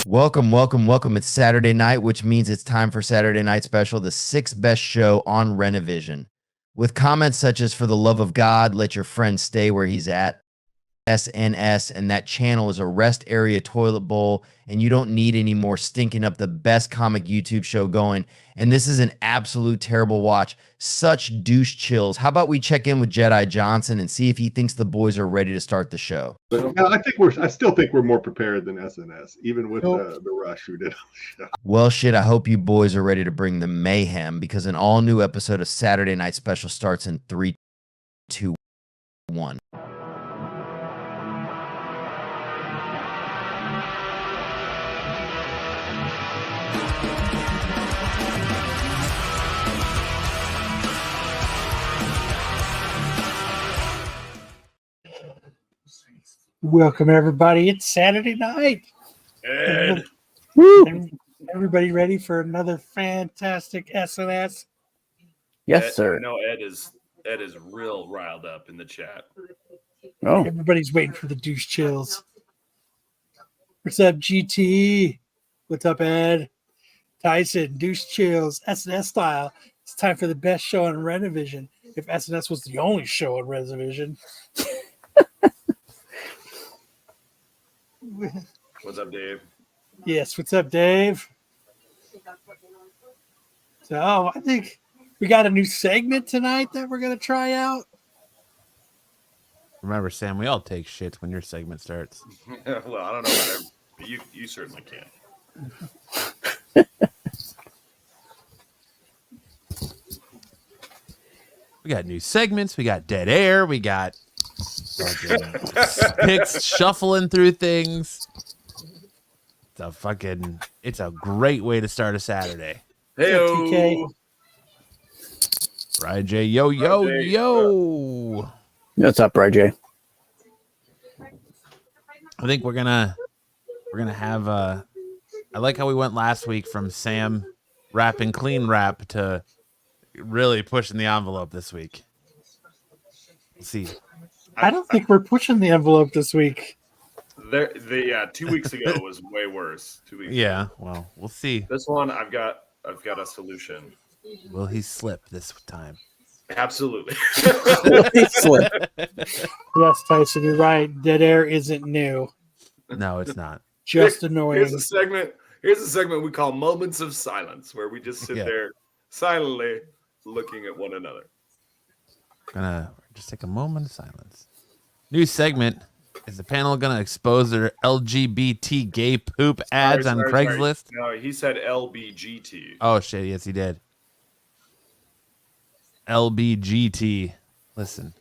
Welcome, welcome, welcome. It's Saturday night, which means it's time for Saturday Night Special, the sixth best show on Renovision. With comments such as, for the love of God, let your friend stay where he's at, SNS, and that channel is a rest area toilet bowl, and you don't need any more stinking up the best comic YouTube show going. And this is an absolute terrible watch. Such douche chills. How about we check in with Jedi Johnson and see if he thinks the boys are ready to start the show? But I still think we're more prepared than SNS, even with the rush who did on the show. Well, shit, I hope you boys are ready to bring the mayhem, because an all-new episode of Saturday Night Special starts in 3, 2, 1. Welcome, everybody. It's Saturday night. Ed. Woo. Everybody ready for another fantastic SNS? Yes, Ed, sir. I know Ed is real riled up in the chat. Oh, Everybody's waiting for the douche chills. What's up, GT? What's up, Ed? Tyson, douche chills, SNS style. It's time for the best show on Renovision. If SNS was the only show on Renovision. What's up, Dave? Yes, what's up, Dave? So, I think we got a new segment tonight that we're going to try out. Remember, Sam, we all take shits when your segment starts. Well, I don't know about but you certainly can. We got new segments. We got dead air. We got picks shuffling through things. It's a great way to start a Saturday. Hey, Right, Jay. Yo. what's up, Ray? I think we're gonna have I like how we went last week from Sam rapping clean rap to really pushing the envelope this week. Let's see. I don't think we're pushing the envelope this week. 2 weeks ago was way worse. 2 weeks. Yeah, ago. well, we'll see. This one, I've got a solution. Will he slip this time? Absolutely. Slip. Yes, Tyson, you're right. Dead air isn't new. No, it's not. Just annoying. Here's a segment we call Moments of Silence, where we just sit there silently looking at one another. Gonna just take a moment of silence. New segment. Is the panel gonna expose their LGBT gay poop ads on Craigslist? No, he said LBGT. Oh shit! Yes, he did. LBGT. Listen,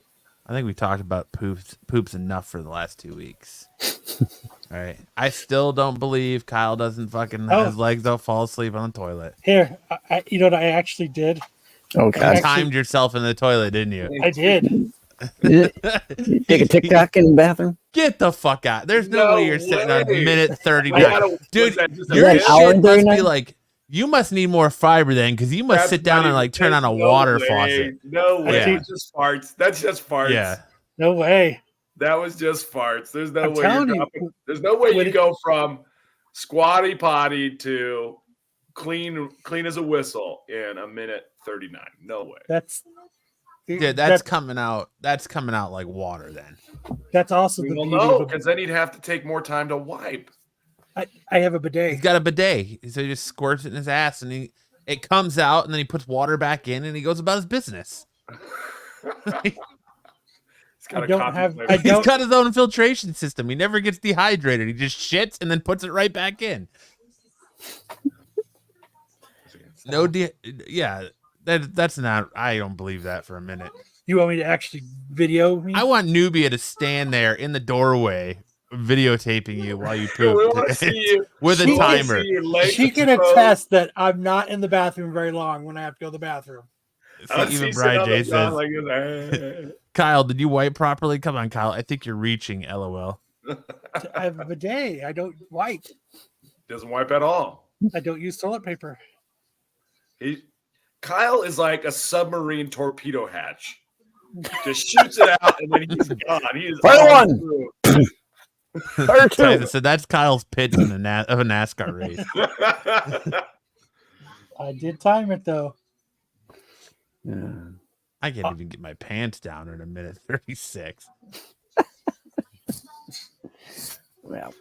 I think we talked about poops enough for the last 2 weeks. All right. I still don't believe Kyle doesn't fucking his legs don't fall asleep on the toilet. Here, you know what I actually did? Oh, You God. timed yourself in the toilet, didn't you? I did. Take a TikTok in the bathroom? Get the fuck out. There's no way you're sitting on minute 39. Dude, your your an hour shit and must 39? be like, you must need more fiber then, because you must sit down and like turn on a water faucet. No way. Yeah. It's just farts. That's just farts. Yeah. No way. That was just farts. There's no I'm way telling you're you, dropping. There's no way when you go from squatty potty to clean as a whistle in a minute 39. No way. That's coming out. That's coming out like water then. That's also We the will beauty know, of because then he'd have to take more time to wipe. I have a He's bidet. got a bidet. So he just squirts it in his ass and it comes out and then he puts water back in and he goes about his business. He's got He's got his own filtration system. He never gets dehydrated. He just shits and then puts it right back in. That's not. I don't believe that for a minute. You want me to actually video me? I want Nubia to stand there in the doorway, videotaping you while you We poop wanna see you. with a We wanna timer. see your legs She can exposed. attest that I'm not in the bathroom very long when I have to go to the bathroom. I would Even see Brian Sonata J says, like this. "Kyle, did you wipe properly? Come on, Kyle. I think you're reaching. LOL." I have a bidet. I don't wipe. Doesn't wipe at all. I don't use toilet paper. Kyle is like a submarine torpedo hatch. Just shoots it out and then he's gone. He is Fire all one. through. R2. So that's Kyle's pitch in of a NASCAR race. I did time it though. Yeah. I can't even get my pants down in a minute 36. Well,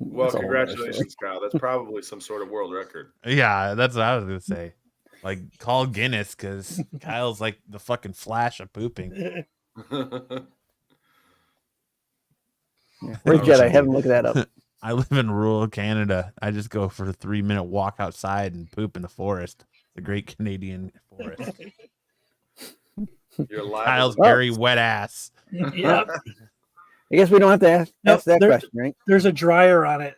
Well, that's a whole other congratulations, Kyle. That's probably some sort of world record. Yeah, that's what I was gonna say. Like, call Guinness because Kyle's like the fucking Flash of pooping. Yeah. Where's Jedi? Have him look that up. I live in rural Canada. I just go for a 3-minute walk outside and poop in the forest, the Great Canadian Forest. You're liable. Kyle's Oh. very wet ass. Yeah. I guess we don't have to ask Nope, that there- question, right? There's a dryer on it.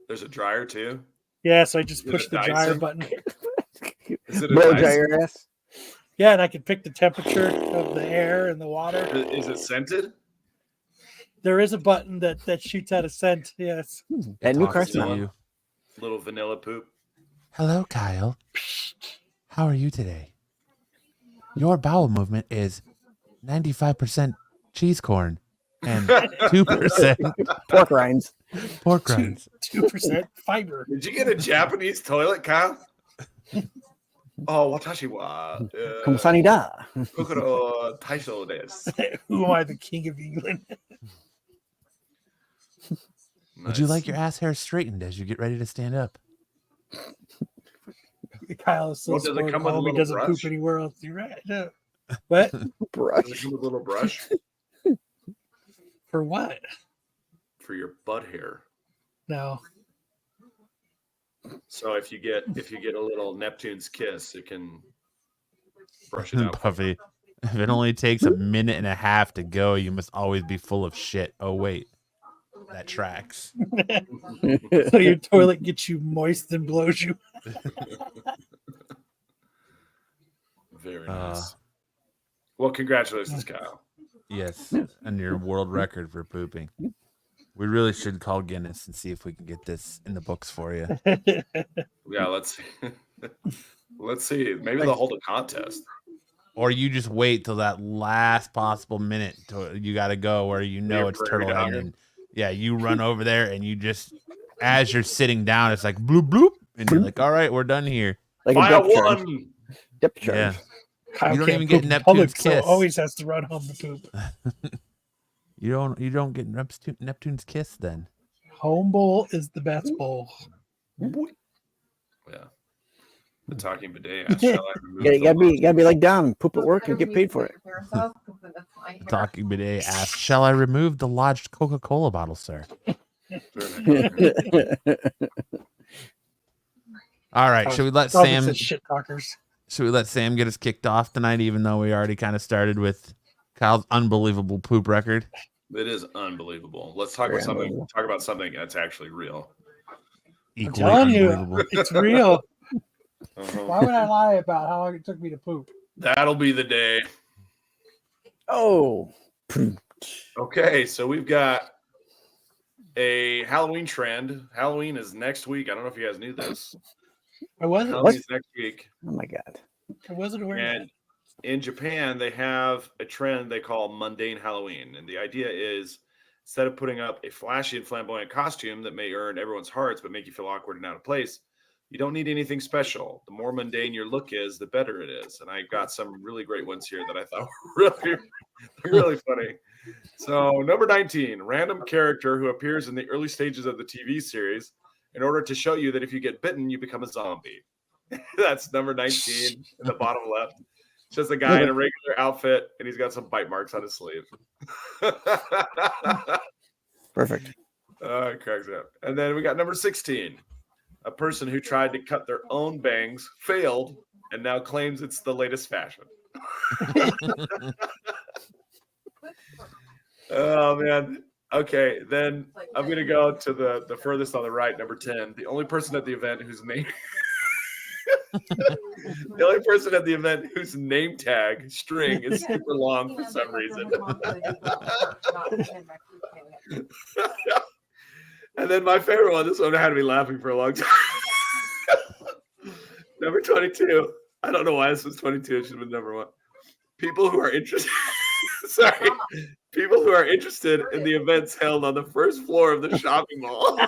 There's a dryer too. Yeah, so I just Is it push a the Dyson? dryer button. Is it a Blow Dyson? dry your ass. Yeah, and I can pick the temperature of the air and the water. Is it scented? There is a button that shoots out a scent. Yes. That new Talks car's to not. you. Little vanilla poop. Hello, Kyle. How are you today? Your bowel movement is 95% cheese corn and 2% Pork rinds. pork rinds. 2% fiber. Did you get a Japanese toilet, Kyle? Oh, watashi wa Komosani da. kokoro taisho desu. Who am I, the king of England? Would you like your ass hair straightened as you get ready to stand up? Kyle is so Well, does it spoiled come at with a home, he little doesn't brush? poop anywhere else. You're right. No. What? Does it Brush. come with a little brush For what? for your butt hair? No. So if you get a little Neptune's kiss, it can brush it out. Puffy. If it only takes a minute and a half to go, you must always be full of shit. Oh, wait. That tracks. So your toilet gets you moist and blows you. Very nice. Well, congratulations, Kyle. Yes. And your world record for pooping. We really should call Guinness and see if we can get this in the books for you. Yeah, let's see. Let's see. Maybe they'll hold a contest. Or you just wait till that last possible minute till you got to go where you know Your it's prairie turtle dog. and yeah, you run over there and you just, as you're sitting down, it's like bloop, bloop. And you're like, all right, we're done here. Like a File depth charge. one. Depth charge. Yeah. Kyle You don't can't even get poop in Neptune's public, so kiss. always has to run home to poop. You don't get Neptune's kiss then. Home bowl is the best bowl. Yeah. The talking bidet. Shall I remove the Gotta be like Dom. Poop at work and get paid for it. Talking bidet asks, shall I remove the lodged Coca-Cola bottle, sir? All right. Should we let Probably Sam says shit talkers. get us kicked off tonight, even though we already kind of started with Kyle's unbelievable poop record? It is unbelievable. Let's talk about something. Talk about something that's actually real. I'm telling you, it's real. Uh-huh. Why would I lie about how long it took me to poop? That'll be the day. Oh. Okay, so we've got a Halloween trend. Halloween is next week. I don't know if you guys knew this. I wasn't. Halloween's next week. Oh my God. I wasn't aware. Of that. And in Japan, they have a trend they call Mundane Halloween. And the idea is instead of putting up a flashy and flamboyant costume that may earn everyone's hearts but make you feel awkward and out of place, you don't need anything special. The more mundane your look is, the better it is. And I got some really great ones here that I thought were really funny. So, number 19, random character who appears in the early stages of the TV series in order to show you that if you get bitten, you become a zombie. That's number 19 in the bottom left. It's just a guy in a regular outfit, and he's got some bite marks on his sleeve. Perfect. It cracks up. And then we got number 16, a person who tried to cut their own bangs, failed, and now claims it's the latest fashion. Oh, man. Okay, then I'm going to go to the furthest on the right, number 10. The only person at the event whose name... The only person at the event whose name tag string is super long for some reason. And then my favorite one, this one had me laughing for a long time. Number 22. I don't know why this was 22. It should have been number 1. People who are interested. Sorry. People who are interested in the events held on the first floor of the shopping mall.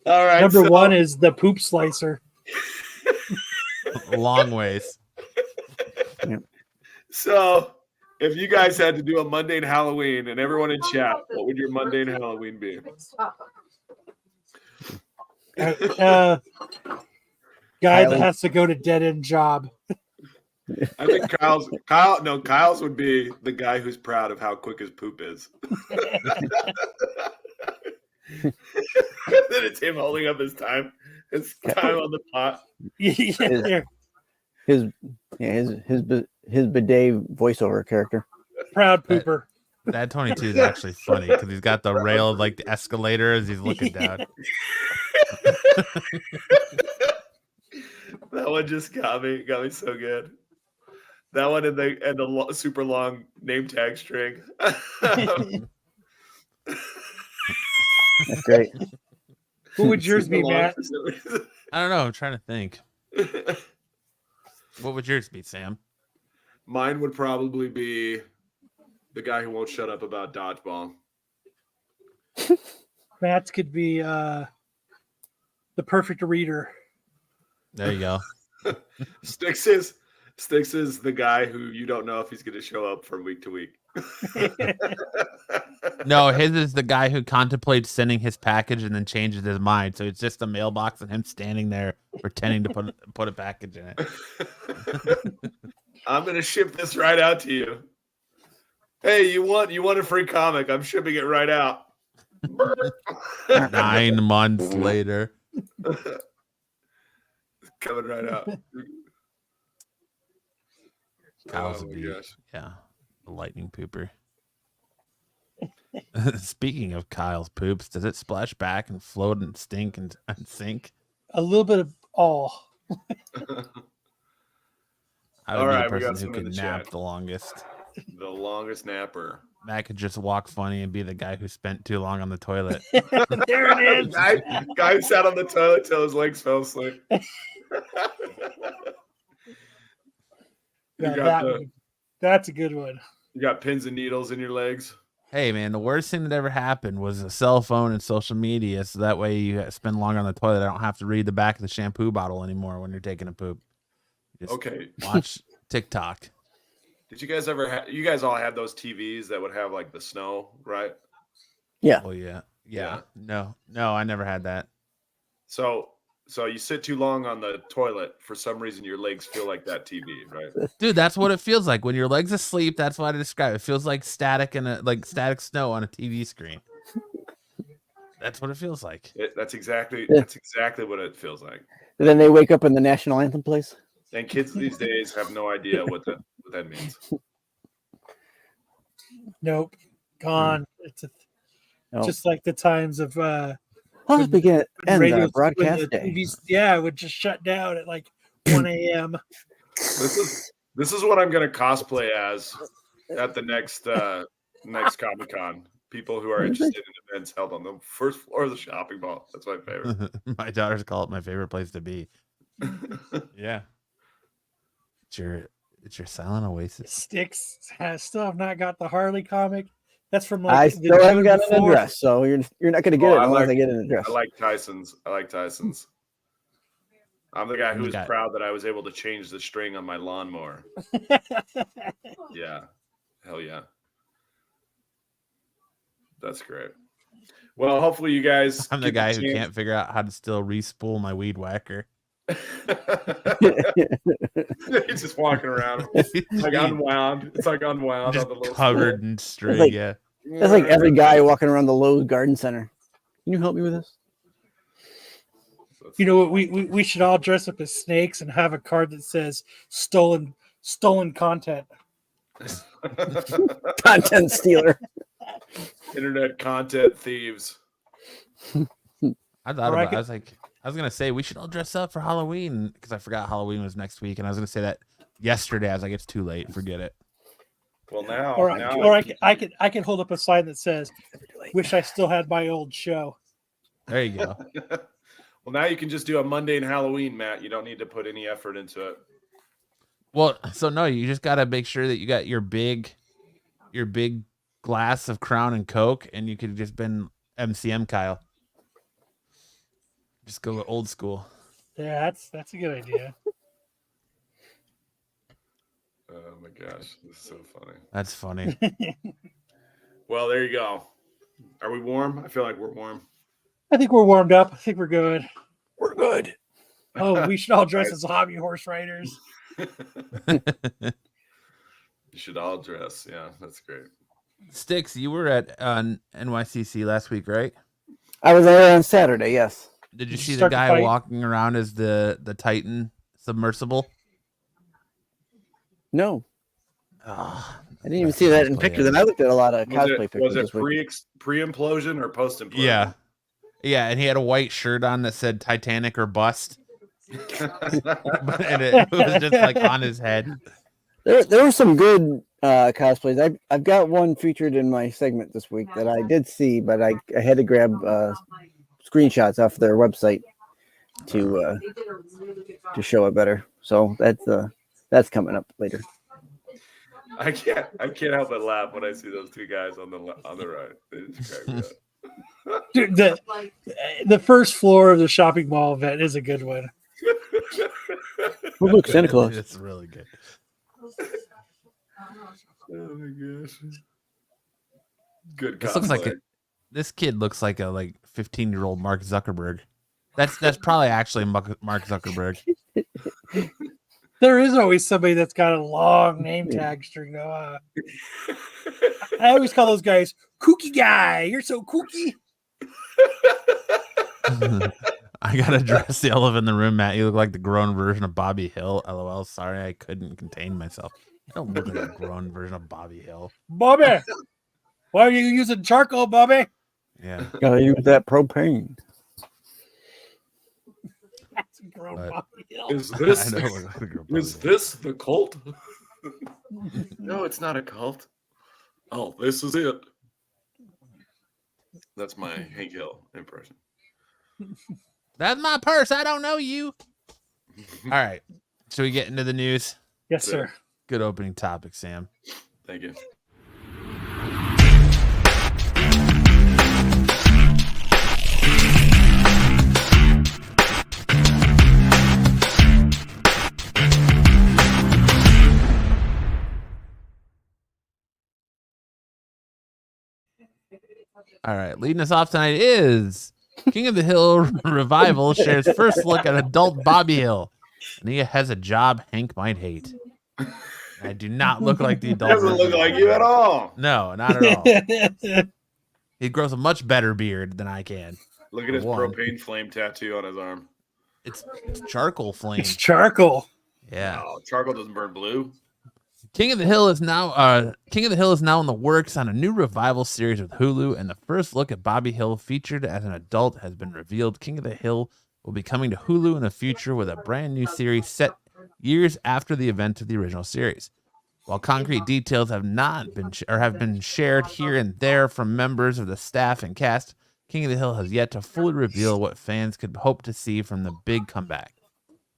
All right. Number one is the poop slicer. Long ways. So, if you guys had to do a mundane Halloween and everyone in chat, what would your mundane Halloween be? Guy that has to go to dead end job. I think Kyle's would be the guy who's proud of how quick his poop is. Then it's him holding up his time on the pot. His bidet voiceover character. Proud pooper. That 22 is actually funny because he's got the rail of like the escalator as he's looking down. That one just got me so good. That one and the super long name tag string. That's great. Who would yours be, Matt? I don't know. I'm trying to think. What would yours be, Sam? Mine would probably be the guy who won't shut up about dodgeball. Matt's could be the perfect reader. There you go. Sticks is the guy who you don't know if he's going to show up from week to week. No, his is the guy who contemplates sending his package and then changes his mind. So it's just a mailbox and him standing there pretending to put a package in it. I'm going to ship this right out to you. Hey, you want a free comic? I'm shipping it right out. 9 months later. Coming right out. Kyle's my gosh. Yeah, the lightning pooper. Speaking of Kyle's poops, does it splash back and float and stink and sink? A little bit of all. I would be the person who could nap the longest. The longest napper. Matt could just walk funny and be the guy who spent too long on the toilet. There it is. Guy who sat on the toilet till his legs fell asleep. That's a good one. You got pins and needles in your legs. Hey, man, the worst thing that ever happened was a cell phone and social media. So that way you spend longer on the toilet. I don't have to read the back of the shampoo bottle anymore when you're taking a poop. Just watch TikTok. Did you guys ever you guys all had those TVs that would have like the snow, right? Yeah. Oh, yeah. No, I never had that. So you sit too long on the toilet. For some reason, your legs feel like that TV, right? Dude, that's what it feels like when your legs asleep. That's what I describe. It feels like static static snow on a TV screen. That's what it feels like. That's exactly what it feels like. And then they wake up and the national anthem plays. And kids these days have no idea what that means. Nope, gone. It's just like the times of Let's begin radio broadcast day. TVs, would just shut down at like 1 a.m. This is what I'm going to cosplay as at the next Comic-Con. People who are interested in events held on the first floor of the shopping mall. That's my favorite. My daughters call it my favorite place to be. Yeah. It's your silent oasis. Sticks still have not got the Harley comic. That's from I still haven't got an address, so you're not going to get it unless I get an address. I like Tyson's. I'm the guy who is proud that I was able to change the string on my lawnmower. Yeah. Hell yeah. That's great. Well, hopefully you guys. I'm the guy who can't figure out how to still re-spool my weed whacker. He's just walking around. It's like unwound. It's like unwound just on the little covered spool. in string. That's like every guy walking around the Lowe's Garden Center. Can you help me with this? You know what? We should all dress up as snakes and have a card that says stolen content. Content stealer. Internet content thieves. I thought about it. I was gonna say we should all dress up for Halloween because I forgot Halloween was next week, and I was gonna say that yesterday. I was like, it's too late, forget it. Well, now, I could hold up a sign that says, "Wish I still had my old show." There you go. Well, now you can just do a mundane Halloween, Matt. You don't need to put any effort into it. Well, so no, you just gotta make sure that you got your big glass of Crown and Coke, and you could just been MCM Kyle. Just go old school. Yeah, that's a good idea. Oh my gosh, this is so funny. That's funny. Well, there you go. Are we warm? I feel like we're warm. I think we're warmed up. I think we're good. We're good. Oh, we should all dress as hobby horse riders. You should all dress. Yeah, that's great. Sticks, you were at NYCC last week, right? I was there on Saturday. Yes. Did you Did you see the start the guy fight? walking around as the Titan submersible? No, Oh, I didn't even see that in pictures. And I looked at a lot of cosplay Was pictures it this week. pre-implosion or post-implosion? yeah. Yeah, and he had a white shirt on that said Titanic or bust. And it was just like on his head. There were some good cosplays. I've got one featured in my segment this week that I did see, but I had to grab screenshots off their website to show it better. So that's coming up later. I can't help but laugh when I see those two guys on the right. They just crack me up. Dude, the first floor of the shopping mall event is a good one. Oh, look, Santa Claus. It's really good. Oh my gosh. Good This looks like cosplay. this kid looks like a 15-year-old Mark Zuckerberg. That's probably actually Mark Zuckerberg. There is always somebody that's got a long name tag string, though. I always call those guys kooky guy. You're so kooky. I gotta address the elephant in the room, Matt. You look like the grown version of Bobby Hill. LOL. Sorry, I couldn't contain myself. You don't look like a grown version of Bobby Hill. Bobby, why are you using charcoal, Bobby? Yeah. Gotta use that propane. That's a grown But- Bobby Hill. Is this I know, look like a grown is Bobby this the cult? No, it's not a cult. Oh, this is it. That's my Hank Hill impression. Hill. That's my purse. I don't know you. All right. Should we get into the news? Yes, sir. Good opening topic, Sam. Thank you. All right. Leading us off tonight is King of the Hill Revival shares first look at adult Bobby Hill. And he has a job Hank might hate. I do not look like the adult. Doesn't version look of like Bobby you Hill. at all. No, not at all. He grows a much better beard than I can. Look at his One. propane flame tattoo on his arm. It's charcoal flame. It's charcoal. Yeah. Oh, charcoal doesn't burn blue. King of the Hill is now in the works on a new revival series with Hulu, and the first look at Bobby Hill featured as an adult has been revealed. King of the Hill will be coming to Hulu in the future with a brand new series set years after the event of the original series. While concrete details have not been have been shared here and there from members of the staff and cast, King of the Hill has yet to fully reveal what fans could hope to see from the big comeback.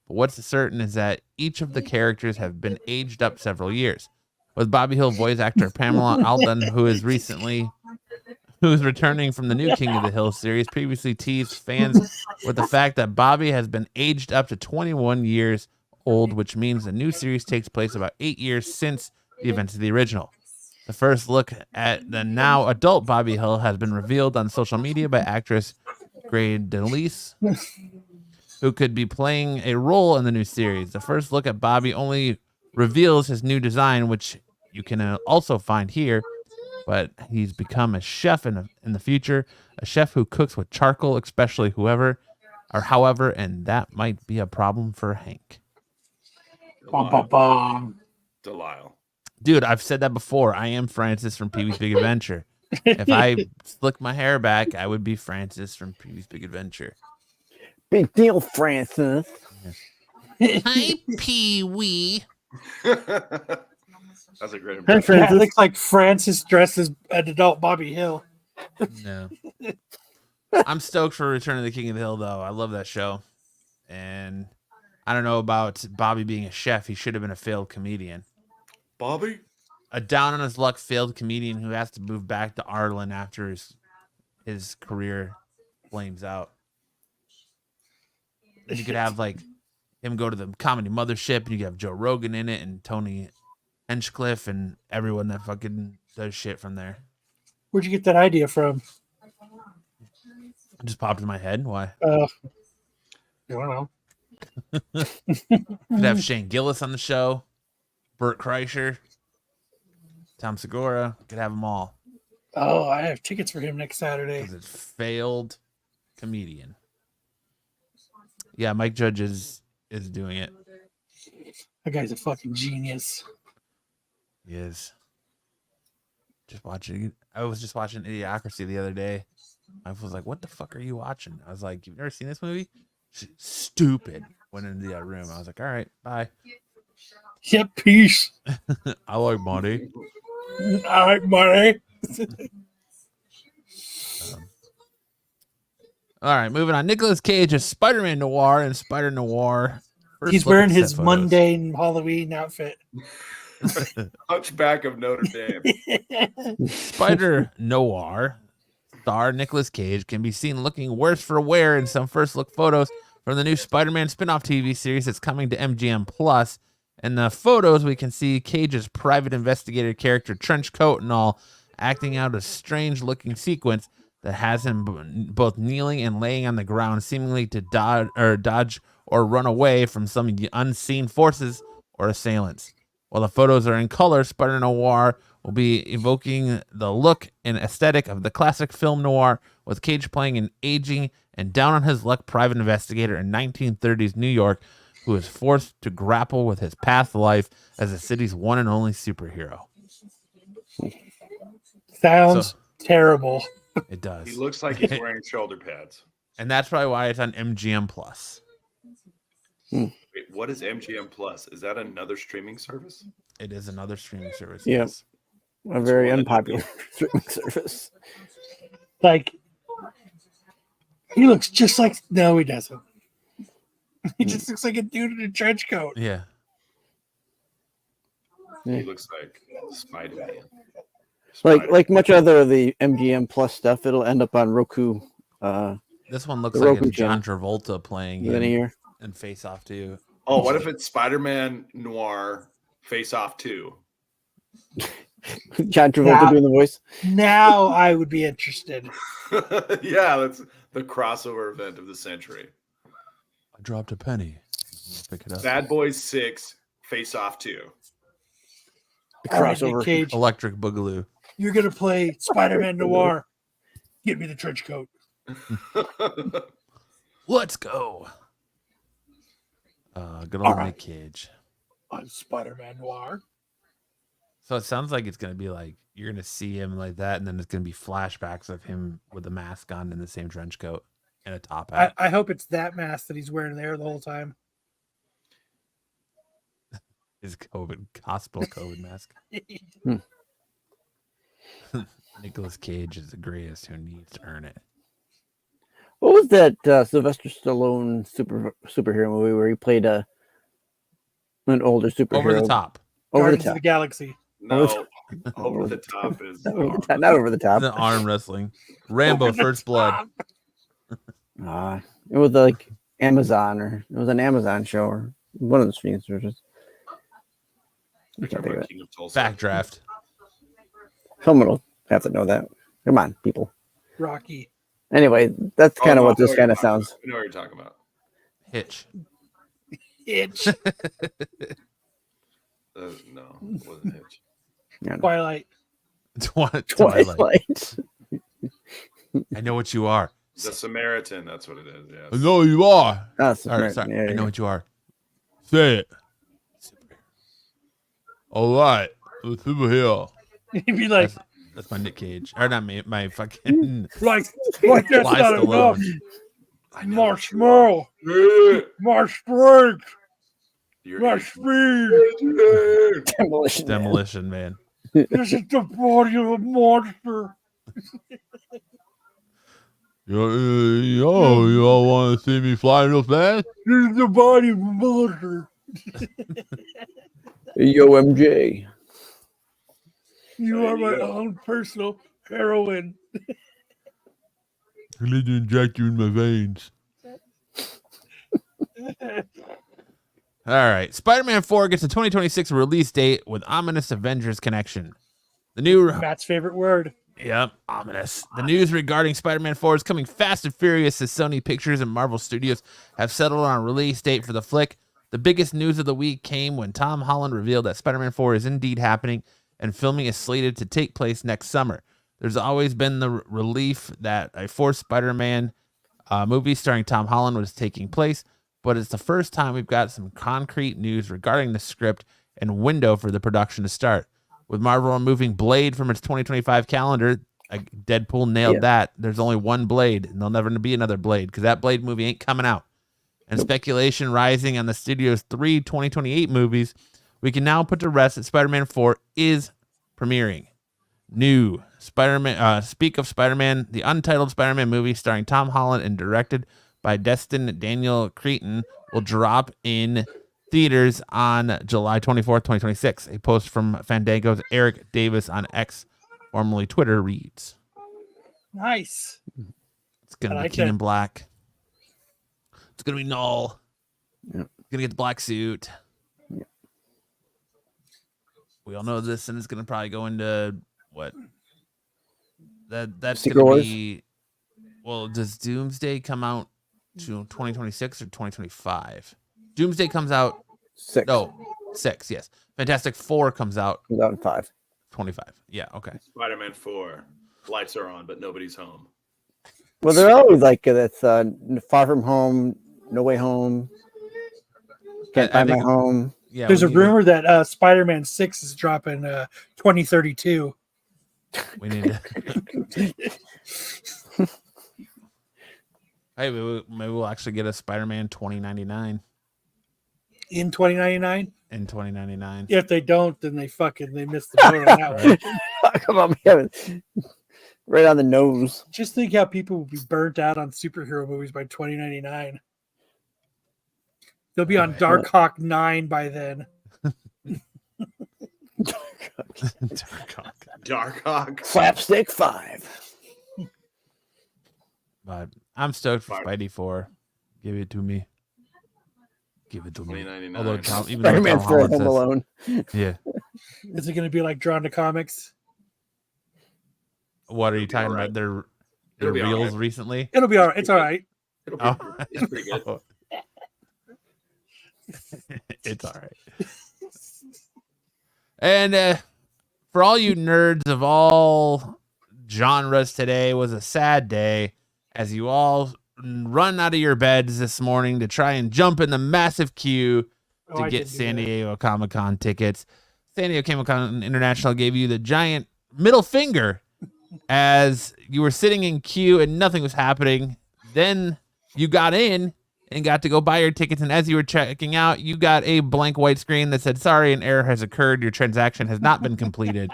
But what's certain is that each of the characters have been aged up several years. With Bobby Hill voice actor Pamela Alden, who is returning from the new King of the Hill series, previously teased fans with the fact that Bobby has been aged up to 21 years old, which means the new series takes place about 8 years since the events of the original. The first look at the now adult Bobby Hill has been revealed on social media by actress Gray Delise, who could be playing a role in the new series. The first look at Bobby only reveals his new design, which you can also find here, but he's become a chef in the future, a chef who cooks with charcoal, especially however, and that might be a problem for Hank. Bum, bum, bum. Delisle. Dude, I've said that before. I am Francis from Pee-wee's Big Adventure. If I slick my hair back, I would be Francis from Pee-wee's Big Adventure. Big deal, Francis. Hi, Pee-wee. That's a great Hey, impression. That Francis. looks like Francis dressed as an adult Bobby Hill. No. I'm stoked for Return of the King of the Hill, though. I love that show. And I don't know about Bobby being a chef. He should have been a failed comedian. Bobby? A down on his luck failed comedian who has to move back to Ireland after his career flames out. Then you could have like him go to the comedy mothership, and you could have Joe Rogan in it, and Tony Hinchcliffe, and everyone that fucking does shit from there. Where'd you get that idea from? It just popped in my head. Why? I don't know. Could have Shane Gillis on the show, Bert Kreischer, Tom Segura. Could have them all. Oh, I have tickets for him next Saturday. Because it's failed comedian. Yeah, Mike Judge is doing it. That guy's a fucking genius. He is. I was just watching Idiocracy the other day. I was like, what the fuck are you watching? I was like, you've never seen this movie? Stupid. Went into that room. I was like, all right, bye. Yep, peace. I like money. All right, money. All right, moving on. Nicolas Cage is Spider-Man Noir and Spider-Noir. He's wearing his mundane Halloween outfit. Hunchback of Notre Dame. Spider-Noir star Nicolas Cage can be seen looking worse for wear in some first look photos from the new Spider-Man spin-off TV series that's coming to MGM Plus. In the photos, we can see Cage's private investigator character, trench coat and all, acting out a strange-looking sequence that has him both kneeling and laying on the ground, seemingly to dodge or run away from some unseen forces or assailants. While the photos are in color, Spider-Noir will be evoking the look and aesthetic of the classic film noir, with Cage playing an aging and down-on-his-luck private investigator in 1930s New York who is forced to grapple with his past life as the city's one and only superhero. Sounds terrible. It does. He looks like he's wearing shoulder pads. And that's probably why it's on MGM Plus. Wait, what is MGM Plus? Is that another streaming service? It is another streaming service. Yeah. Yes. A very unpopular streaming service. Like, he looks just like... No, he doesn't. He just looks like a dude in a trench coat. Yeah. He looks like Spider-Man. Like much other of the MGM Plus stuff, it'll end up on Roku. This one looks The like Roku it's John Travolta playing within a year. and Face Off too. Oh, what if it's Spider-Man Noir Face Off 2? John Travolta doing the voice. Now I would be interested. Yeah, that's the crossover event of the century. I dropped a penny. Pick it up. Bad Boys 6 Face Off 2. All right, Nick Crossover. Cage, Electric Boogaloo. you're going to play Spider-Man Noir. Get me the trench coat. Let's go. Good old All right. Nick Cage. I'm Spider-Man Noir. So it sounds like it's gonna be like you're gonna see him like that, and then it's gonna be flashbacks of him with a mask on and the same trench coat and a top hat. I hope it's that mask that he's wearing there the whole time. His hospital COVID mask. Nicolas Cage is the greatest who needs to earn it. What was that Sylvester Stallone superhero movie where he played an older superhero? Over the top. Over the Guardians of top. the Galaxy. No, over the top is Not over the top. The arm wrestling. Rambo First Blood. It was like Amazon, or it was an Amazon show, or one of the streaming services. I can't think of it. King of Tulsa. Backdraft. Someone will have to know that. Come on, people. Rocky. Anyway, that's kind of no, what this kind of sounds. I know what you're talking about. Hitch. Itch. No, it wasn't Hitch. Yeah, no. Twilight. Twilight. I know what you are. The Samaritan, that's what it is. Yes. I know you are. Oh, Sorry. yeah, I know what you are. Say it. All right. The superhero. He'd be like, That's my Nick Cage. Or not me, my fucking like that's Sly not enough. Stallone. Marshmallow. Yeah. Marshmallow. You're Marshmallow. Demolition Man. This is the body of a monster. You all want to see me fly real fast? There's the body of a monster. Yo, MJ. You are my own personal heroine. I need to inject you in my veins. All right. Spider-Man 4 gets a 2026 release date with ominous Avengers connection. The new Matt's favorite word. Yep, ominous. The news regarding Spider-Man 4 is coming fast and furious as Sony Pictures and Marvel Studios have settled on a release date for the flick. The biggest news of the week came when Tom Holland revealed that Spider-Man 4 is indeed happening and filming is slated to take place next summer. There's always been the relief that a fourth Spider-Man movie starring Tom Holland was taking place, but it's the first time we've got some concrete news regarding the script and window for the production to start. With Marvel removing Blade from its 2025 calendar, Deadpool nailed that. There's only one Blade, and there'll never be another Blade because that Blade movie ain't coming out. And speculation rising on the studio's 3 2028 movies, we can now put to rest that Spider-Man 4 is premiering. New Spider-Man. Speak of Spider-Man, the untitled Spider-Man movie starring Tom Holland and directed by Destin Daniel Cretton will drop in theaters on July 24th, 2026. A post from Fandango's Eric Davis on X, formerly Twitter, reads. Nice. It's going to be King in Black. It's going to be Null. Yeah. Going to get the black suit. Yeah. We all know this, and it's going to probably go into what? That's going to be... Well, does Doomsday come out to 2026 or 2025? Doomsday comes out 6. No, 6, yes. Fantastic Four comes out 2005. 25. Yeah, okay. Spider-Man 4. Lights are on, but nobody's home. Well, they're always like that's Far From Home, No Way Home, Can't Find My Home. Yeah, there's a rumor that Spider-Man 6 is dropping 2032. We need to. Hey, maybe we'll actually get a Spider-Man 2099. In 2099? In 2099. If they don't, then they missed the boat on that one. Come on, man. Right on the nose. Just think how people will be burnt out on superhero movies by 2099. They'll be on Dark Hawk 9 by then. Dark Hawk. Slapstick 5. But I'm stoked for Spidey 4. Give it to me. Give it to me. Although even Spider-Man 4 Home Alone. Yeah. Is it going to be like Drawn to Comics? What are you talking about? Their reels recently? It'll be all right. It's all right. It's pretty good. It's all right. And for all you nerds of all genres, today was a sad day as you all run out of your beds this morning to try and jump in the massive queue to get San Diego Comic-Con tickets. San Diego Comic-Con International gave you the giant middle finger as you were sitting in queue and nothing was happening. Then you got in and got to go buy your tickets, and as you were checking out, you got a blank white screen that said, "Sorry, an error has occurred. Your transaction has not been completed."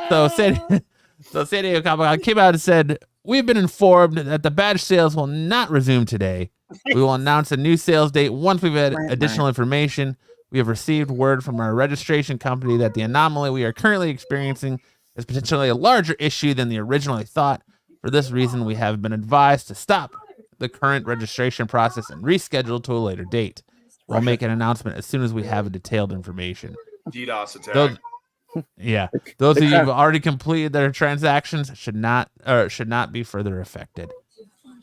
So San Diego Comic-Con came out and said, "We've been informed that the badge sales will not resume today. We will announce a new sales date once we've had additional information. We have received word from our registration company that the anomaly we are currently experiencing is potentially a larger issue than the originally thought. For this reason, we have been advised to stop the current registration process and reschedule to a later date. We'll make an announcement as soon as we have detailed information." DDoS attack. Those of you who've already completed their transactions should not be further affected.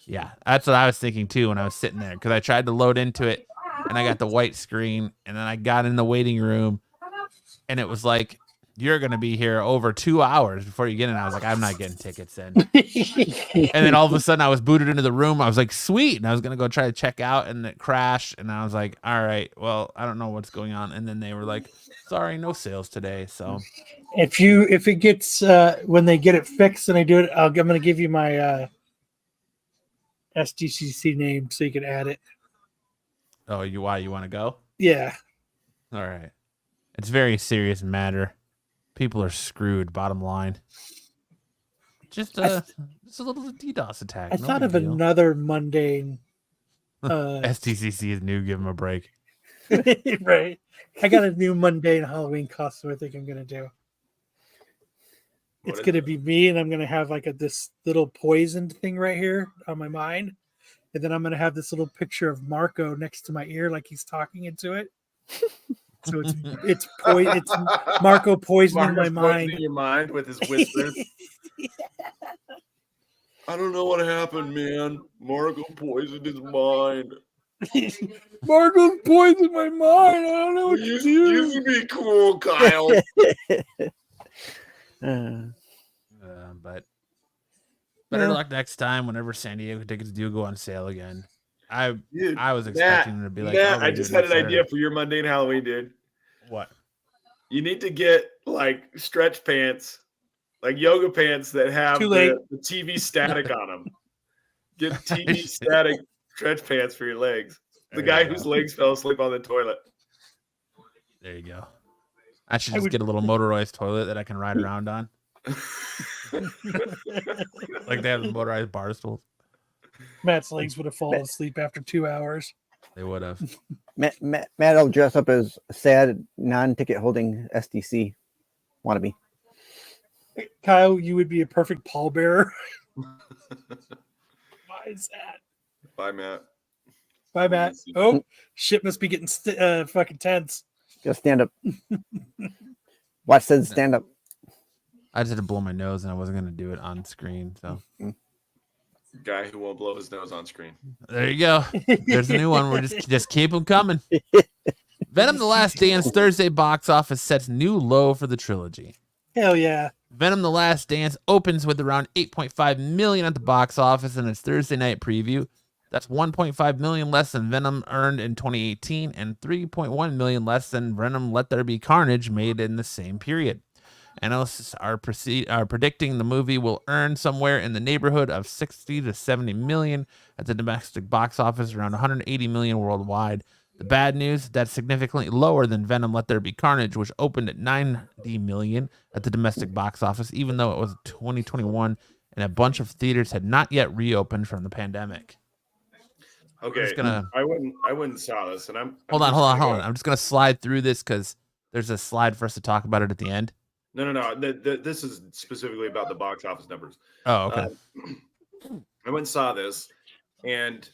Yeah, that's what I was thinking too when I was sitting there, because I tried to load into it and I got the white screen, and then I got in the waiting room and it was like, "You're going to be here over 2 hours before you get in." I was like, "I'm not getting tickets then." And then all of a sudden I was booted into the room. I was like, "Sweet." And I was going to go try to check out, and it crashed. And I was like, "All right, well, I don't know what's going on." And then they were like, "Sorry, no sales today." So if it gets, when they get it fixed and they do it, I'm going to give you my SDCC name so you can add it. Oh, why you want to go? Yeah. All right. It's a very serious matter. People are screwed, bottom line. just a little DDoS attack. I No thought big of deal. another mundane. SDCC is new. Give him a break. Right. I got a new mundane Halloween costume I think I'm going to do. It's going to be me, and I'm going to have like this little poisoned thing right here on my mind. And then I'm going to have this little picture of Marco next to my ear like he's talking into it. So it's Marco poisoning my mind. Poisoning your mind with his whispers. I don't know what happened, man. Marco poisoned his mind. Marco's poisoned my mind. I don't know what to do. You be cool, Kyle. But better luck next time. Whenever San Diego tickets do go on sale again, I was expecting them to be like, Matt, I just had an idea for your mundane Halloween, dude. What? You need to get like stretch pants, like yoga pants that have the TV static on them. Get TV static stretch pants for your legs. The guy whose legs fell asleep on the toilet. There you go. I should just get a little motorized toilet that I can ride around on. Like they have the motorized bar stools. Matt's legs would have fallen asleep after 2 hours. They would have. Matt will dress up as a sad non-ticket holding SDC wannabe. Kyle, you would be a perfect pallbearer. Why is that? Bye, Matt. Bye, Matt. Oh, shit must be getting fucking tense. Just stand up. Watch says stand up. I just had to blow my nose and I wasn't going to do it on screen. So, guy who won't blow his nose on screen. There you go. There's a new one. We're just keep them coming. Venom: The Last Dance Thursday box office sets new low for the trilogy. Hell yeah. Venom: The Last Dance opens with around 8.5 million at the box office in its Thursday night preview. That's 1.5 million less than Venom earned in 2018 and 3.1 million less than Venom Let There Be Carnage made in the same period. Analysts are predicting the movie will earn somewhere in the neighborhood of 60 to 70 million at the domestic box office, around 180 million worldwide. The bad news, that's significantly lower than Venom Let There Be Carnage, which opened at 90 million at the domestic box office, even though it was 2021 and a bunch of theaters had not yet reopened from the pandemic. Okay, I wouldn't saw this, and hold on. I'm just gonna slide through this because there's a slide for us to talk about it at the end. No. This is specifically about the box office numbers. Oh, okay. I went and saw this, and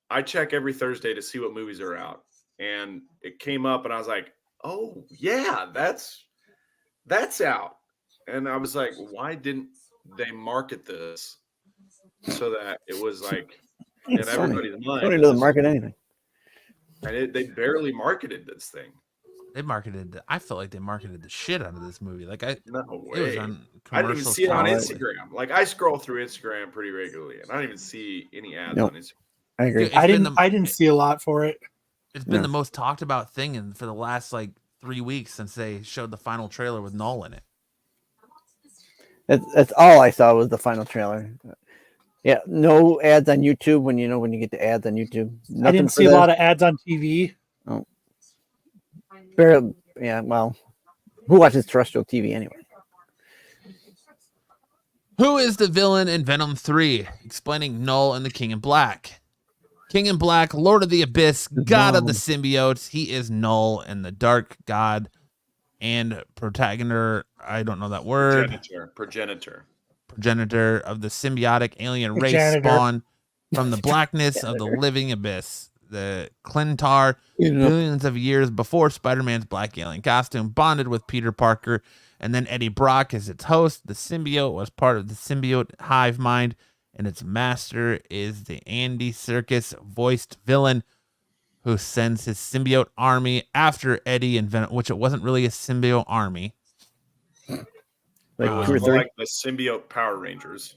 I check every Thursday to see what movies are out, and it came up, and I was like, "Oh yeah, that's out," and I was like, "Why didn't they market this so that it was like?" And everybody's mind. Sony doesn't market anything. And they barely marketed this thing. I felt like they marketed the shit out of this movie. Like no way. It was on I didn't even see it on Instagram. Like I scroll through Instagram pretty regularly, and I don't even see any ads on Instagram. I agree. Dude, I didn't see a lot for it. It's been the most talked about thing for the last like 3 weeks since they showed the final trailer with Null in it. That's all I saw was the final trailer. Yeah, no ads on YouTube when you get the ads on YouTube. Nothing I didn't see a lot of ads on TV. Oh. Yeah, well, who watches terrestrial TV anyway? Who is the villain in Venom 3? Explaining Null and the King in Black. King in Black, Lord of the Abyss, God of the Symbiotes. He is Null and the Dark God and protagonist. I don't know that word. Progenitor of the symbiotic alien race spawned from the blackness of the living abyss. The Clintar, billions of years before Spider-Man's black alien costume, bonded with Peter Parker, and then Eddie Brock is its host. The symbiote was part of the symbiote hive mind, and its master is the Andy Serkis voiced villain who sends his symbiote army after Eddie and Venom, which it wasn't really a symbiote army. Like the symbiote Power Rangers.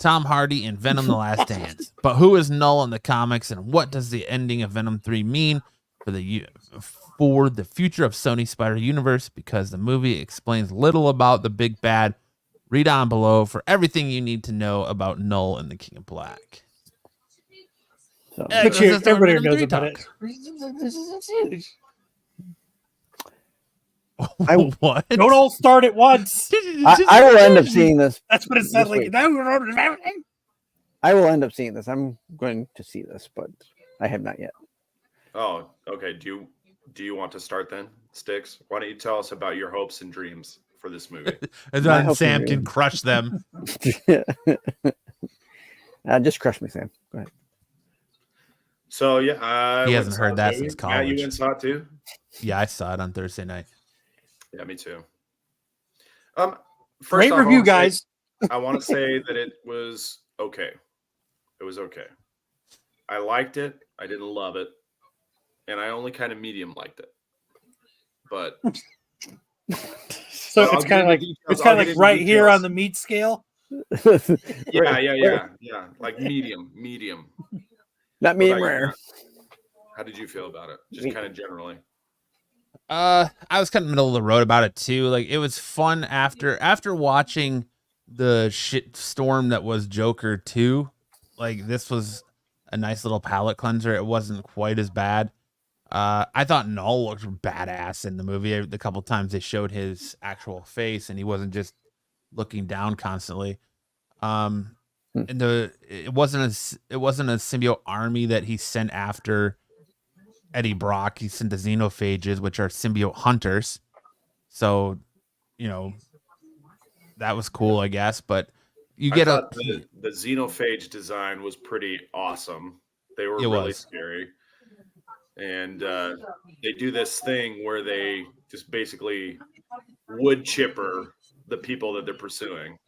Tom Hardy in Venom: The Last Dance. But who is Null in the comics, and what does the ending of Venom 3 mean for the future of Sony Spider Universe? Because the movie explains little about the big bad. Read on below for everything you need to know about Null and the King of Black. So, everybody knows about it. What? Don't all start at once. I will end up seeing this. That's what it sounds This like. I will end up seeing this. I'm going to see this, but I have not yet. Oh, okay. Do you want to start then, Sticks? Why don't you tell us about your hopes and dreams for this movie? And My then hope Sam and can dream. crush them. Just crush me, Sam. Go ahead. So yeah, He went hasn't and saw heard the that movie. since Matt, you college. went and saw it too? Yeah, I saw it on Thursday night. Yeah, me too. First Great off, review, guys. I want to say that it was okay. It was okay. I liked it. I didn't love it, and I only kind of medium liked it. But So I'll it's get kind of into like details. I'll get into right here details. on the meat scale. Yeah. Like medium. Not What medium about you, rare. Matt? How did you feel about it? Just kind of generally. I was kind of middle of the road about it too. Like, it was fun after watching the shit storm that was Joker 2. Like, this was a nice little palate cleanser. It wasn't quite as bad. I thought Null looked badass in the movie. The couple times they showed his actual face and he wasn't just looking down constantly. And it wasn't a symbiote army that he sent after Eddie Brock. He sent the xenophages, which are symbiote hunters. So, that was cool, I guess. But you get I thought the xenophage design was pretty awesome. They were really scary. And they do this thing where they just basically wood chipper the people that they're pursuing.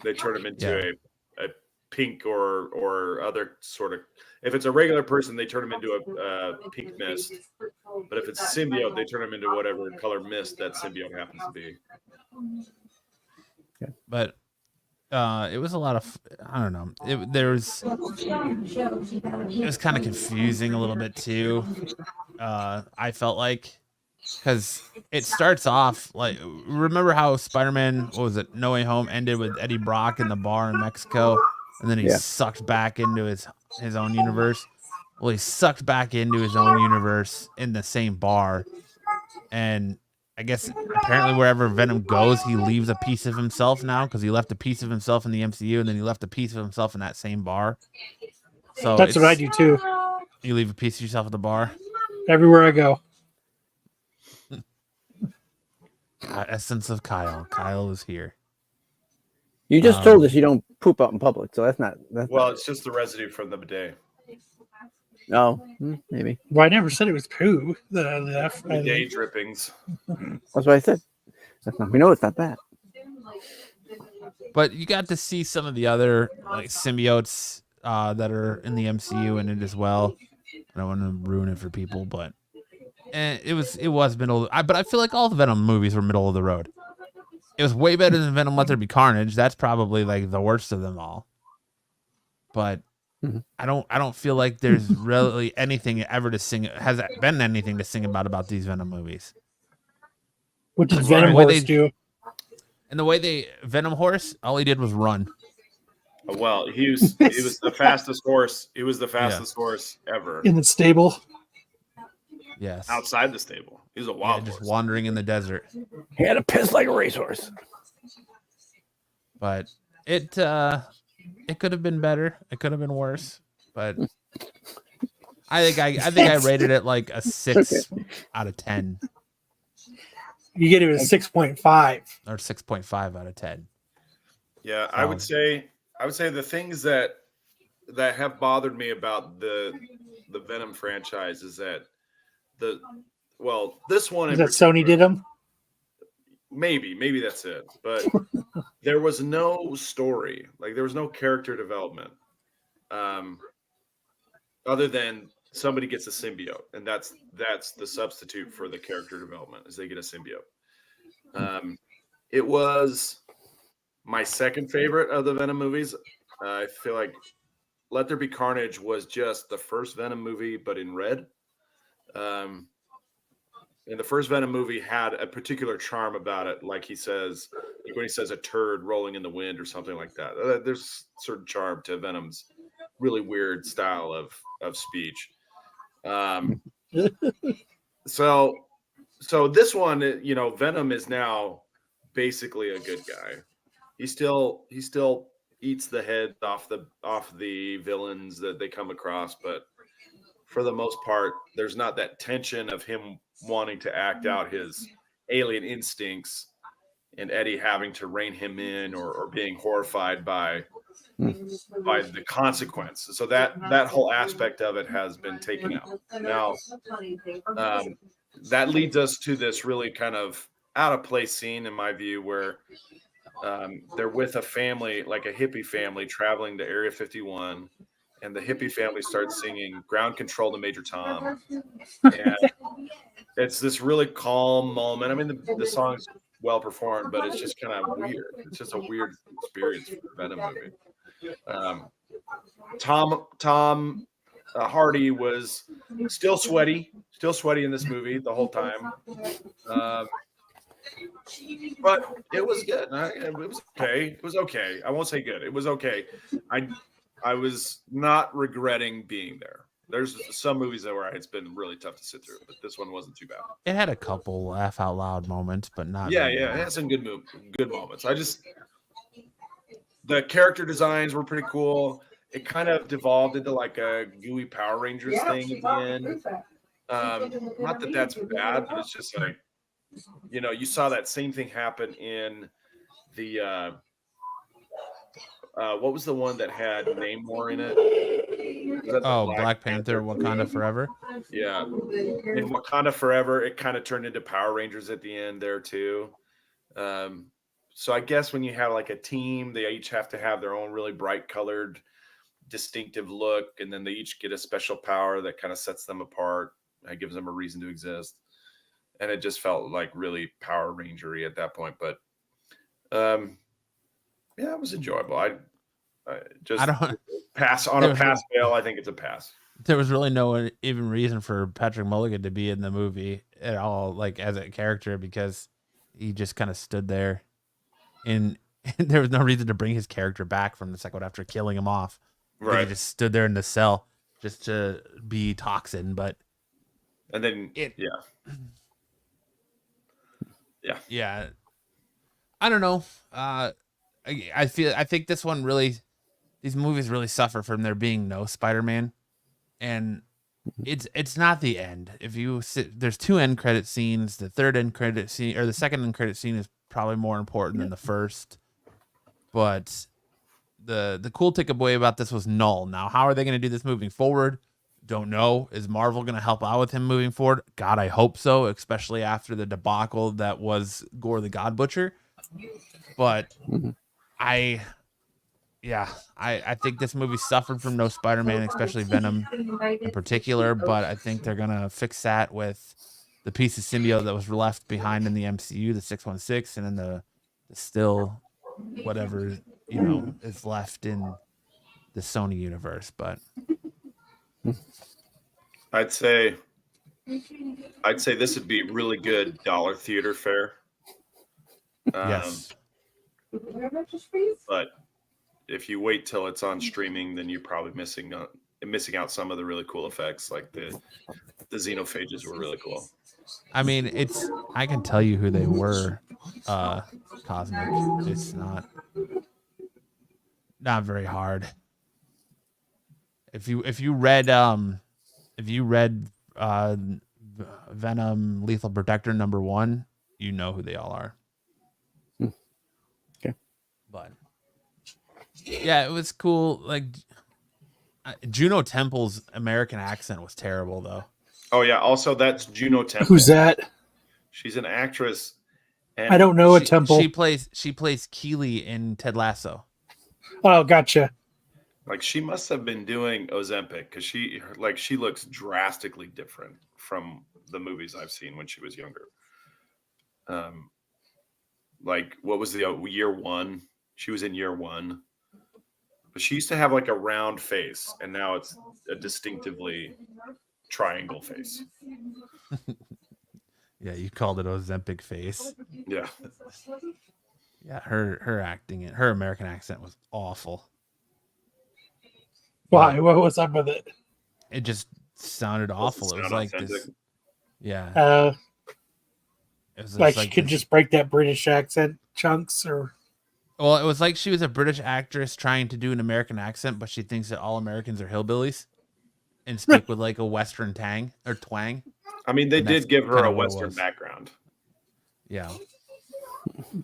They turn them into a pink or other sort of. If it's a regular person, they turn them into a pink mist. But if it's a symbiote, they turn them into whatever color mist that symbiote happens to be. But it was a lot of, I don't know. It was kind of confusing a little bit too. I felt like, because it starts off like, remember how Spider-Man, what was it, No Way Home ended with Eddie Brock in the bar in Mexico, and then he sucked back into his own universe. Well, he sucked back into his own universe in the same bar, and I guess apparently wherever Venom goes, he leaves a piece of himself now, because he left a piece of himself in the MCU, and then he left a piece of himself in that same bar. So that's what I do too. You leave a piece of yourself at the bar? Everywhere I go. Essence of Kyle. Kyle is here. You just told us you don't poop out in public, so that's not. It's just the residue from the bidet. No, maybe. Well, I never said it was poo that I left. Bidet drippings. That's what I said. We know it's not that. But you got to see some of the other like symbiotes that are in the MCU in it as well. I don't want to ruin it for people, but it was middle. But I feel like all the Venom movies were middle of the road. It was way better than Venom Let There Be Carnage. That's probably like the worst of them all. But I don't feel like there's really anything ever to sing. Has been anything to sing about these Venom movies? What did Venom Horse do? And the way Venom Horse, all he did was run. Well, he was the fastest horse. He was the fastest horse ever in the stable. Yes, outside the stable. He was a wild just horse. wandering in the desert. He had a piss like a racehorse. But it could have been better. It could have been worse. But I think I rated it like a 6 out of 10. You get it a 6.5 or 6.5 out of 10. Yeah, I would say the things that have bothered me about the Venom franchise is that this one is that Sony did them. Maybe that's it. But there was no story. Like, there was no character development. Other than somebody gets a symbiote, and that's the substitute for the character development, is they get a symbiote. It was my second favorite of the Venom movies. I feel like Let There Be Carnage was just the first Venom movie, but in red. And the first Venom movie had a particular charm about it, like he says, when he says a turd rolling in the wind or something like that. There's a certain charm to Venom's really weird style of speech. So So this one, Venom is now basically a good guy. He still eats the head off the villains that they come across, but for the most part, there's not that tension of him wanting to act out his alien instincts and Eddie having to rein him in or being horrified by the consequence. So that whole aspect of it has been taken out. Now, that leads us to this really kind of out of place scene, in my view, where they're with a family, like a hippie family, traveling to Area 51, and the hippie family starts singing "Ground Control" to Major Tom, and it's this really calm moment. I mean, the song's well performed, but it's just kind of weird. It's just a weird experience for the Venom movie. Tom Hardy was still sweaty in this movie the whole time. But it was good. It was okay. It was okay. I won't say good. It was okay. I was not regretting being there. There's some movies where it's been really tough to sit through, but this one wasn't too bad. It had a couple laugh out loud moments, but not. Yeah, it had some good moments. The character designs were pretty cool. It kind of devolved into like a gooey Power Rangers thing at the end. Not that that's bad, but it's just like, you saw that same thing happen in the what was the one that had Namor in it? Black Panther, Wakanda Forever. Yeah, in Wakanda Forever, it kind of turned into Power Rangers at the end there too. So I guess when you have like a team, they each have to have their own really bright colored, distinctive look, and then they each get a special power that kind of sets them apart and gives them a reason to exist. And it just felt like really Power Rangery at that point. But yeah, it was enjoyable. I don't pass on a pass fail. I think it's a pass. There was really no even reason for Patrick Mulligan to be in the movie at all, like as a character, because he just kind of stood there, and there was no reason to bring his character back from the second one after killing him off. Right, he just stood there in the cell just to be Toxin, and then yeah. I don't know. I think this one really, these movies really suffer from there being no Spider-Man, and it's not the end. If you there's 2 end credit scenes. The third end credit scene, or the second end credit scene, is probably more important than the first. But the cool takeaway about this was null. Now, how are they going to do this moving forward? Don't know. Is Marvel going to help out with him moving forward? God, I hope so, especially after the debacle that was Gore the God Butcher. But I think this movie suffered from no Spider-Man, especially Venom in particular. But I think they're going to fix that with the piece of symbiote that was left behind in the MCU, the 616, and then the still whatever, is left in the Sony universe. But I'd say this would be really good dollar theater fare. Yes. But if you wait till it's on streaming, then you're probably missing out some of the really cool effects, like the xenophages were really cool. I mean, I can tell you who they were, Cosmic. It's not very hard. If you read Venom Lethal Protector #1, you know who they all are. Okay. But yeah, it was cool. Like Juno Temple's American accent was terrible, though. Oh yeah. Also, that's Juno Temple. Who's that? She's an actress. And I don't know a Temple. She plays Keely in Ted Lasso. Oh, gotcha. Like, she must have been doing Ozempic, because she looks drastically different from the movies I've seen when she was younger. Like, what was the Year One? She was in Year One, but she used to have like a round face, and now it's a distinctively triangle face. Yeah, you called it Ozempic face. Yeah. Yeah, her acting, her American accent was awful. Why? What was up with it? It just sounded awful. It was like authentic. this. Yeah. It was Like she could this- just break that British accent chunks, or Well, it was like she was a British actress trying to do an American accent, but she thinks that all Americans are hillbillies and speak with like a Western tang or twang. I mean, they And that's did give her kinda a what it Western was. background. Yeah.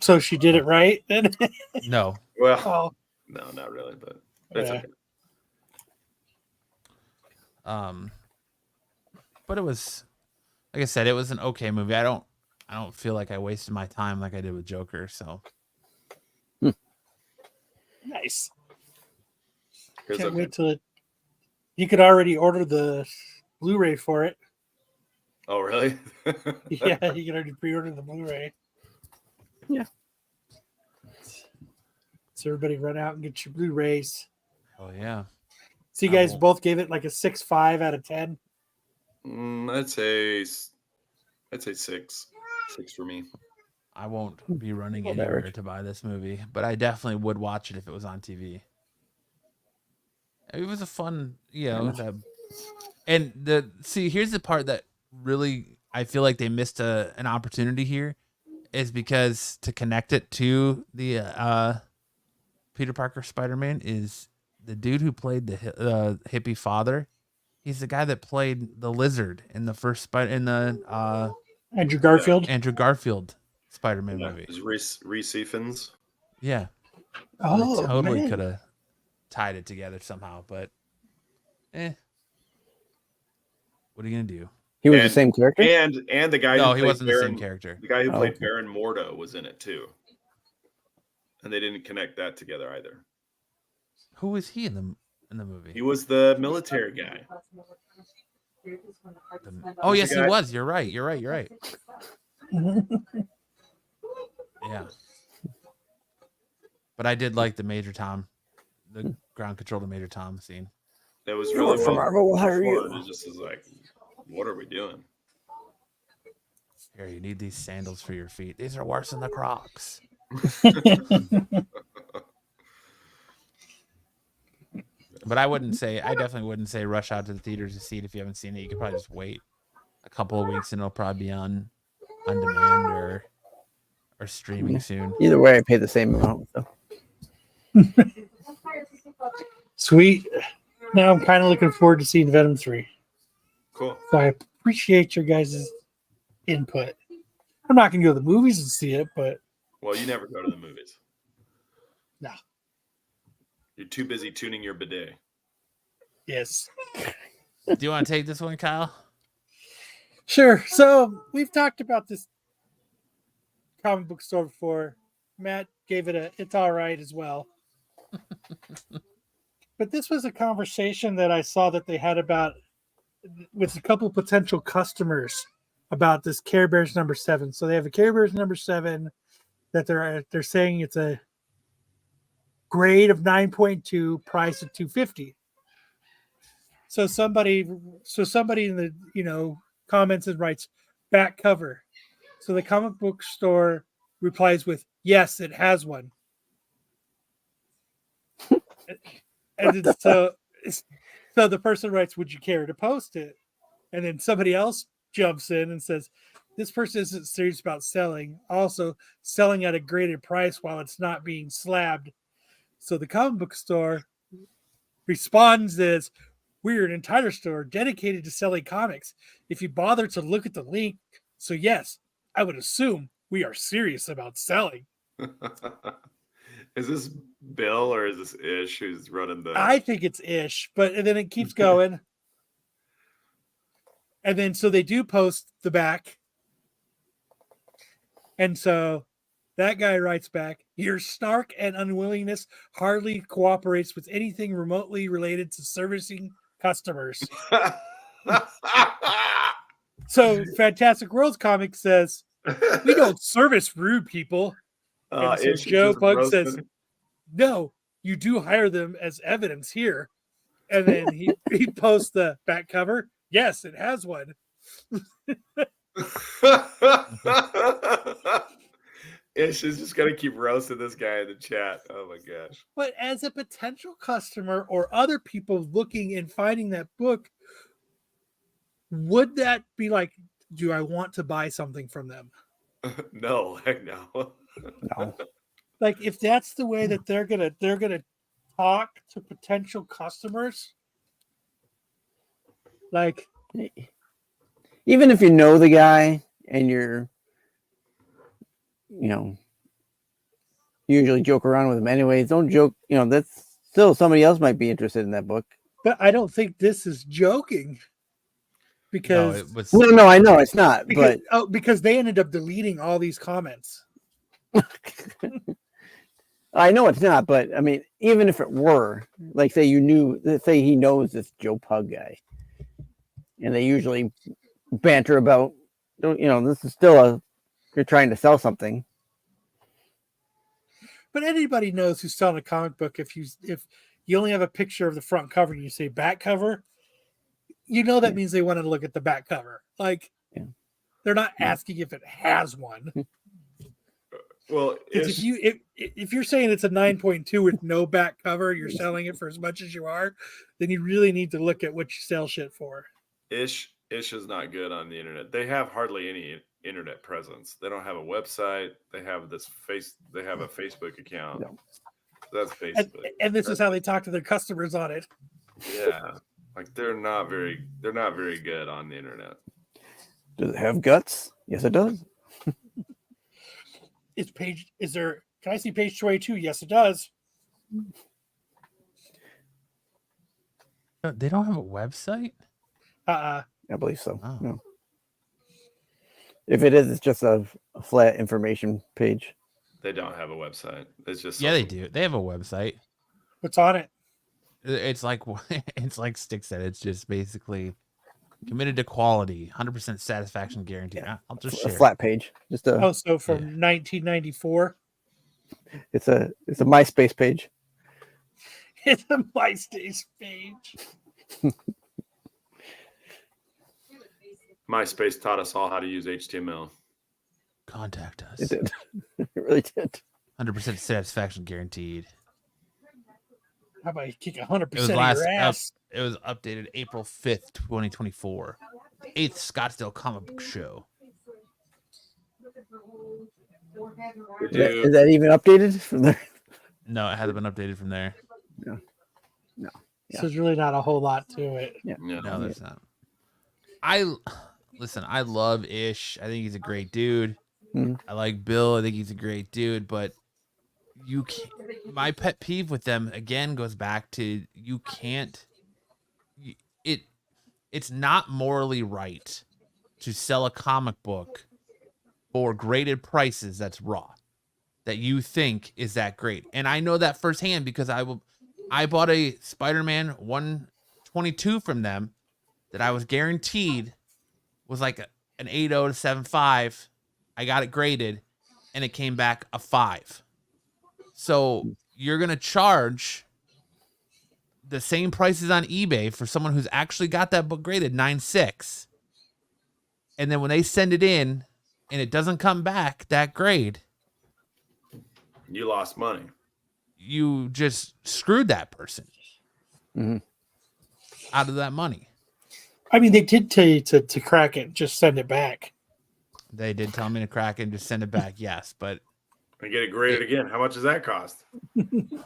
so she did it right then. No. Well, Oh, no, not really, but that's Yeah. okay. But it was, like I said, it was an okay movie. I don't feel like I wasted my time like I did with Joker. So nice. Here's Can't okay. wait till it. You could already order the Blu-ray for it. Oh, really? Yeah, you can already pre-order the Blu-ray. Yeah. So everybody run out and get your Blu-rays. oh yeah. So you I guys won't. both gave it like a 6.5 out of 10. I'd say 6 for me. I won't be running Well, anywhere beverage. to buy this movie, but I definitely would watch it if it was on TV. It was a fun, and here's the part that really I feel like they missed an opportunity here, is because to connect it to the Peter Parker Spider-Man is the dude who played the hippie father. He's the guy that played the Lizard in the first Andrew Garfield. Andrew Garfield Spider-Man Yeah, movie. it was Reese Ifans. Yeah, Oh, they totally man. could have tied it together somehow, but what are you gonna do? He was the And- same character. And the guy No, who he played wasn't the Baron, same character. The guy who Oh, played okay. Baron Mordo was in it too. And they didn't connect that together either. Who was he in the movie? He was the military guy. Oh He's yes, the he guy- was. You're right. Yeah. But I did like the Major Tom, the ground control to Major Tom scene. It was You really work for well Marvel, we'll hire performed. you. It just is like, what are we doing? Here, you need these sandals for your feet. These are worse than the Crocs. But I definitely wouldn't say rush out to the theaters to see it if you haven't seen it. You could probably just wait a couple of weeks and it'll probably be on demand or streaming Yeah. soon. Either way, I pay the same amount. So. Sweet. Now I'm kind of looking forward to seeing Venom 3. Cool. So I appreciate your guys' input. I'm not going to go to the movies and see it, but Well, you never go to the movies. No. You're too busy tuning your bidet. yes. Do you want to take this one, Kyle? Sure. So we've talked about this comic book store before. Matt gave it it's all right as well. But this was a conversation that I saw that they had about with a couple potential customers about this Care Bears number 7. So they have a Care Bears number 7 that they're saying it's a grade of 9.2, price of $250. So somebody in the comments and writes back cover. So the comic book store replies with, yes, it has one. And then, so the person writes, would you care to post it? And then somebody else jumps in and says, this person isn't serious about selling. Also, selling at a graded price while it's not being slabbed. So the comic book store responds as, we're an entire store dedicated to selling comics. If you bother to look at the link, so yes, I would assume we are serious about selling. Is this Bill or is this Ish who's running the? I think it's Ish, but then it keeps going. And then so they do post the back. And so that guy writes back, your snark and unwillingness hardly cooperates with anything remotely related to servicing customers. So Fantastic Worlds Comics says, we don't service rude people. And so Ish is Joe just Bug roasting says, it. no, you do hire them as evidence here. And then he posts the back cover. Yes, it has one. Ish is just gonna keep roasting this guy in the chat. Oh my gosh. But as a potential customer or other people looking and finding that book, would that be like, do I want to buy something from them? No, heck no. No. Like if that's the way that they're gonna talk to potential customers, like Even if you know the guy and you're, usually joke around with him anyways, don't joke. That's still somebody else might be interested in that book. but I don't think this is joking No, because it was. No, I know it's not, but because they ended up deleting all these comments. I know it's not. But I mean, even if it were, like, say he knows this Joe Pug guy, and they usually banter about, this is still you're trying to sell something. But anybody knows who's selling a comic book if you only have a picture of the front cover and you say back cover, that means they want to look at the back cover. Like they're not asking if it has one. Well, if you're saying it's a 9.2 with no back cover, you're selling it for as much as you are, then you really need to look at what you sell shit for. Ish is not good on the internet. They have hardly any internet presence. They don't have a website. They have a Facebook account. No. That's Facebook. And this is how they talk to their customers on it. Yeah. Like they're not very good on the internet. Does it have guts? Yes, it does. Can I see page 22? Yes, it does. They don't have a website? I believe so. Oh. No. If it is, it's just a flat information page. They don't have a website. It's just Yeah, they do. They have a website. What's on it? It's like Stick said. It's just basically committed to quality, 100% satisfaction guarantee. I'll just A share. flat page. Just a. So from 1994. It's a MySpace page. It's a MySpace page. MySpace taught us all how to use HTML. Contact us. It did. It really did. 100% satisfaction guaranteed. How about you kick 100% It was of your ass? It was updated April 5th, 2024. The 8th Scottsdale Comic Book Show. Is that even updated from there? No, it hasn't been updated from there. No. So there's really not a whole lot to it. Yeah. No, there's not. I love Ish. I think he's a great dude. Mhm. I like Bill. I think he's a great dude, but you can't. My pet peeve with them again goes back to you can't. It's not morally right to sell a comic book for graded prices that's raw, that you think is that great. And I know that firsthand because I bought a Spider-Man 122 from them that I was guaranteed was like an 8.0 to 7.5. I got it graded and it came back a 5. So you're going to charge the same prices on eBay for someone who's actually got that book graded 9.6. And then when they send it in and it doesn't come back that grade, You lost money. you just screwed that person Mhm. out of that money. I mean, they did tell you to crack it, just send it back. They did tell me to crack it and just send it back. Yes, but And get it graded again. How much does that cost?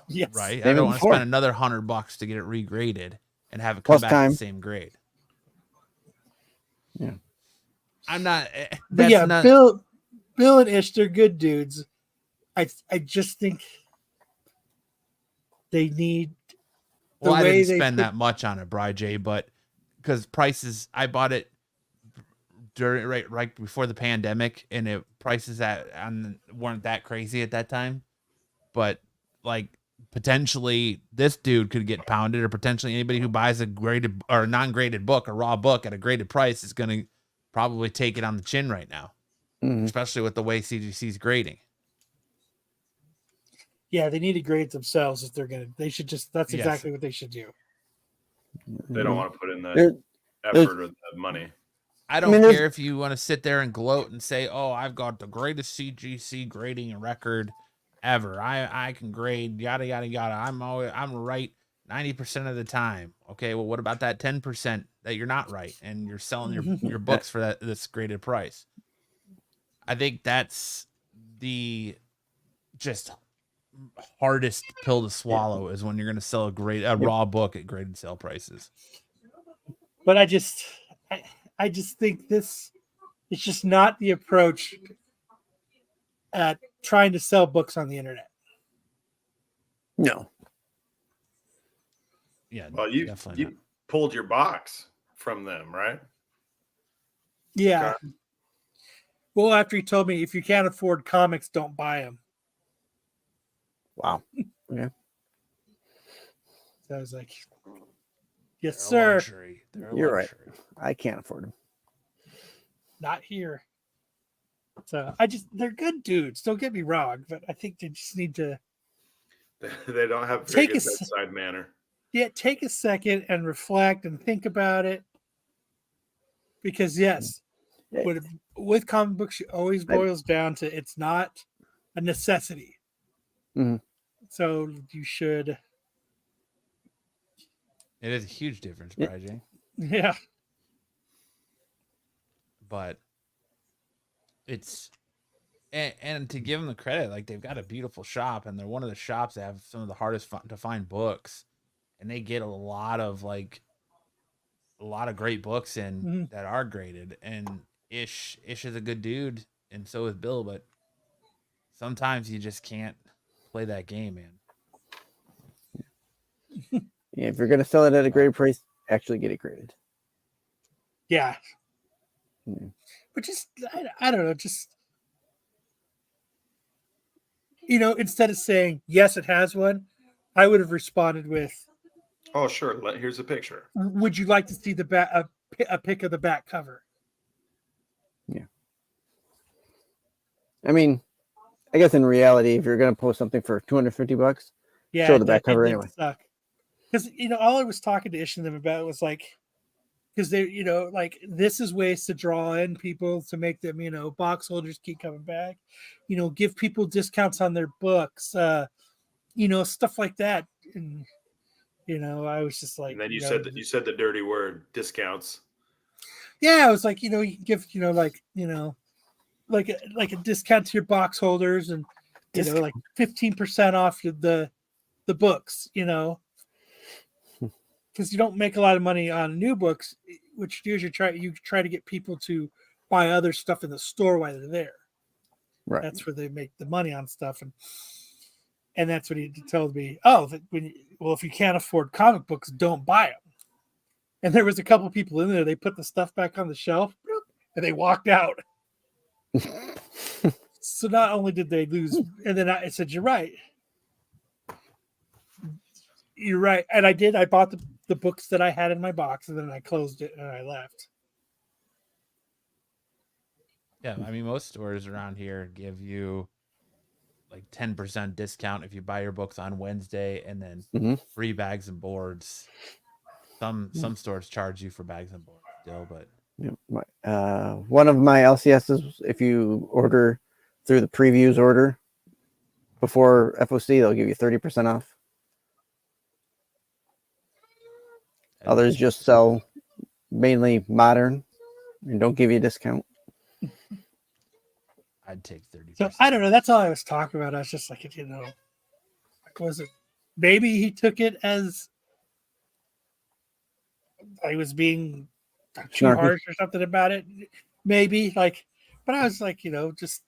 Yes. right. I Same don't as want to before. spend another $100 to get it regraded and have it come Plus back time. the same grade. Yeah. I'm not. But That's yeah, not. Bill and Ish, they're good dudes. I just think they need Well, I way didn't they spend put- that much on it, Bri J, but because prices, I bought it during right before the pandemic, and prices weren't that crazy at that time. But like potentially, this dude could get pounded, or potentially anybody who buys a graded or non-graded book, a raw book at a graded price, is going to probably take it on the chin right now, Mhm. especially with the way CGC's grading. Yeah, they need to grade themselves if they're gonna. They should just. That's Yes. exactly what they should do. They don't want to put in that There- effort or that money. I don't mean, there's- care if you want to sit there and gloat and say, "Oh, I've got the greatest CGC grading record ever. I can grade yada yada yada. I'm right 90% of the time." Okay, well, what about that 10% that you're not right and you're selling your books for this graded price? I think that's the just hardest pill to swallow is when you're going to sell a raw book at graded sale prices. But I just think this is just not the approach at trying to sell books on the internet. No. Yeah. Well, you pulled your box from them, right? Yeah. Okay. Well, after he told me if you can't afford comics, don't buy them. Wow. Yeah. So I was like, yes, sir. You're right. I can't afford them. Not here. So they're good dudes. Don't get me wrong, but I think they just need to. They don't have very good bedside manner. Yeah, take a second and reflect and think about it. Because yes, with comic books, it always boils down to it's not a necessity. Mm-hmm. So you should. It is a huge difference, Bri. Yeah. But it's and to give them the credit, like they've got a beautiful shop, and they're one of the shops that have some of the hardest to find books, and they get a lot of great books in that are graded. And Ish is a good dude, and so is Bill, but sometimes you just can't play that game, man. Yeah, if you're gonna sell it at a graded price, actually get it graded. Yeah. But just I don't know, just instead of saying yes, it has one, I would have responded with, "Oh, sure. Here's a picture. Would you like to see the back a pic of the back cover?" Yeah. I mean, I guess in reality, if you're gonna post something for $250, show the back cover anyway. Because all I was talking to Ish and them about was like, because they, like this is ways to draw in people to make them, box holders keep coming back, give people discounts on their books, stuff like that. And I was just like, and then you said the dirty word, discounts. Yeah, I was like, you can give, like a discount to your box holders, and like 15% off the books, because you don't make a lot of money on new books. What you do is you try to get people to buy other stuff in the store while they're there. Right. That's where they make the money on stuff, and that's what he told me. Oh, if you can't afford comic books, don't buy them. And there was a couple people in there. They put the stuff back on the shelf, and they walked out. So not only did they lose, and then I said, "You're right. You're right." And I did. I bought the books that I had in my box, and then I closed it and I left. Yeah, I mean, most stores around here give you like 10% discount if you buy your books on Wednesday, and then free bags and boards. Some stores charge you for bags and boards still, but one of my LCSs, if you order through the previews order before FOC, they'll give you 30% off. Others just sell mainly modern and don't give you a discount. I'd take 30%. So I don't know. That's all I was talking about. I was just like, was it? Maybe he took it as I was being too harsh or something about it. Maybe but I was like, just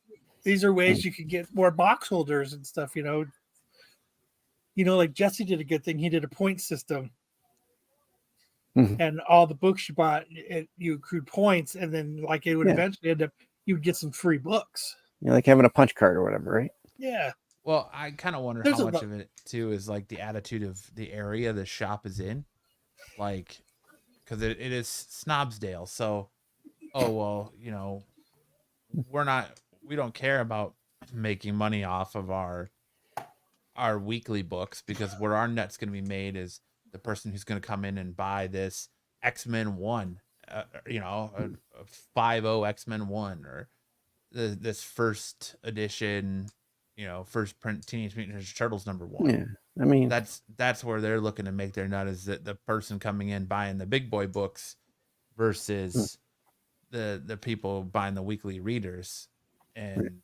these are ways you can get more box holders and stuff. Like Jesse did a good thing. He did a point system. And all the books you bought, you accrued points, and then it would eventually end up, you would get some free books. Like having a punch card or whatever, right? Yeah. Well, I kind of wonder how much of it too is like the attitude of the area the shop is in, because it is Snobsdale. So, we don't care about making money off of our weekly books, because where our net's going to be made is the person who's going to come in and buy this X-Men 1, a 5.0 X-Men 1, or this first edition, first print Teenage Mutant Ninja Turtles #1. Yeah, I mean, that's where they're looking to make their nut, is that the person coming in buying the big boy books versus the people buying the weekly readers. and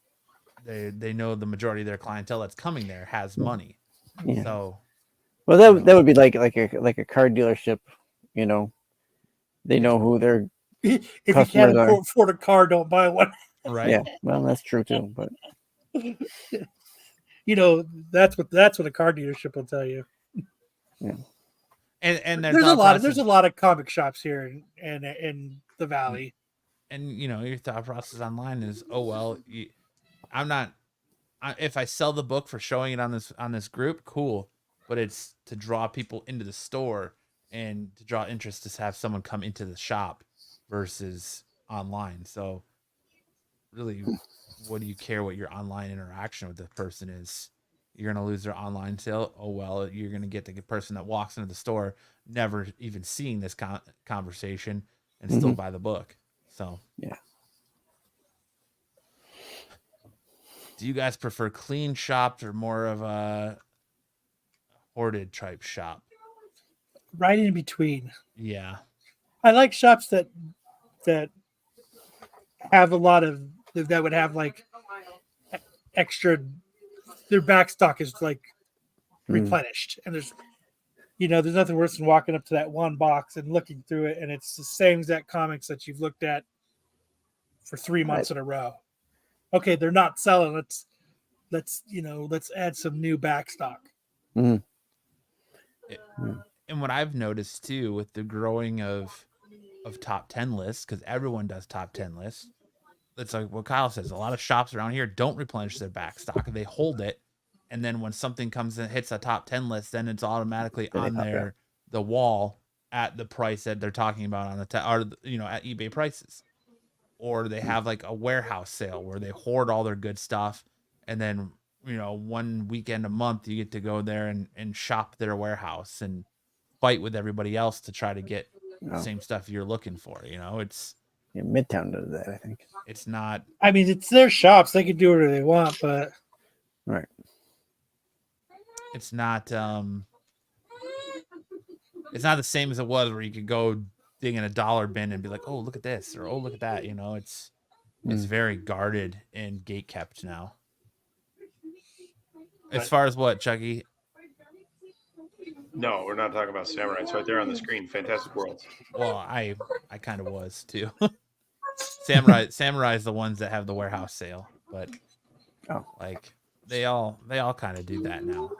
they know the majority of their clientele that's coming there has money. Yeah. So, Well, that would be like a car dealership, you know. They know who their If you customers can't are. afford a car, don't buy one. right. Yeah, well, that's true too. But You know, that's what a car dealership will tell you. And There's a lot of comic shops here in the valley. And your thought process online is, oh well, if I sell the book for showing it on this group, cool, but it's to draw people into the store and to draw interest to have someone come into the shop versus online. So really, what do you care what your online interaction with the person is? You're going to lose their online sale. Oh, well, you're going to get the person that walks into the store, never even seeing this conversation and still buy the book. So, yeah. Do you guys prefer clean shops or more of a hoarded type shop? Right in between. Yeah. I like shops that have a lot of that would have like extra. Their back stock is like replenished, and there's nothing worse than walking up to that one box and looking through it, and it's the same exact comics that you've looked at for 3 months in a row. Okay, they're not selling. Let's add some new back stock. And what I've noticed too with the growing of top 10 lists, because everyone does top 10 lists. It's like what Kyle says. A lot of shops around here don't replenish their back stock. They hold it, and then when something comes and hits a top 10 list, then it's automatically on the wall at the price that they're talking about on the at eBay prices. Or they have like a warehouse sale where they hoard all their good stuff, and then one weekend a month you get to go there and shop their warehouse and fight with everybody else to try to get the same stuff you're looking for. It's Midtown does that, I think. It's not. I mean, it's their shops; they can do whatever they want, but right. It's not. It's not the same as it was, where you could go dig in a dollar bin and be like, "Oh, look at this," or "Oh, look at that." It's very guarded and gate kept now. As far as what, Chucky? No, we're not talking about Samurai. It's right there on the screen. Fantastic Worlds. Well, I kind of was too. Samurai is the ones that have the warehouse sale, but like they all kind of do that now.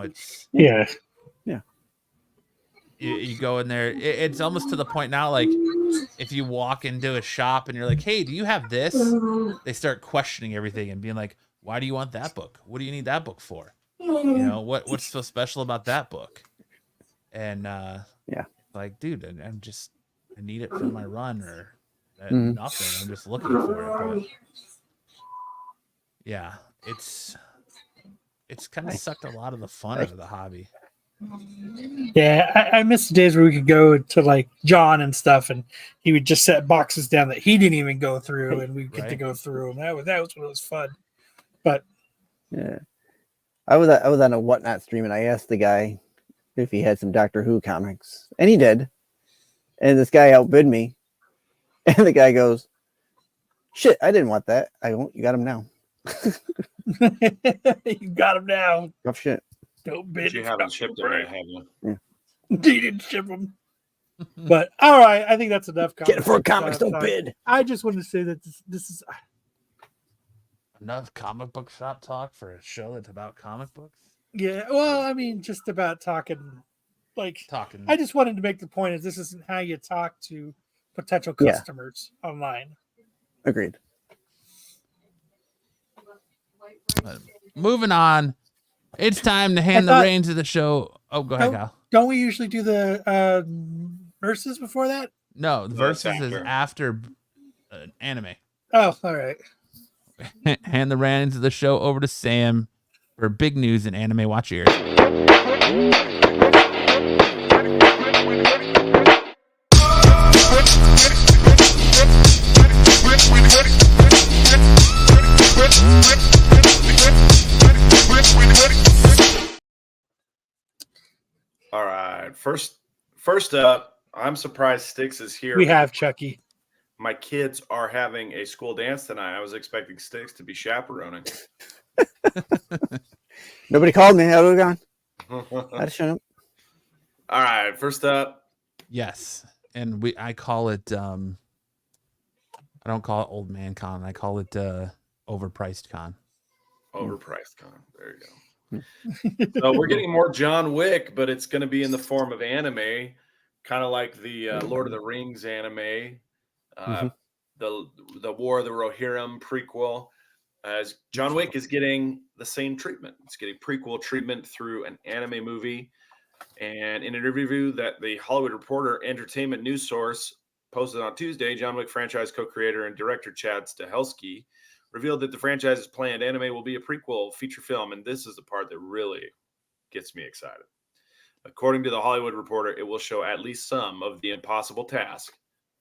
It's yeah. You go in there, it's almost to the point now, like if you walk into a shop and you're like, "Hey, do you have this?" They start questioning everything and being like, "Why do you want that book? What do you need that book for? What's so special about that book?" And like, dude, I need it for my run or nothing. I'm just looking for it. But yeah, it's kind of sucked a lot of the fun out of the hobby. Yeah, I miss the days where we could go to like John and stuff, and he would just set boxes down that he didn't even go through, and we get to go through them. That was when it was fun. But yeah, I was on a Whatnot stream, and I asked the guy if he had some Doctor Who comics, and he did. And this guy outbid me, and the guy goes, "Shit, I didn't want that. I won't. You got him now." You got him now. Tough shit. Don't bid. You haven't shipped them yet, have you? Yeah. He didn't ship them. But all right, I think that's enough. Get it for comics, don't bid. I just wanted to say that this is enough comic book shop talk for a show that's about comic books. Yeah, well, I mean, just about talking. I just wanted to make the point is this isn't how you talk to potential customers online. Agreed. Moving on. It's time to hand the reins of the show. Oh, go ahead, Kyle. Don't we usually do the verses before that? No, the verses is after anime. Oh, all right. Hand the reins of the show over to Sam for big news in anime. Watch your ears. All right. First up, I'm surprised Styx is here. We have Chucky. my kids are having a school dance tonight. I was expecting Sticks to be chaperoning. Nobody called me. I would have gone. I'd have shown up. All right, first up. Yes, and I call it. I don't call it old man con. I call it overpriced con. Overpriced con. There you go. So we're getting more John Wick, but it's going to be in the form of anime, kind of like the Lord of the Rings anime, the War of the Rohirrim prequel. As John Wick is getting the same treatment. It's getting prequel treatment through an anime movie. And in an interview that the Hollywood Reporter entertainment news source posted on Tuesday, John Wick franchise co-creator and director Chad Stahelski revealed that the franchise's planned anime will be a prequel feature film. And this is the part that really gets me excited. According to the Hollywood Reporter, it will show at least some of the impossible task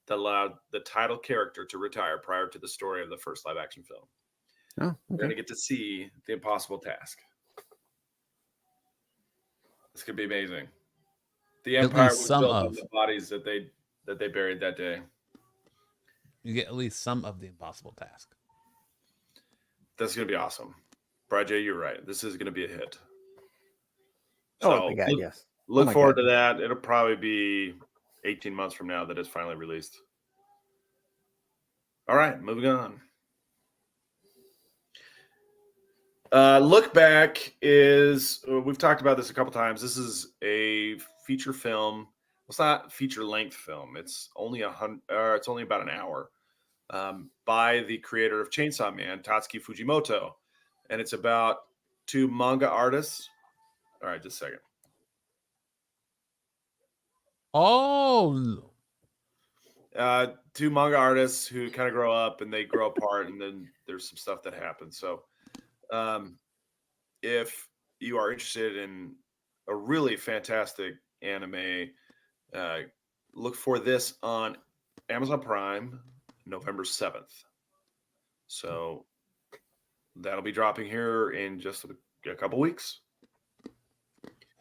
that allowed the title character to retire prior to the story of the first live-action film. Oh, okay. We're going to get to see the impossible task. This could be amazing. The Empire was built on the bodies that they buried that day. You get at least some of the impossible task. That's going to be awesome. Brad J, you're right. This is going to be a hit. Oh my God, yes. Look forward to that. It'll probably be 18 months from now that it's finally released. All right, moving on. Look Back is, we've talked about this a couple times. This is a feature film. Well, it's not a feature length film. It's only it's only about an hour by the creator of Chainsaw Man, Tatsuki Fujimoto. And it's about two manga artists. All right, just a second. Oh, two manga artists who kind of grow up and they grow apart, and then there's some stuff that happens. So if you are interested in a really fantastic anime, look for this on Amazon Prime, November 7th. So that'll be dropping here in just a couple weeks.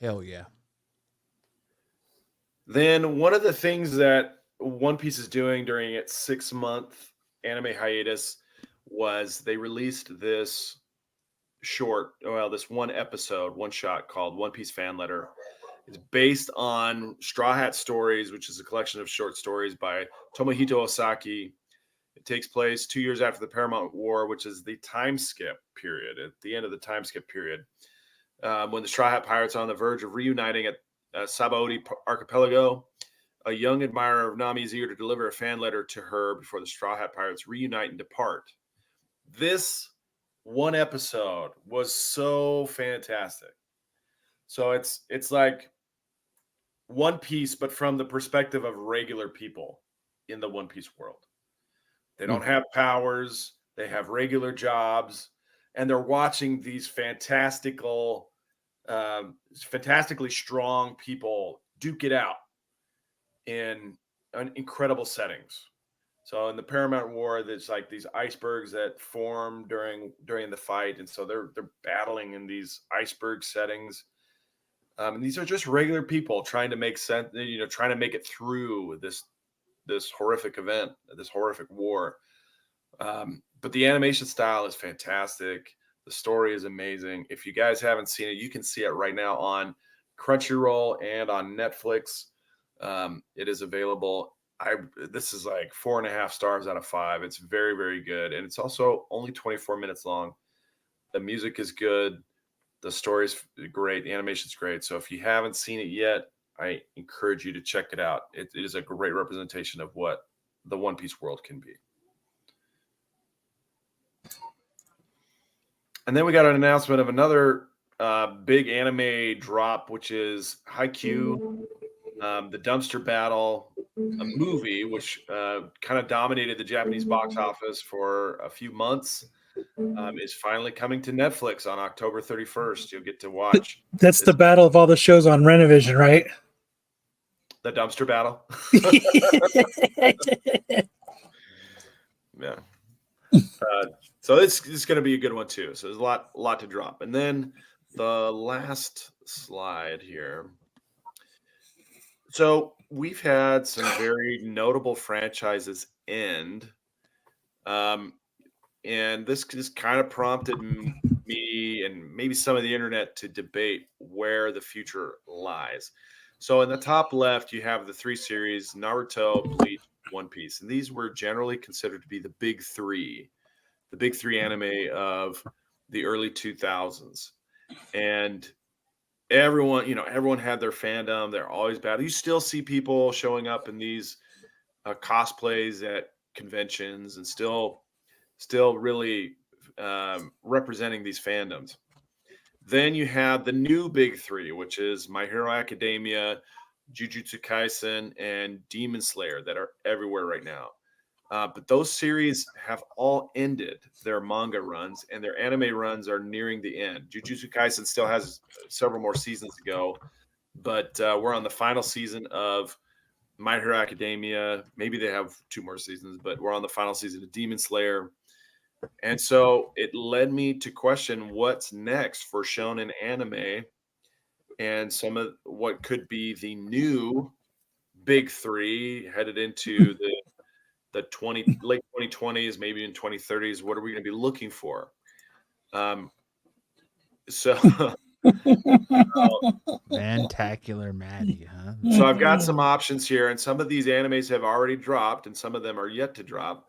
hell yeah. Then one of the things that One Piece is doing during its 6-month anime hiatus was they released this this one episode, one shot called One Piece Fan Letter. It's based on Straw Hat Stories, which is a collection of short stories by Tomohito Osaki. It takes place 2 years after the Paramount War, which is the time skip period, at the end of the time skip period, when the Straw Hat Pirates are on the verge of reuniting at Sabaody Archipelago. A young admirer of Nami is eager to deliver a fan letter to her before the Straw Hat Pirates reunite and depart. This one episode was so fantastic. So it's like One Piece, but from the perspective of regular people in the One Piece world. They don't have powers. They have regular jobs, and they're watching these fantastically strong people duke it out in incredible settings. So in the Paramount War, there's like these icebergs that form during the fight, and so they're battling in these iceberg settings. And these are just regular people trying to make sense, trying to make it through this horrific event, this horrific war. But the animation style is fantastic. The story is amazing. If you guys haven't seen it, you can see it right now on Crunchyroll and on Netflix. It is available. This is like 4.5 stars out of 5. It's very, very good. And it's also only 24 minutes long. The music is good. The story's great. The animation's great. So if you haven't seen it yet, I encourage you to check it out. It is a great representation of what the One Piece world can be. And then we got an announcement of another big anime drop, which is Haikyuu, the Dumpster Battle, a movie which kind of dominated the Japanese box office for a few months, is finally coming to Netflix on October 31st. You'll get to watch. That's the battle of all the shows on Renovision, right? The Dumpster Battle. Yeah. So it's going to be a good one too. So there's a lot to drop. And then the last slide here. So we've had some very notable franchises end. And this just kind of prompted me and maybe some of the internet to debate where the future lies. So in the top left, you have the three series: Naruto, Bleach, One Piece. And these were generally considered to be the big three anime of the early 2000s. And everyone had their fandom. They're always bad. You still see people showing up in these cosplays at conventions and still really representing these fandoms. Then you have the new big three, which is My Hero Academia, Jujutsu Kaisen, and Demon Slayer, that are everywhere right now. But those series have all ended their manga runs, and their anime runs are nearing the end. Jujutsu Kaisen still has several more seasons to go, but we're on the final season of My Hero Academia. Maybe they have 2 more seasons, but we're on the final season of Demon Slayer. And so it led me to question what's next for shonen anime and some of what could be the new big three headed into the late 2020s, maybe in 2030s. What are we going to be looking for? So Mantacular Maddie, huh? So I've got some options here, and some of these animes have already dropped, and some of them are yet to drop.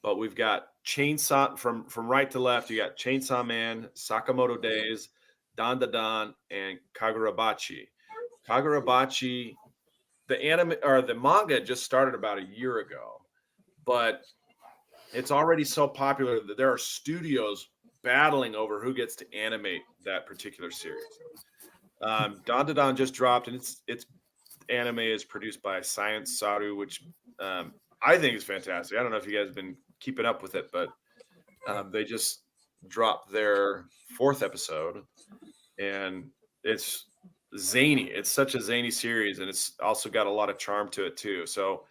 But we've got Chainsaw from right to left. You got Chainsaw Man, Sakamoto Days, Dan Da Dan, and Kagurabachi. Kagurabachi, the anime or the manga just started about a year ago, but it's already so popular that there are studios battling over who gets to animate that particular series. Dan Da Dan just dropped, and its anime is produced by Science Saru, which I think is fantastic. I don't know if you guys have been keeping up with it, but they just dropped their 4th episode, and it's zany. It's such a zany series, and it's also got a lot of charm to it too. So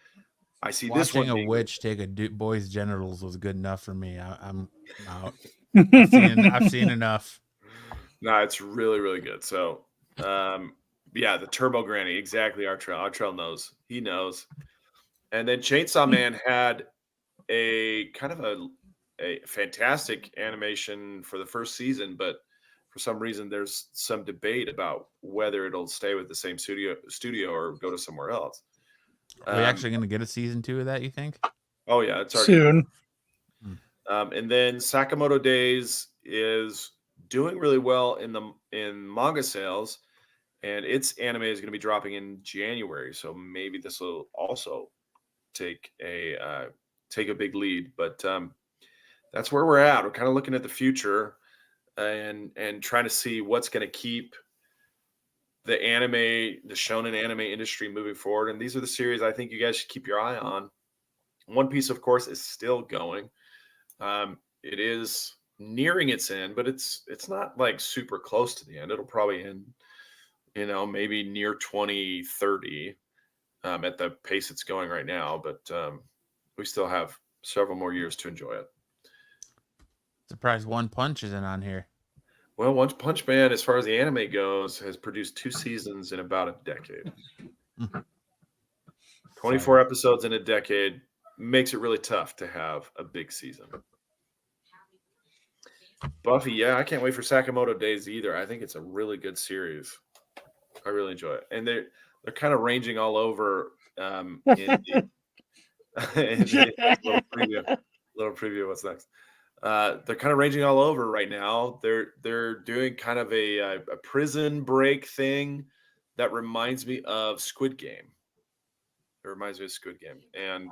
I see this one. Watching a witch take a boy's genitals was good enough for me. I'm out. I've seen enough. No, it's really, really good. So, yeah, the Turbo Granny, exactly. Our trail knows. He knows. And then Chainsaw Man had a kind of a fantastic animation for the first season, but for some reason there's some debate about whether it'll stay with the same studio or go to somewhere else. Are we actually going to get a season 2 of that, you think? Oh yeah, it's already soon. And then Sakamoto Days is doing really well in manga sales, and its anime is going to be dropping in January. So maybe this will also take a big lead. But that's where we're at. We're kind of looking at the future and trying to see what's going to keep the shonen anime industry moving forward. And these are the series I think you guys should keep your eye on. One Piece, of course, is still going. It is nearing its end, but it's not like super close to the end. It'll probably end, maybe near 2030 at the pace it's going right now. But we still have several more years to enjoy it. Surprised One Punch isn't on here. Well, One Punch Man, as far as the anime goes, has produced 2 seasons in about a decade. 24 episodes in a decade makes it really tough to have a big season. Buffy, yeah, I can't wait for Sakamoto Days either. I think it's a really good series. I really enjoy it, and they're kind of ranging all over. In the little preview of what's next. They're kind of ranging all over right now. They're doing kind of a prison break thing that reminds me of Squid Game. It reminds me of Squid Game, and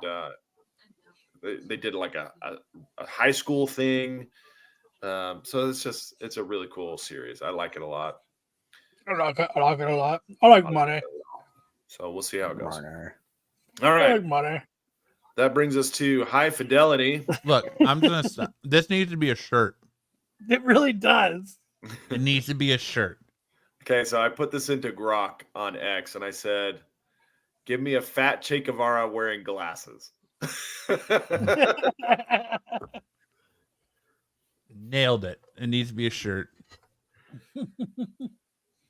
they did like a high school thing. So it's a really cool series. I like it a lot. I like it a lot. I like money. So we'll see how it goes. Marner. All right. I like money. That brings us to High Fidelity. Look, I'm going to stop. This needs to be a shirt. It really does. It needs to be a shirt. Okay, so I put this into Grok on X, and I said, give me a fat Che Guevara wearing glasses. Nailed it. It needs to be a shirt.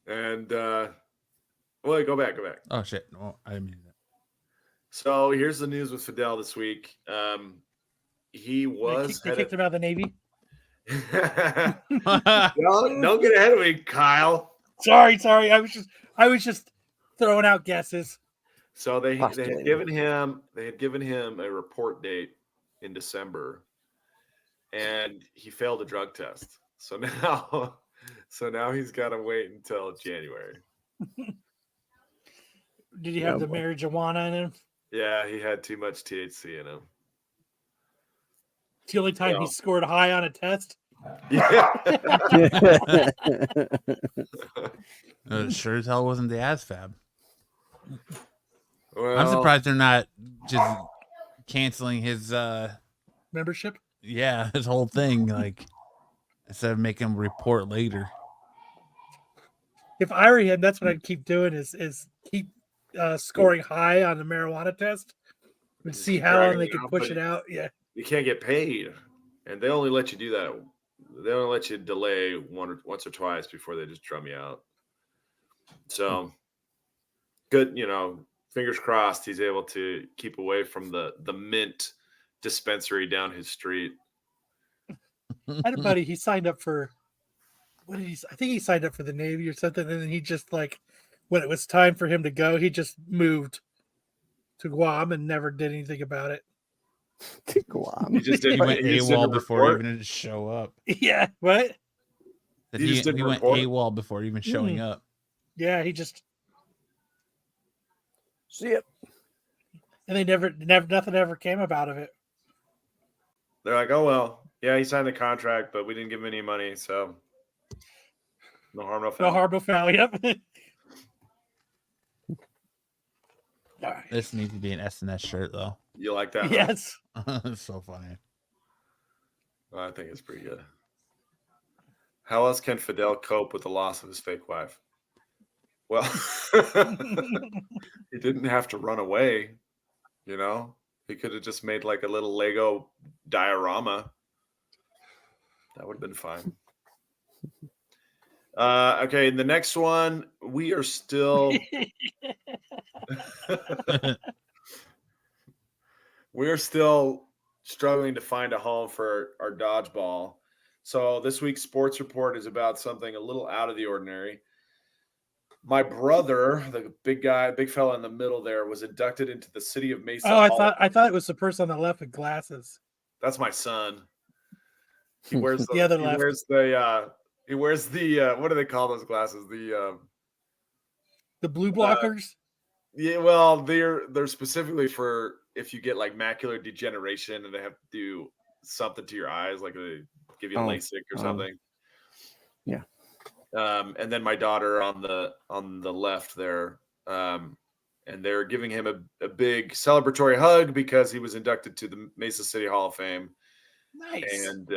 And, well, go back. Oh, shit. No, I didn't mean that. So here's the news with Fidel this week. He was They kicked him out of the Navy. Don't get ahead of me, Kyle. Sorry. I was just throwing out guesses. So they had Postulating. given him a report date in December, and he failed a drug test. So now he's got to wait until January. Did he have the marijuana in him? Yeah, he had too much THC in him. It's the only time he scored high on a test. Yeah. Sure as hell wasn't the ASFAB. Well, I'm surprised they're not just canceling his Membership? his whole thing, like instead of making him report later. If I were him, that's what I'd keep doing is keep scoring high on the marijuana test and see how long they can push it out. Yeah. You can't get paid, and they only let you do that. They only let you delay once or twice before they just drum you out. So good, fingers crossed he's able to keep away from the mint dispensary down his street. I had a buddy, he signed up for I think he signed up for the Navy or something, and then he just when it was time for him to go, he just moved to Guam and never did anything about it. To Guam. He just He didn't. went He just didn't AWOL before report. even show up. Yeah, what? That He just didn't he went report? AWOL before even showing up. Yeah, he just See it. and they never nothing ever came about of it. They're like, oh well, yeah, he signed the contract, but we didn't give him any money, so no harm, no foul. No harm, no foul. Yep. All right. This needs to be an SNS shirt though. You like that? Huh? Yes. It's so funny. Well, I think it's pretty good. How else can Fidel cope with the loss of his fake wife? Well, he didn't have to run away, He could have just made like a little Lego diorama. That would have been fine. Okay, the next one, we are still we're still struggling to find a home for our dodgeball. So this week's sports report is about something a little out of the ordinary. My brother, the big fella in the middle there, was inducted into the City of Mesa. Oh, I thought it was the person on the left with glasses. That's my son. He wears The other left. He wears the what do they call those glasses? The blue blockers. Yeah, well, they're specifically for if you get like macular degeneration and they have to do something to your eyes, like they give you LASIK or something. Yeah. And then my daughter on the left there, and they're giving him a big celebratory hug because he was inducted to the Mesa City Hall of Fame. Nice. And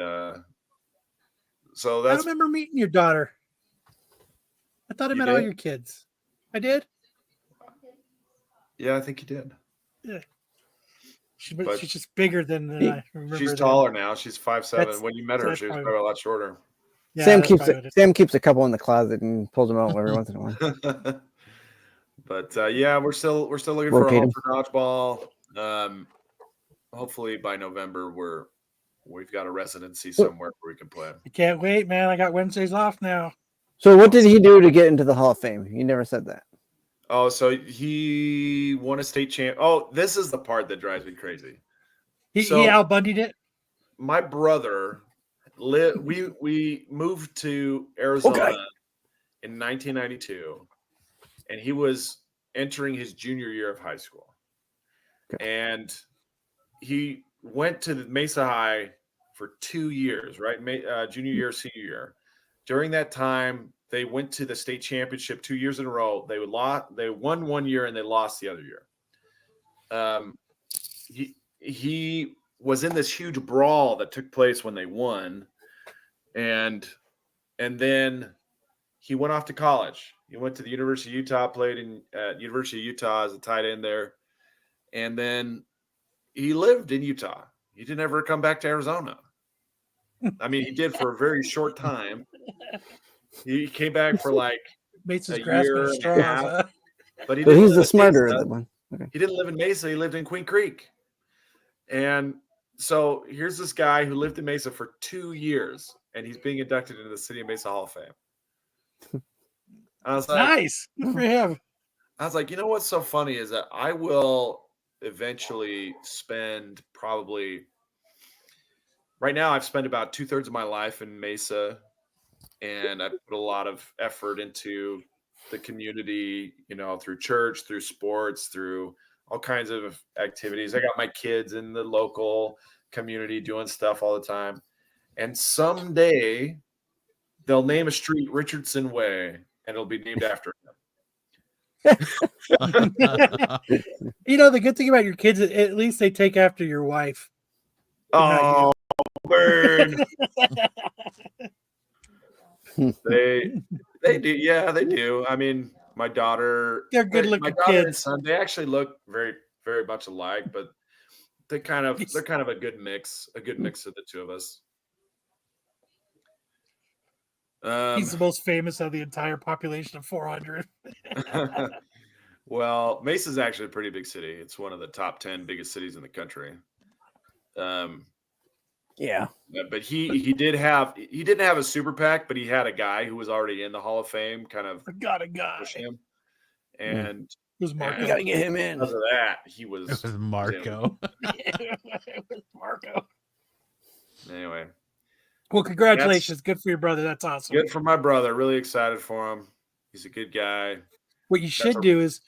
so that's. I remember meeting your daughter. I thought I met all your kids. I did. Yeah, I think you did. Yeah. She's just bigger than I remember. She's taller now. She's 5'7". When you met her, that's she was probably- probably a lot shorter. Yeah, Sam keeps a couple in the closet and pulls them out every once in a while. But yeah, we're still looking Rotate for a home for dodgeball. Hopefully by November we've got a residency somewhere where we can play. I can't wait, man. I got Wednesdays off now. So what did he do to get into the Hall of Fame? You never said that. Oh, so he won a state champ. Oh, this is the part that drives me crazy. He outbundied it. My brother we moved to Arizona in 1992, and he was entering his junior year of high school. Okay. And he went to the Mesa High for 2 years, right? Junior year, senior year. During that time, they went to the state championship 2 years in a row. They won 1 year and they lost the other year. He was in this huge brawl that took place when they won, and then he went off to college. He went to the University of Utah, played at University of Utah as a tight end there, and then he lived in Utah. He didn't ever come back to Arizona. I mean, he did for a very short time. He came back for like Mesa's a year and a half, but he's the smarter of the one. Okay. He didn't live in Mesa. He lived in Queen Creek. And so here's this guy who lived in Mesa for 2 years, and he's being inducted into the City of Mesa Hall of Fame. I was like, Nice. Good for him. I was like, you know what's so funny is that I will eventually spend probably right now. I've spent about 2/3 of my life in Mesa, and I put a lot of effort into the community, you know, through church, through sports, through all kinds of activities. I got my kids in the local community doing stuff all the time. And someday they'll name a street Richardson Way, and it'll be named after him. You know, the good thing about your kids, at least they take after your wife. Oh, burn. They do. Yeah, they do. I mean, my daughter, They're good-looking my daughter and kids. son, they actually look very, very much alike, but they're kind of a good mix of the two of us. He's the most famous of the entire population of 400. Well, Mesa's actually a pretty big city. It's one of the top 10 biggest cities in the country. Yeah. But he didn't have a super PAC, but he had a guy who was already in the Hall of Fame kind of I got a guy. push him. And It was Marco. You gotta get him in. because of that, he was It was Marco. It was Marco. anyway. Well, congratulations. Good for your brother. That's awesome. Good for my brother. Really excited for him. He's a good guy. What you should do is,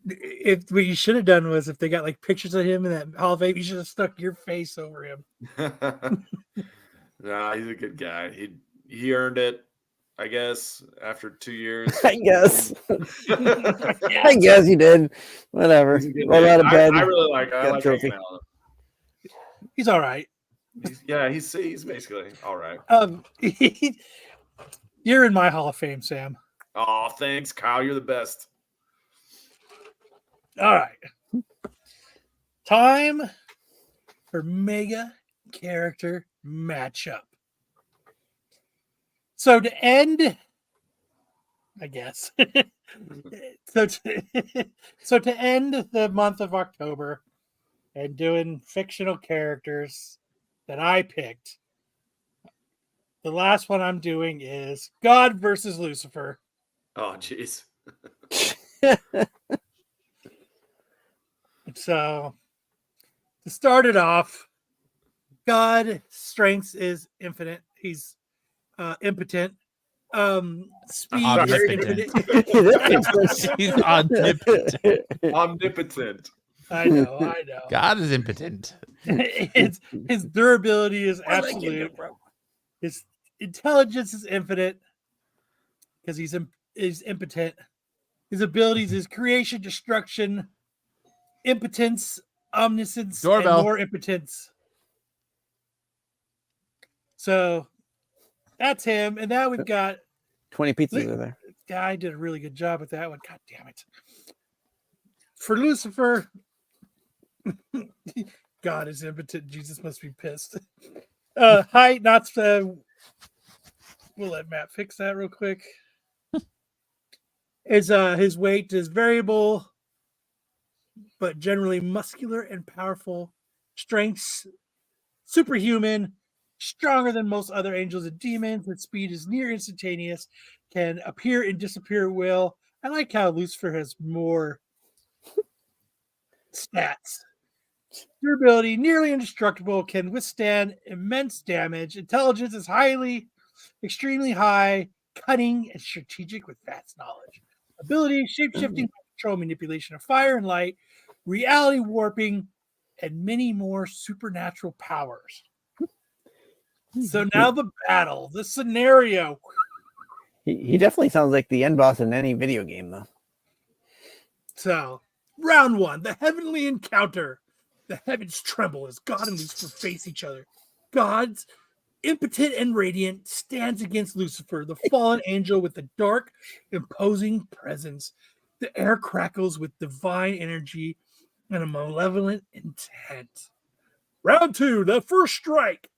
what you should have done was, if they got like pictures of him in that Hall of Fame, you should have stuck your face over him. Nah, he's a good guy. He earned it, I guess, after 2 years. I guess. I guess he did. Whatever. Roll out of bed. I really like got a hanging trophy. out with him. He's all right. He's basically all right. You're in my Hall of Fame, Sam. Oh, thanks, Kyle. You're the best. All right. Time for mega character matchup. So to end, I guess. so to end the month of October and doing fictional characters that I picked, the last one I'm doing is God versus Lucifer. Oh, jeez. So, to start it off, God's strength is infinite. He's impotent. Speed is Omnipotent. infinite. He's omnipotent. Omnipotent. I know. God is impotent. His durability is absolute. His intelligence is infinite because he's impotent. His abilities is creation, destruction, impotence, omniscience, Doorbell. and more impotence. So that's him. And now we've got 20 pizzas are there. guy did a really good job with that one. God damn it. For Lucifer, God is impotent. Jesus must be pissed. Height, not we'll let Matt fix that real quick. His weight is variable, but generally muscular and powerful. Strengths, superhuman, stronger than most other angels and demons. Its speed is near instantaneous, can appear and disappear at will. I like how Lucifer has more stats. Durability, nearly indestructible, can withstand immense damage. Intelligence is extremely high, cunning, and strategic with vast knowledge. Ability, shape-shifting, control, manipulation of fire and light, reality warping, and many more supernatural powers. So now the battle, the scenario. He definitely sounds like the end boss in any video game, though. So, round one, the heavenly encounter. The heavens tremble as God and Lucifer face each other. God's impotent and radiant stands against Lucifer, the fallen angel with a dark, imposing presence. The air crackles with divine energy and a malevolent intent. Round two, the first strike.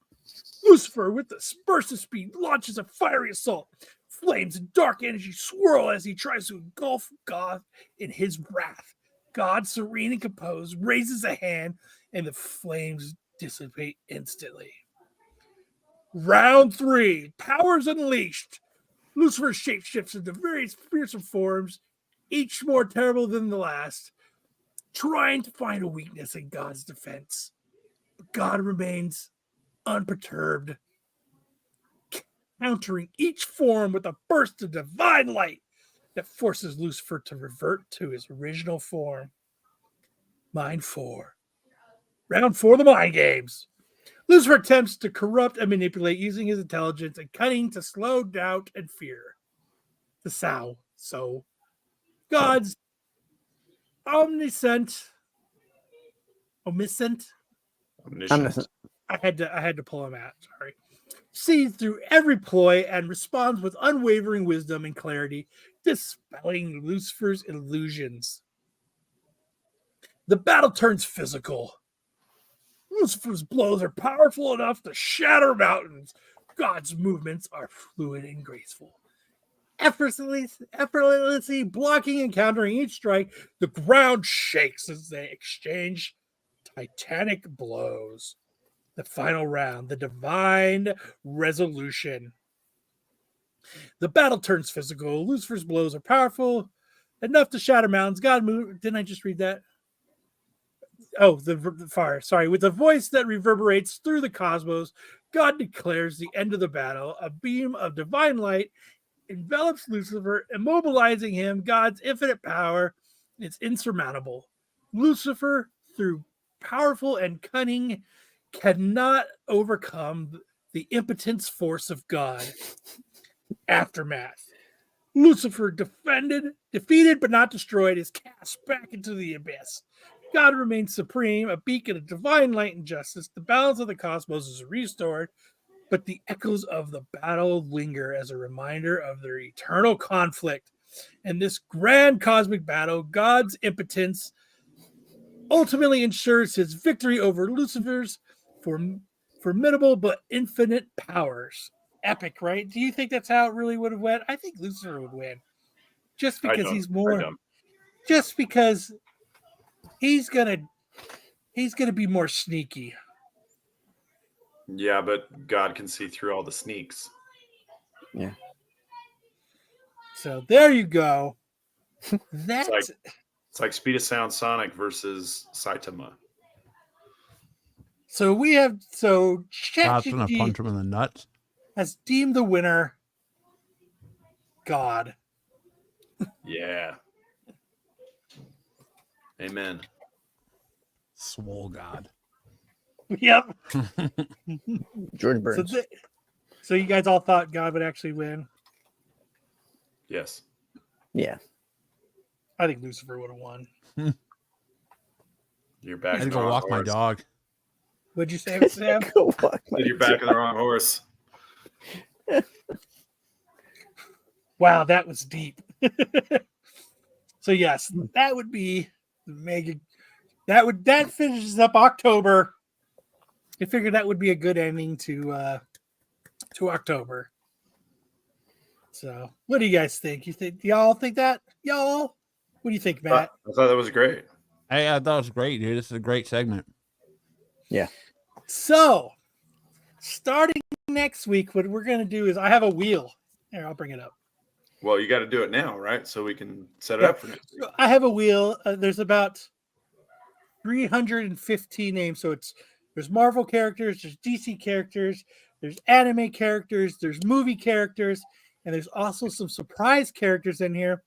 Lucifer, with the burst of speed, launches a fiery assault. Flames and dark energy swirl as he tries to engulf God in his wrath. God, serene and composed, raises a hand, and the flames dissipate instantly. Round 3, powers unleashed. Lucifer shapeshifts into various fearsome forms, each more terrible than the last, trying to find a weakness in God's defense. But God remains unperturbed, countering each form with a burst of divine light that forces Lucifer to revert to his original form. Mind 4. Round 4, the mind games. Lucifer attempts to corrupt and manipulate using his intelligence and cunning to slow doubt and fear. The so God's omniscient. Omniscient. I had to pull him out. Sorry. Sees through every ploy and responds with unwavering wisdom and clarity, dispelling Lucifer's illusions. The battle turns physical. Lucifer's blows are powerful enough to shatter mountains. God's movements are fluid and graceful. Effortlessly blocking and countering each strike, the ground shakes as they exchange titanic blows. The final round, the divine resolution. The battle turns physical. Lucifer's blows are powerful enough to shatter mountains. God move. Didn't I just read that? Oh, the fire. Sorry. With a voice that reverberates through the cosmos, God declares the end of the battle. A beam of divine light envelops Lucifer, immobilizing him. God's infinite power is insurmountable. Lucifer, through powerful and cunning, cannot overcome the impotence force of God. Aftermath. Lucifer, defeated but not destroyed, is cast back into the abyss. God remains supreme, a beacon of divine light and justice. The balance of the cosmos is restored, but the echoes of the battle linger as a reminder of their eternal conflict. And this grand cosmic battle, God's impotence ultimately ensures his victory over Lucifer's formidable but infinite powers. Epic, right? Do you think that's how it really would have went? I think Lucifer would win. Just because he's more... Just because he's gonna be more sneaky. Yeah, but God can see through all the sneaks. Yeah. So there you go. That's it's like Speed of Sound Sonic versus Saitama. So we have God's gonna ChatGPT punch him in the nuts. has deemed the winner God. Yeah. Amen. Swole God. Yep. George Burns. So you guys all thought God would actually win? Yes. Yeah. I think Lucifer would have won. You're back. I had to go walk my dog. What'd you say, Sam? Go walk my You're back on the wrong horse. Wow, that was deep. So yes, that would be the mega. That finishes up October. I figured that would be a good ending to October. So, what do you guys think? Do y'all think that? Y'all, what do you think, Matt? I thought that was great. Hey, I thought it was great, dude. This is a great segment. Yeah. So, starting next week, what we're gonna do is I have a wheel. Here, I'll bring it up. Well, you got to do it now, right? So we can set it up for next week. So I have a wheel. There's about 315 names. So there's Marvel characters, there's DC characters, there's anime characters, there's movie characters, and there's also some surprise characters in here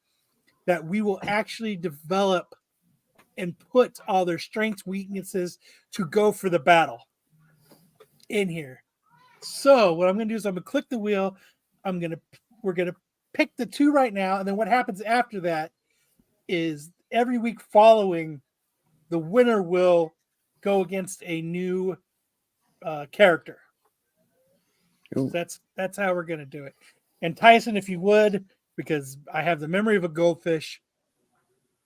that we will actually develop and put all their strengths, weaknesses to go for the battle in here. So what I'm going to do is I'm going to click the wheel. We're going to pick the two right now, and then what happens after that is every week following, the winner will go against a new character. So that's how we're going to do it. And Tyson, if you would, because I have the memory of a goldfish,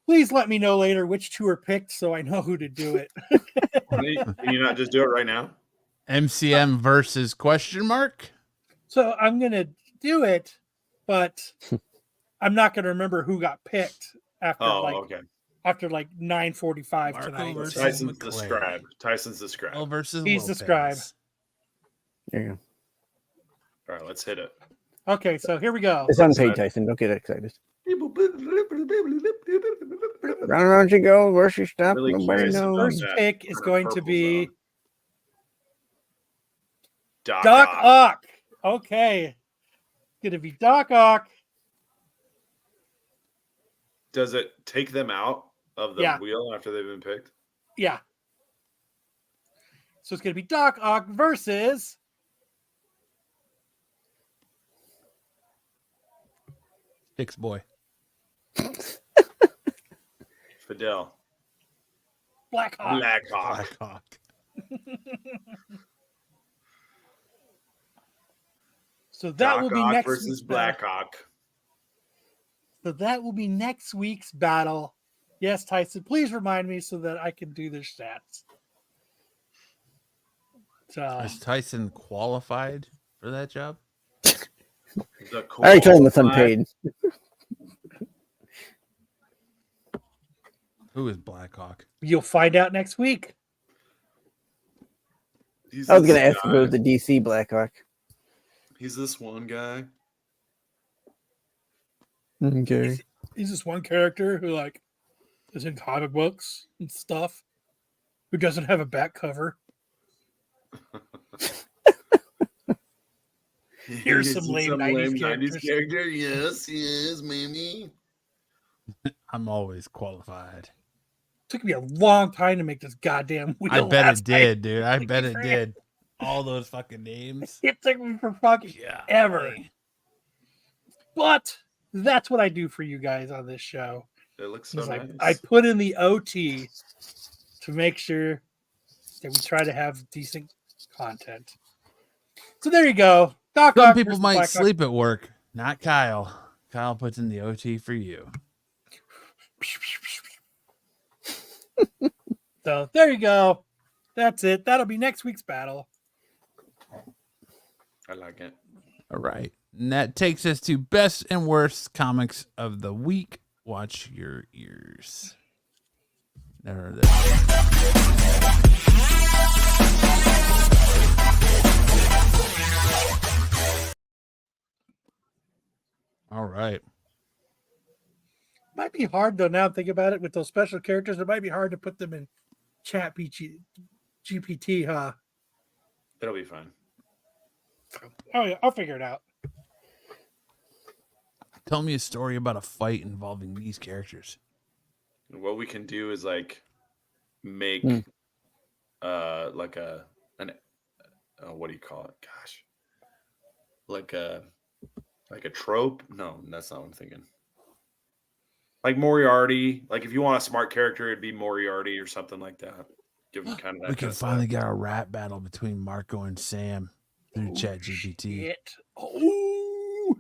please let me know later which two are picked so I know who to do it. Can you not just do it right now? MCM versus question mark? So I'm going to do it, but I'm not going to remember who got picked after. Oh, okay. after like 9:45 Marco tonight. versus Tyson's the McClay. scribe. Tyson's the scribe. Well, versus He's the Lopez. scribe. There you All right, let's hit it. Okay, so here we go. go. It's unpaid, Tyson. Don't get excited. Round and round you go. Where's your stop? Really Nobody curious about knows. First that. pick is going to Purple be zone. Doc Ock. Ock. Okay. Going to be Doc Ock. Does it take them out of the Yeah. wheel after they've been picked? Yeah. So it's going to be Doc Ock versus Six boy. Fidel. Black Hawk. Black Hawk. Black Hawk. So that Doc will be Ock next versus week's Black battle. Hawk. So that will be next week's battle. Yes, Tyson, please remind me so that I can do their stats. So Is Tyson qualified for that job? The I already told him it's Black- unpaid. Who is Black Hawk? you'll find out next week. He's I was this going to ask guy. if it was the DC Blackhawk. He's this one guy. Okay. He's this one character who like is in comic books and stuff, who doesn't have a back cover. Here's some lame 90s characters. character. Yes, maybe. I'm always qualified. Took me a long time to make this goddamn wheel. I bet last it did, night. dude. I bet it crap. did. All those fucking names. It took me for fucking Yeah. ever. But that's what I do for you guys on this show. It looks so Is nice. I put in the OT to make sure that we try to have decent content. So there you go. Doc Some Ock people versus might Black Hawk. sleep at work. Not Kyle. Kyle puts in the OT for you. So there you go. That's it. That'll be next week's battle. I like it. All right. And that takes us to best and worst comics of the week. Watch your ears. There it is. All right. Might be hard though. Now I'm thinking about it with those special characters. It might be hard to put them in Chat GPT, huh? It'll be fine. Oh yeah, I'll figure it out. Tell me a story about a fight involving these characters. What we can do is like make like what do you call it? Gosh. Like a trope? No, that's not what I'm thinking. Like Moriarty. Like if you want a smart character, it'd be Moriarty or something like that. Give them kind of that. We can kind of finally stuff. get our rap battle between Marco and Sam through ChatGPT. Shit. Oh.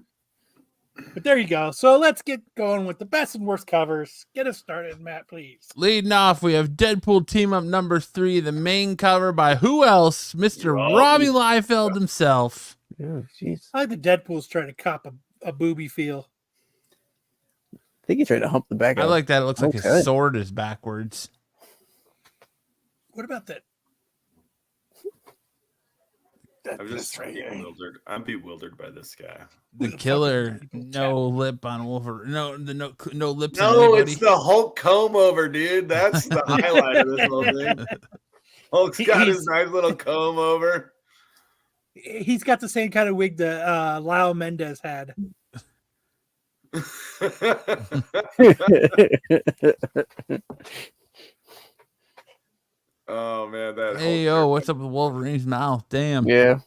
But there you go. So let's get going with the best and worst covers. Get us started, Matt, please. Leading off, we have Deadpool Team Up number 3, the main cover by who else? Mr. Robbie Liefeld himself. Oh, jeez. I like the Deadpool's trying to cop a booby feel. I think he tried to hump the back. I like that. It looks like Okay. his sword is backwards. What about that? I'm just bewildered. I'm bewildered by this guy. The the fuck killer, is people no lip on Wolverine. No lips on No, anybody. it's the Hulk comb over, dude. That's the highlight of this whole thing. Hulk's got his nice little comb over. He's got the same kind of wig that Lyle Mendez had. Oh man, that Hey, Hulk yo, what's up with Wolverine's mouth? Damn. Yeah.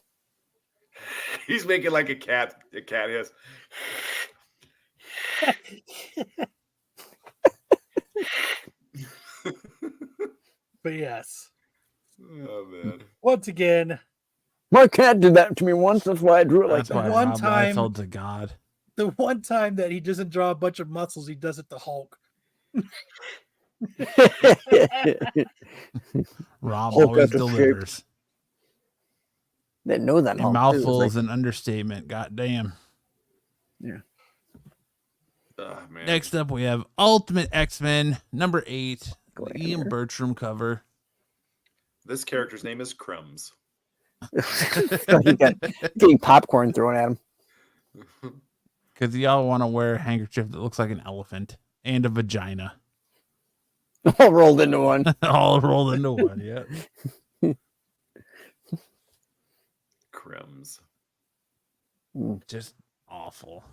He's making like a cat hiss. But yes, Oh man. once again, My cat did that to me once. That's why I drew it like That's the why one Rob time- Liefeld's a god. the one time that he doesn't draw a bunch of muscles, he does it to Hulk. that. Rob Hulk always got the shape. delivers. Didn't know that. A Hulk, too. It was mouthful like- is an understatement. God damn. Oh, man. Next up, we have Ultimate X-Men number 8, the Glamour. Ian Bertram cover. This character's name is Crumbs. He got getting popcorn thrown at him. Because y'all want to wear a handkerchief that looks like an elephant and a vagina. All rolled into one. All rolled into one, yeah. Crumbs. Just awful.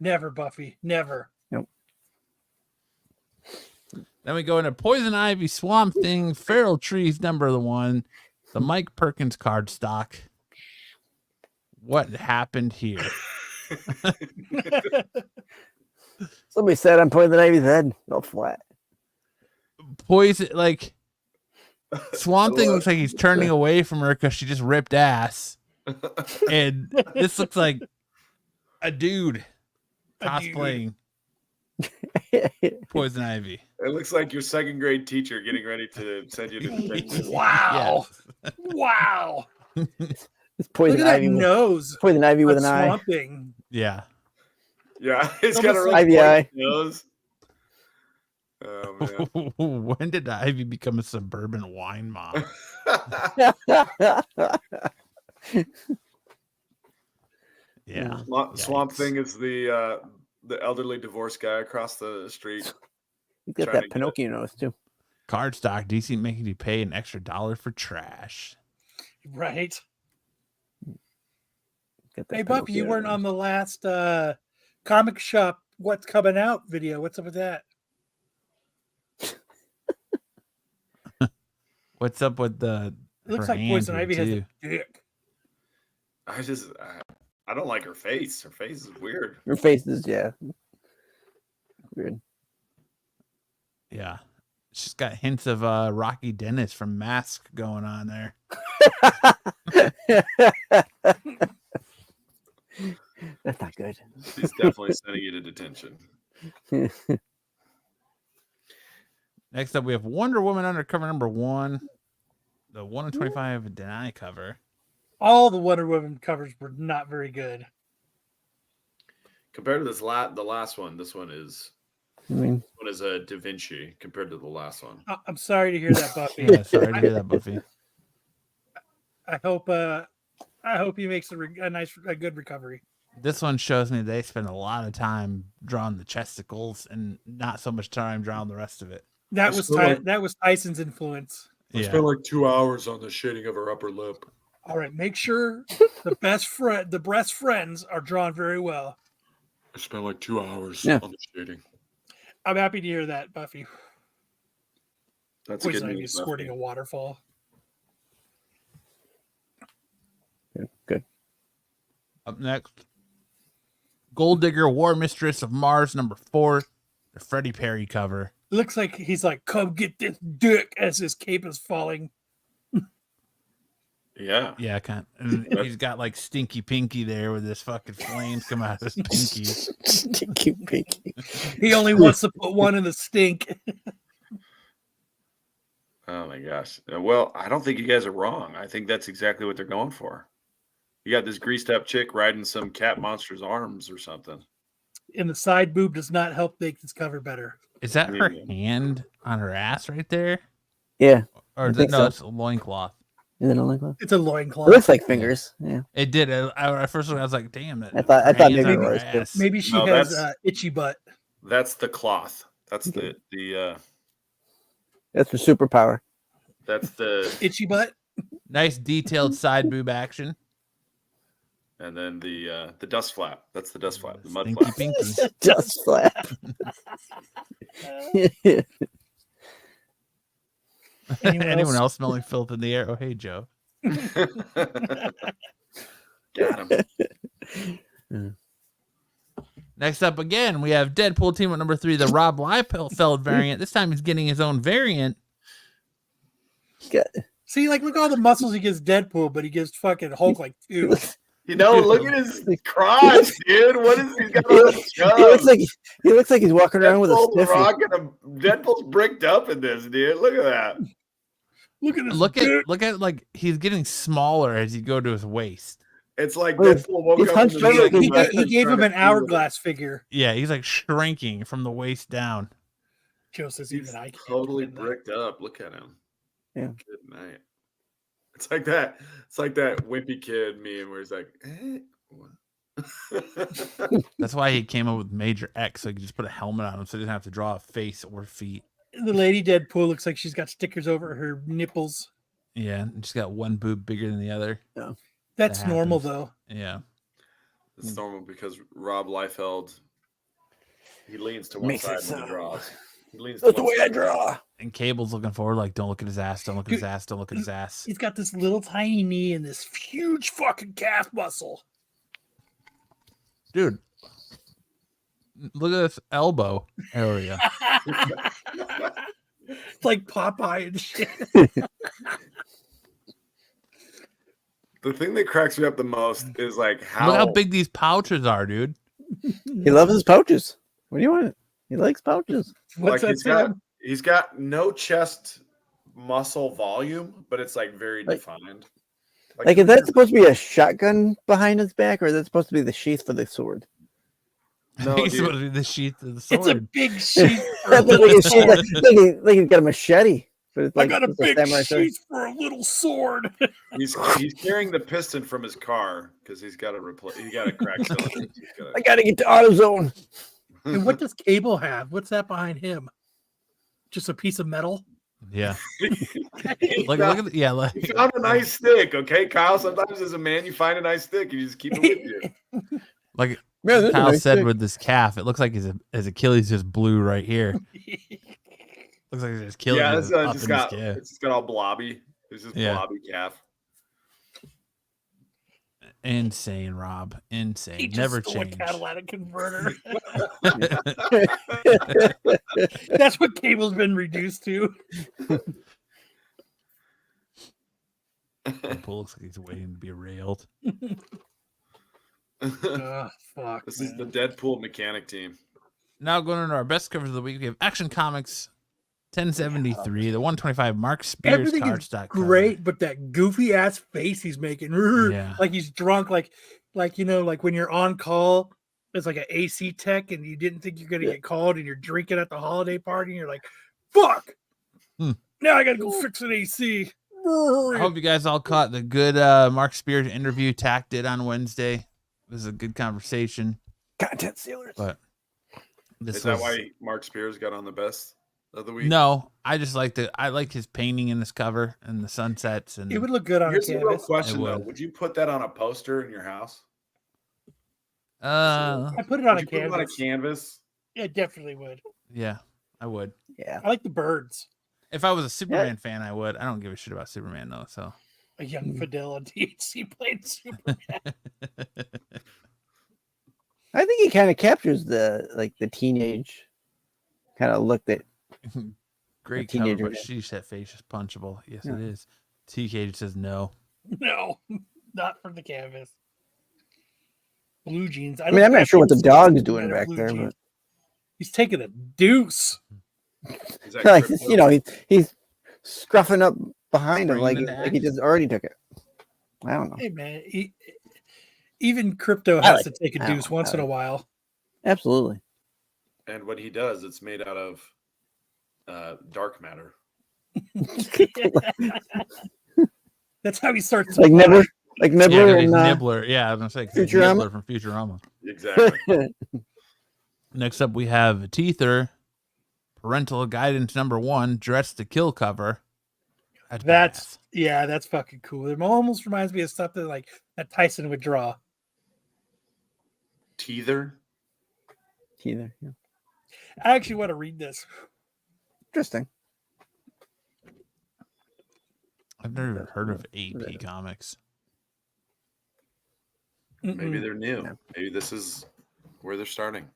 Never, Buffy. Never. Then we go into Poison Ivy, Swamp Thing, Feral Trees number 1, the Mike Perkins card stock. What happened here? Somebody said I'm Poison Ivy's head. Go flat. Poison, like, Swamp Thing looks like he's turning away from her because she just ripped ass. And this looks like a dude cosplaying Poison Ivy. It looks like your second grade teacher getting ready to send you to detention. Wow. Wow. It's Poison Look at Ivy. that nose. Poison Ivy with an eye. Swamp Thing. Yeah. Yeah, it's got a really Ivy eye. pointy nose. Oh, man. When did Ivy become a suburban wine mom? Yeah. Swamp Thing is the elderly divorced guy across the street. You got Trying that to get- Pinocchio nose too. Card stock, DC making you pay an extra $1 for trash. Right. Got that Hey, Buffy, you Pinocchio weren't nose. on the last comic shop What's Coming Out video. What's up with that? What's up with the? It looks her like hand Poison here, Ivy has too? a dick. I don't like her face. Her face is weird. Your face is weird. Yeah, she's got hints of Rocky Dennis from Mask going on there. That's not good. She's definitely sending you to detention. Next up, we have Wonder Woman Undercover number 1, the 1 in 25 Deny cover. All the Wonder Woman covers were not very good. Compared to this the last one, this one is I mean, this one is a Da Vinci compared to the last one. I'm sorry to hear that, Buffy. Yeah, sorry to hear that, Buffy. I hope he makes a good recovery. This one shows me they spend a lot of time drawing the chesticles and not so much time drawing the rest of it. That was Tyson's influence. Yeah. like 2 hours on the shading of her upper lip. All right, make sure the best friends are drawn very well. I spent like 2 hours Yeah. on the shading. I'm happy to hear that, Buffy. That's Poison good Ivy news. squirting a waterfall. good. Up next, Gold Digger War Mistress of Mars number 4, the Freddie Perry cover. It looks like he's like, "Come get this dick," as his cape is falling. Yeah. Yeah, kind of. And he's got like Stinky Pinky there with his fucking flames come out of his pinky. Stinky pinky. He only wants to put one in the stink. Oh my gosh. Well, I don't think you guys are wrong. I think that's exactly what they're going for. You got this greased up chick riding some cat monster's arms or something. And the side boob does not help make this cover better. Is that her Yeah. hand on her ass right there? Yeah. Or I is it, think no, so. it's a loincloth. Is it a loincloth? It's a It loincloth. looks like fingers. Yeah. It did. At first, I was like, "Damn that!" I thought her maybe hand's it on her was, too. ass. Maybe she No, has that's- itchy butt. That's the cloth. That's Okay. That's her superpower. that's the Itchy butt. Nice detailed side boob action. and then the dust flap. That's the dust flap. The mud Stinky flap. Pinky. Just flap. Anyone else smelling filth in the air? Oh, hey, Joe. Got him. Next up, again, we have Deadpool team at number 3, the Rob Liefeld variant. This time he's getting his own variant. See, like, look at all the muscles he gives Deadpool, but he gives fucking Hulk like 2. You know, look at his crotch, dude. What is he got on his He looks like he's walking around with a Deadpool's stiffy. rocking Deadpool's bricked up in this, dude. Look at that. Look at his Look dick. at like he's getting smaller as you go to his waist. It's like Oh, Deadpool woke he's up. hunched in the over middle of He, the like he, night he gave trying him to an feel it. hourglass figure. Yeah, he's like shrinking from the waist down. Joe says He's even I can't. totally defend that. bricked up. Look at him. Yeah. Good night. It's like that. It's like that wimpy kid meme where he's like, what? That's why he came up with Major X, so he could just put a helmet on him, so he didn't have to draw a face or feet. The lady Deadpool looks like she's got stickers over her nipples. Yeah, and she's got one boob bigger than the other. That's That normal happens. though. Yeah. It's normal because Rob Liefeld, he leans to one Makes side it when he so. draws. He leans to That's the one way I side. draw. And Cable's looking forward, like, don't look at his ass, don't look at his ass, don't look at his ass. He's got this little tiny knee and this huge fucking calf muscle. Dude, look at this elbow area. It's like Popeye and shit. The thing that cracks me up the most is like how, Look how big these pouches are, dude. He loves his pouches. What do you want? He likes pouches. What's like that? he's got no chest muscle volume, but it's like very Like- defined. Like, is that supposed to be a shotgun behind his back, or is that supposed to be the sheath for the sword? No, He's dude. supposed to be the sheath of the sword. It's a big sheath. That's like a sheath, like he's got a machete. But it's I like got a it's big samurai sword. sheath for a little sword. He's carrying the piston from his car because he's got to replace. He got a crack cylinder. I gotta get to AutoZone. And what does Cable have? What's that behind him? Just a piece of metal? Yeah. He Look found- at the, yeah, like, he found a nice stick, okay, Kyle. Sometimes as a man, you find a nice stick and you just keep it with you. like Man, that's a Kyle nice said stick. with this calf, it looks like his Achilles just blew right here. Looks like his Achilles Yeah, is it's up just in got his calf. it's just got all blobby. It's just Yeah. blobby calf. Insane, Rob. He Insane. just Never stole a change. catalytic converter. That's what Cable's been reduced to. Deadpool looks like he's waiting to be railed. Oh, fuck. This is man. the Deadpool mechanic team. Now going into our best covers of the week, we have Action Comics 1073, the 125 Mark Spears Everything is cardstock. great, but that goofy ass face he's making, Yeah. like he's drunk, like you know, like when you're on call, it's like an AC tech, and you didn't think you're gonna get called, and you're drinking at the holiday party, and you're like, "Fuck! Hmm. Now I gotta go fix an AC." I hope you guys all caught the good Mark Spears interview Tack did on Wednesday. It was a good conversation, Content sealers. but this Is that was- why Mark Spears got on the best of the week? No, I just liked it. I liked his painting in this cover and the sunsets and It would look good on Here's a the real canvas. question It though: would. would you put that on a poster in your house? I put it on Would a you put it on a canvas. canvas? Yeah, definitely would. yeah, I would. Yeah. I like the birds. If I was a Superman fan, I would. I don't give a shit about Superman though, so A young Fidel on THC played Superman. I think he kind of captures the teenage kind of look that great A cover, teenager, but yeah. sheesh, that face is punchable. Yes, Yeah. it is. TK says no. No, not for the canvas. Blue jeans. I mean, I'm not sure what the dog dog's doing back there, but he's taking a deuce. Is that like crypto? you know, he's scruffing up behind him Bringing like it like he back. just already took it. I don't know. Hey man, even crypto I has like to take a I don't deuce know. once I in a like while. Absolutely. And when he does, it's made out of dark matter. That's how he starts. Like Nibbler, like Yeah, Nibbler 'cause he's and Nibbler. Yeah, I was gonna say 'cause he's Futurama? Nibbler from Futurama. Exactly. Next up, we have Teether, Parental Guidance #1, Dress to Kill cover. That's that's fucking cool. It almost reminds me of something like that Tyson would draw. Teether. Either. Yeah. I actually want to read this. Interesting. I've never even heard of AP Comics. Maybe Mm-mm. they're new. No. Maybe this is where they're starting.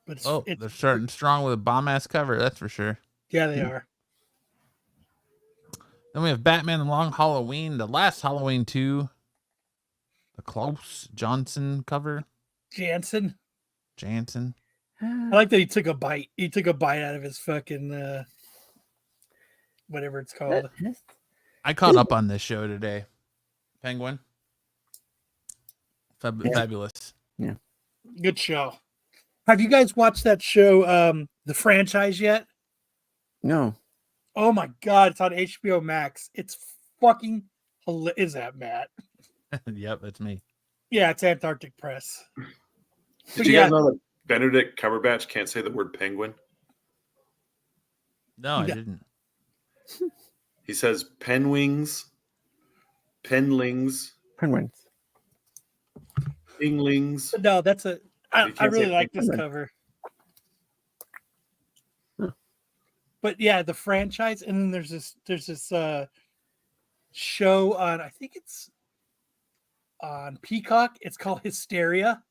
But it's, Oh, it's they're starting strong with a bomb ass cover, that's for sure. yeah, they are. Then we have Batman and Long Halloween, the last Halloween 2, the Klaus Johnson cover. Jansen. Jansen. I like that he took a bite. He took a bite out of his fucking whatever it's called. I caught up on this show today. Penguin. Fabulous. Good show. Have you guys watched that show, The Franchise, yet? No. Oh my God, it's on HBO Max. It's fucking is that Matt? Yep, that's me. Yeah, it's Antarctic Press. Did you guys know that Benedict Cumberbatch can't say the word penguin? No, I didn't. He says penwings, penlings, Penguins. inglings. No, that's a. I can't really say like this penguin. cover. Huh. But yeah, The Franchise, and then there's this show on, I think it's on Peacock. It's called Hysteria.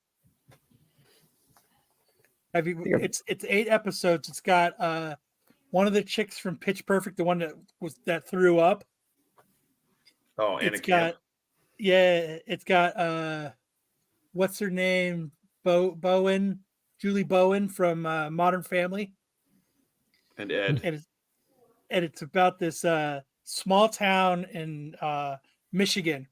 Have you? It's 8 episodes. It's got one of the chicks from Pitch Perfect, the one that threw up. Oh, It's Anakin. got it's got what's her name? Julie Bowen from Modern Family. And Ed. And it's about this small town in Michigan,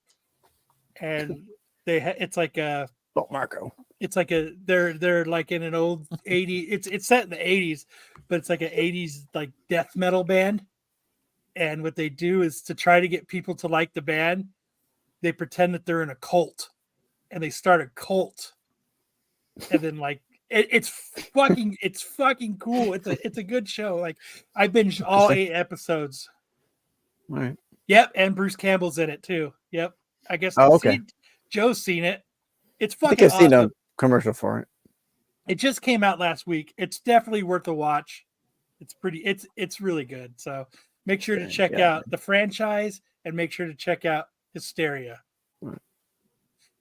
and it's like a Marco. it's like they're like in an old 80s. It's set in the 80s, but it's like an 80s like death metal band. And what they do is to try to get people to like the band, they pretend that they're in a cult, and they start a cult. And then like it's fucking cool. It's a good show. Like I binged all 8 episodes. All right. Yep, and Bruce Campbell's in it too. Yep. I guess okay. Joe's seen it. It's I think fucking I've seen awesome. a commercial for it. It just came out last week. It's definitely worth a watch. It's really good. So make sure to check out The Franchise and make sure to check out Hysteria. Right.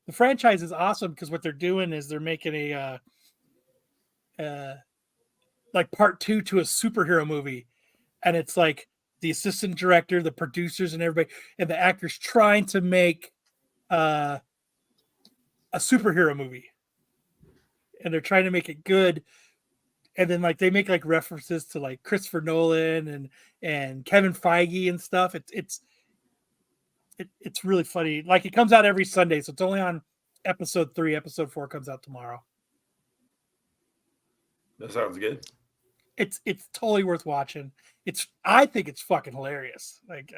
The Franchise is awesome because what they're doing is they're making a like part 2 to a superhero movie, and it's like the assistant director, the producers, and everybody, and the actors trying to make a superhero movie, and they're trying to make it good. And then like they make like references to like Christopher Nolan and Kevin Feige and stuff. It's really funny. Like it comes out every Sunday, so it's only on episode 3. Episode 4 comes out tomorrow. That sounds good. It's totally worth watching. I think it's fucking hilarious. Like,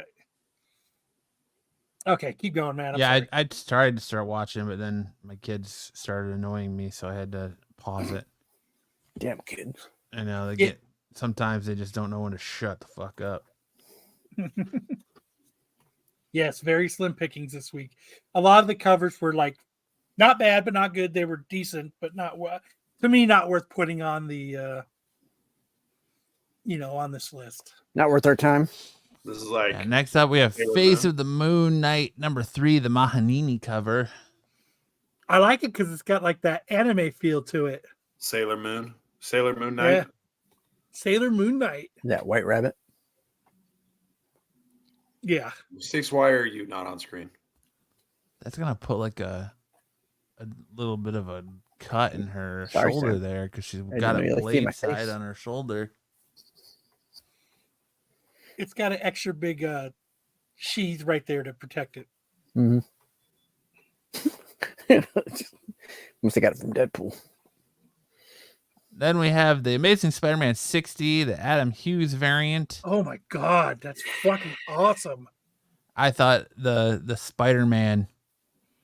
okay, keep going, man. I tried to start watching, but then my kids started annoying me, so I had to pause it. Damn kids. I know sometimes they just don't know when to shut the fuck up. Yes, very slim pickings this week. A lot of the covers were like not bad, but not good. They were decent, but not to me not worth putting on the on this list. Not worth our time. This is like next up we have Face of the Moon Knight #3, the Mahanini cover. I like it because it's got like that anime feel to it. Sailor Moon Knight. Yeah. Sailor Moon Knight. That White Rabbit. Yeah. Six, why are you not on screen? That's gonna put like a little bit of a cut in her shoulder there because she's got a blade side on her shoulder. It's got an extra big sheath right there to protect it. Mm-hmm. Must have got it from Deadpool. Then we have the Amazing Spider-Man 60, the Adam Hughes variant. Oh my god, that's fucking awesome. I thought the Spider-Man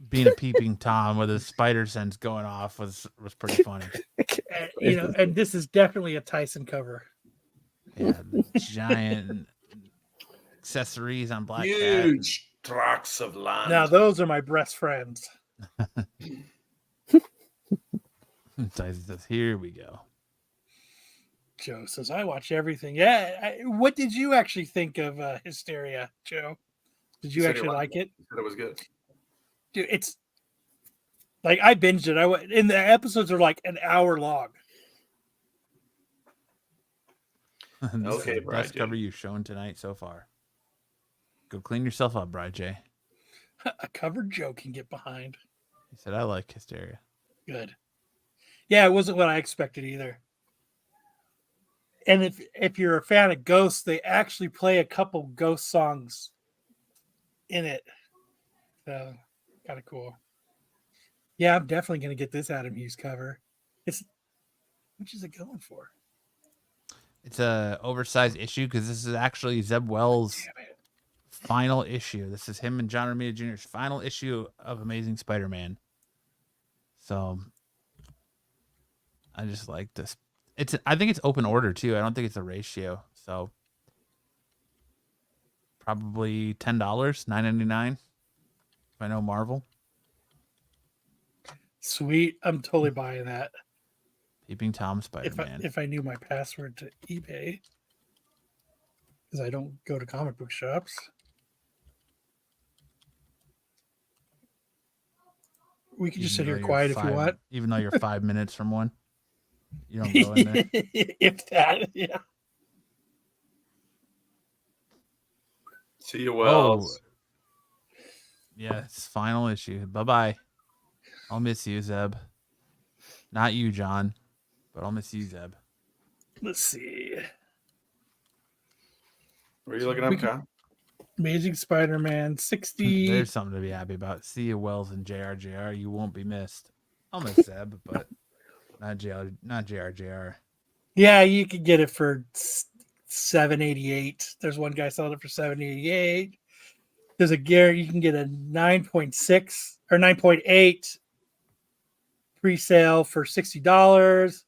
being a peeping Tom with his spider sense going off was pretty funny. And this is definitely a Tyson cover. Yeah, the giant accessories on Black Huge tracts of land. Now those are my best friends. Tyson says, "Here we go." Joe says, "I watch everything." Yeah. What did you actually think of Hysteria, Joe? Did you actually like it? It was good. Dude, it's like I binged it. And the episodes are like an hour long. Okay, Brian. Best cover you've shown tonight so far. Go clean yourself up, Brian J. A cover Joe can get behind. He said, "I like Hysteria." Good. Yeah, it wasn't what I expected either. And if you're a fan of Ghosts, they actually play a couple Ghost songs in it. So kind of cool. Yeah, I'm definitely going to get this Adam Hughes cover. It's which is it going for? It's a oversized issue because this is actually Zeb Wells' Damn it. final issue. This is him and John Romita Jr.'s final issue of Amazing Spider-Man. So I just like this. I think it's open order too. I don't think it's a ratio. So probably $10, $9.99. If I know Marvel. Sweet. I'm totally buying that. Peeping Tom Spider-Man. If I knew my password to eBay, because I don't go to comic book shops. We can just sit here quiet if you want. Even though you're 5 minutes from one. You don't go in there. If that, yeah. See you, Wells. Yeah, it's final issue. Bye-bye. I'll miss you, Zeb. Not you, John, but I'll miss you, Zeb. Let's see. What are you looking up, Kyle? Amazing Spider-Man 60. There's something to be happy about. See you, Wells and JRJR. You won't be missed. I'll miss Zeb, but not JRJR. Yeah, you could get it for $7.88. There's one guy selling it for $7.88. There's a Garrett. You can get a 9.6 or 9.8 pre-sale for $60.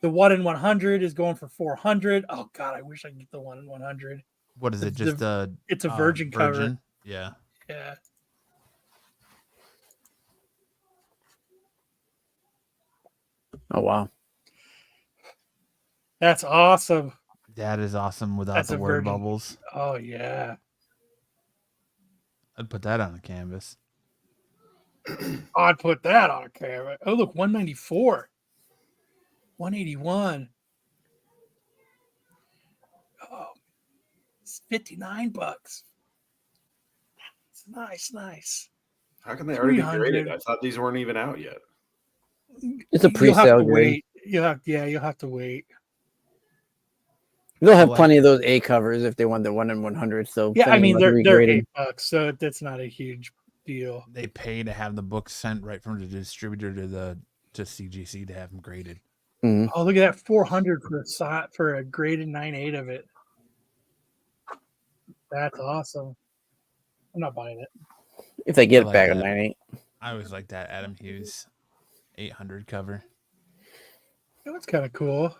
The 1 in 100 is going for $400. Oh God, I wish I could get the 1 in 100. What is it? Just it's a virgin cover. Yeah. Yeah. Oh wow. That's awesome. That is awesome without That's the a word virgin. bubbles. Oh yeah. I'd put that on the canvas. I'd put that on a camera. Oh look, 194. 181. Oh, it's $59. It's nice. How can they already be 300. graded? I thought these weren't even out yet. It's a pre-sale grade. Wait. You'll have to wait. They'll have plenty of those A covers if they want the 1 in 100. So Yeah, I mean they're regrading. $8, so that's not a huge deal. They pay to have the books sent right from the distributor to CGC to have them graded. Mhm. Oh, look at that, $400 for a graded 9.8 of it. That's awesome. I'm not buying it. If they get I it back like on that. 9.8. I always like that Adam Hughes 800 cover. That's kind of cool.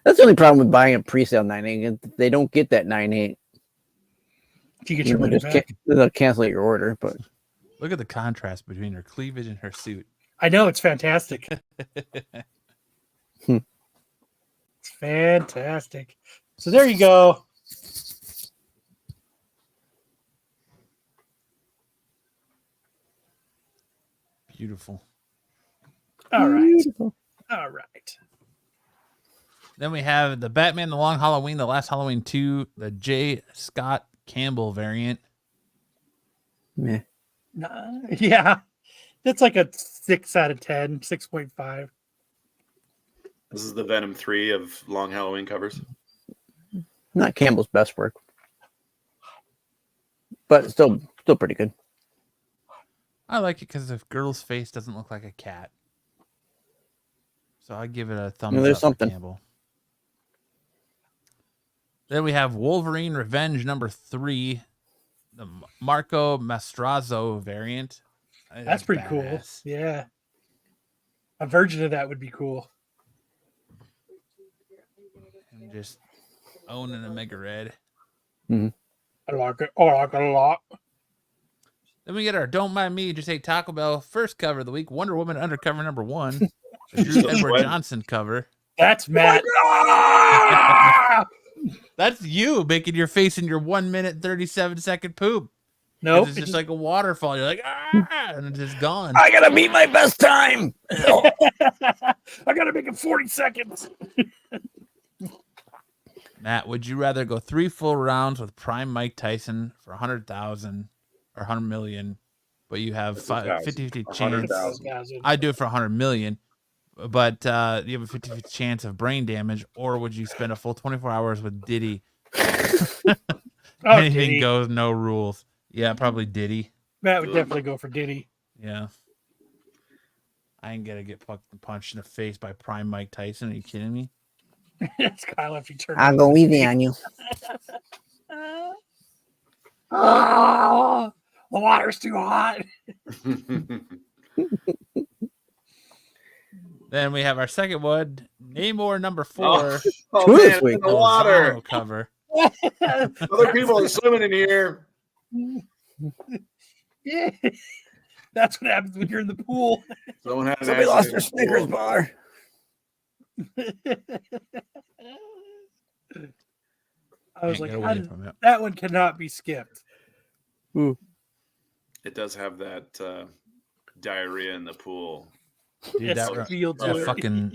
That's the only problem with buying a pre-sale 9.8. They don't get that 9.8. Do you get your money back? They'll cancel your order. But Look at the contrast between her cleavage and her suit. I know, it's fantastic. It's fantastic. So there you go. Beautiful. All right. All right. Then we have the Batman The Long Halloween, The Last Halloween 2, the J. Scott Campbell variant. meh. Yeah. That's like a 6 out of 10, 6.5. This is the Venom 3 of Long Halloween covers. Not Campbell's best work, but still pretty good. I like it because the girl's face doesn't look like a cat. So I give it a thumbs there's up something. for Campbell. Then we have Wolverine Revenge number 3, the Marco Maestrazzo variant. That's pretty cool. Yeah. A version of that would be cool. And just owning a Mega Red. I like it. I like it a lot. Then we get our Don't Mind Me, Just Ate Taco Bell first cover of the week. Wonder Woman undercover number 1. The Drew Edward Johnson cover. That's Matt. That's you making your face in your 1 minute 37-second poop. Nope. It's just like a waterfall. You're like, and it's just gone. I gotta meet my best time. I gotta make it 40 seconds. Matt, would you rather go 3 full rounds with Prime Mike Tyson for 100,000 or 100 million, but you have 50-50 chance? 100,000. I'd do it for 100 million, but you have a 50-50 chance of brain damage, or would you spend a full 24 hours with Diddy? Anything Diddy. goes, no rules. Yeah, probably Diddy. Matt would definitely go for Diddy. Yeah. I ain't gonna get punched in the face by Prime Mike Tyson. Are you kidding me? It's Kyle if you turn. I'll go easy on you. Oh, the water's too hot. Then we have our second one, Namor number 4. Oh Two man, this it's week. in the water. Lozano cover. Other people are swimming in here. Yeah, that's what happens when you're in the pool. Someone had an Somebody lost accident their in the Snickers pool. bar. I was Can't like, get away from it. that one cannot be skipped. It does have that diarrhea in the pool. Dude, Yes, that feel to it. That fucking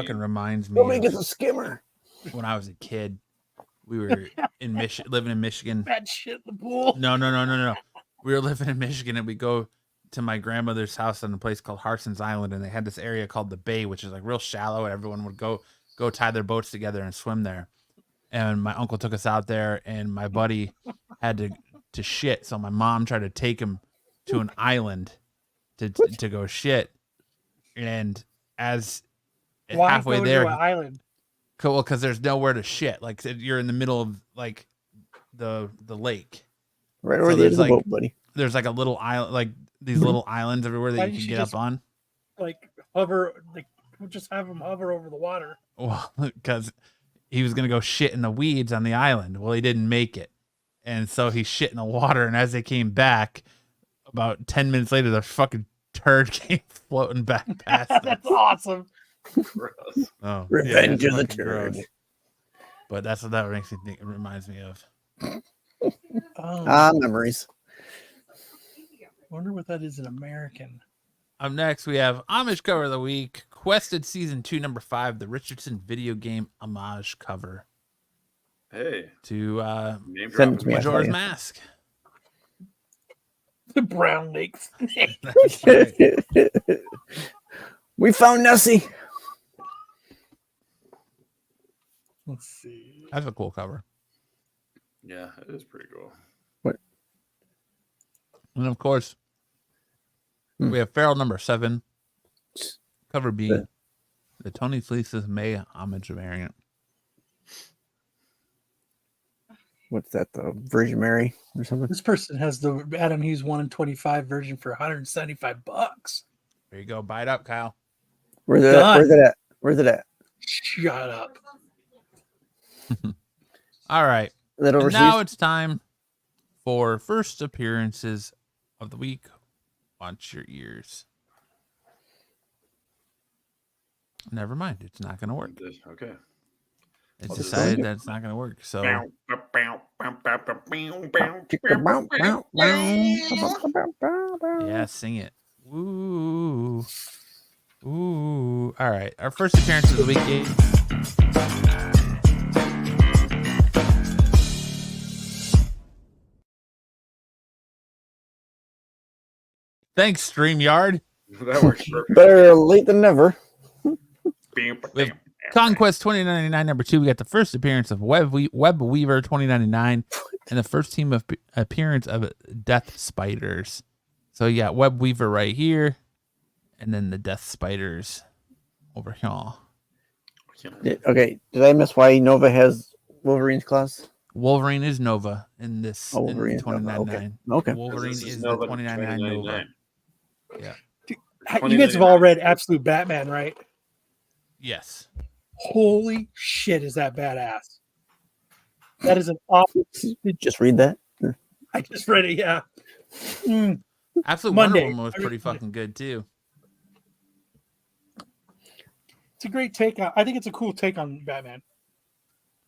scheme. reminds me Somebody of gets a skimmer. when I was a kid. We were in living in Michigan. Bad shit in the pool. No. We were living in Michigan, and we go to my grandmother's house on a place called Harson's Island, and they had this area called the Bay, which is like real shallow, and everyone would go tie their boats together and swim there. And my uncle took us out there, and my buddy had to shit, so my mom tried to take him to an island to go shit. And as Why halfway go there, to an island? well, because there's nowhere to shit. Like you're in the middle of like the lake. Right over So the edge of there's the like- boat, buddy. There's like a little island, like these little islands everywhere Why that you didn't can you get just- up on. Like hover, like we'll just have them hover over the water. Well, because he was gonna go shit in the weeds on the island. Well, he didn't make it, and so he shit in the water. And as they came back, about 10 minutes later, the fucking turd came floating back past them. That's awesome. Gross. Oh, Revenge it's of the fucking turd. gross. But that's what that makes me think. It reminds me of. Oh, Memories. wonder what that is in American. Up next, we have homage cover of the week, Quested Season 2, Number 5, the Richardson video game homage cover Hey, to name Send it drop. to me. I'll tell Majora's you. Mask. The brown lake snake. That's right. We found Nessie. Let's see. That's a cool cover. Yeah, it is pretty cool. And of course, we have Feral number 7, cover B, Yeah. the Tony Fleece's May homage variant. What's that? The Virgin Mary or something? This person has the Adam Hughes 1 in 25 version for $175. There you go. Buy it up, Kyle. Where's it Done. at? Where's it at? Shut up. All right. Is that And overseas? now it's time for first appearances of the week. Watch your ears. Never mind. It's not going to work. Okay. It's I'll just- decided that it's not going to work. So yeah, sing it. Ooh. Ooh. All right. Our first appearance of the week is thanks, StreamYard. That works perfect. Better late than never. With Conquest 2099 number 2, we got the first appearance of Web Weaver 2099 and the first team of appearance of Death Spiders. So you got Web Weaver right here, and then the Death Spiders over here. Okay, did I miss why Nova has Wolverine's claws? Wolverine is Nova in this Oh, in Wolverine is Nova, 2099. Okay. Wolverine This is is the Nova 2099 Nova. 2099. You guys have all read Absolute Batman, right? Yes. Holy shit, is that badass? That is an awful. Just read that. I just read it, yeah. Mm. Absolute Monday. Wonder Woman was pretty fucking good too. It's a great take on. I think it's a cool take on Batman.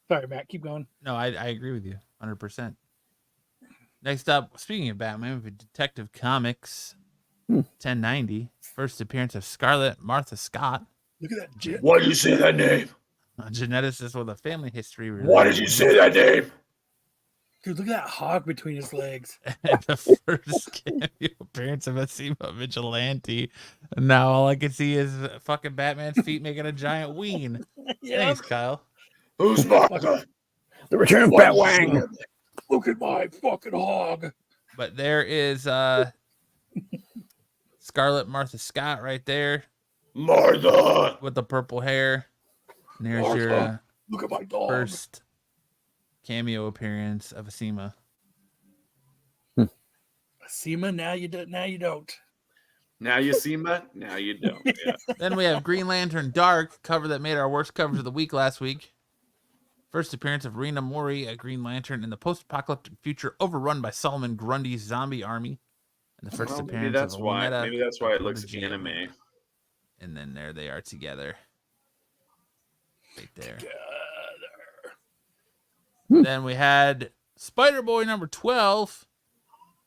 Sorry, Matt. Keep going. No, I agree with you 100%. Next up, speaking of Batman, we have Detective Comics 1090. First appearance of Scarlet Martha Scott, Look at that. Jet. Why did you say that name? a geneticist with a family history. Why did you say that name? Dude, look at that hog between his legs. And the first cameo appearance of Asima Vigilante. And now all I can see is fucking Batman's feet making a giant ween. Yeah. Thanks, Kyle. Who's Martha? The Return of Batwang. Look at my fucking hog. But there is Scarlet Martha Scott right there Martha. with the purple hair. And here's Martha, your look at my dog. first cameo appearance of Asima. Asima, now you don't. Now you don't. Now you see me. Now you don't. Yeah. Then we have Green Lantern Dark, cover that made our worst covers of the week last week. First appearance of Rena Mori, a Green Lantern in the post-apocalyptic future overrun by Solomon Grundy's zombie army. And the first Well, maybe appearance that's of why. Lunetta, Maybe that's why it looks Prodigy. anime. And then there they are together. Right there. Then we had Spider-Boy number 12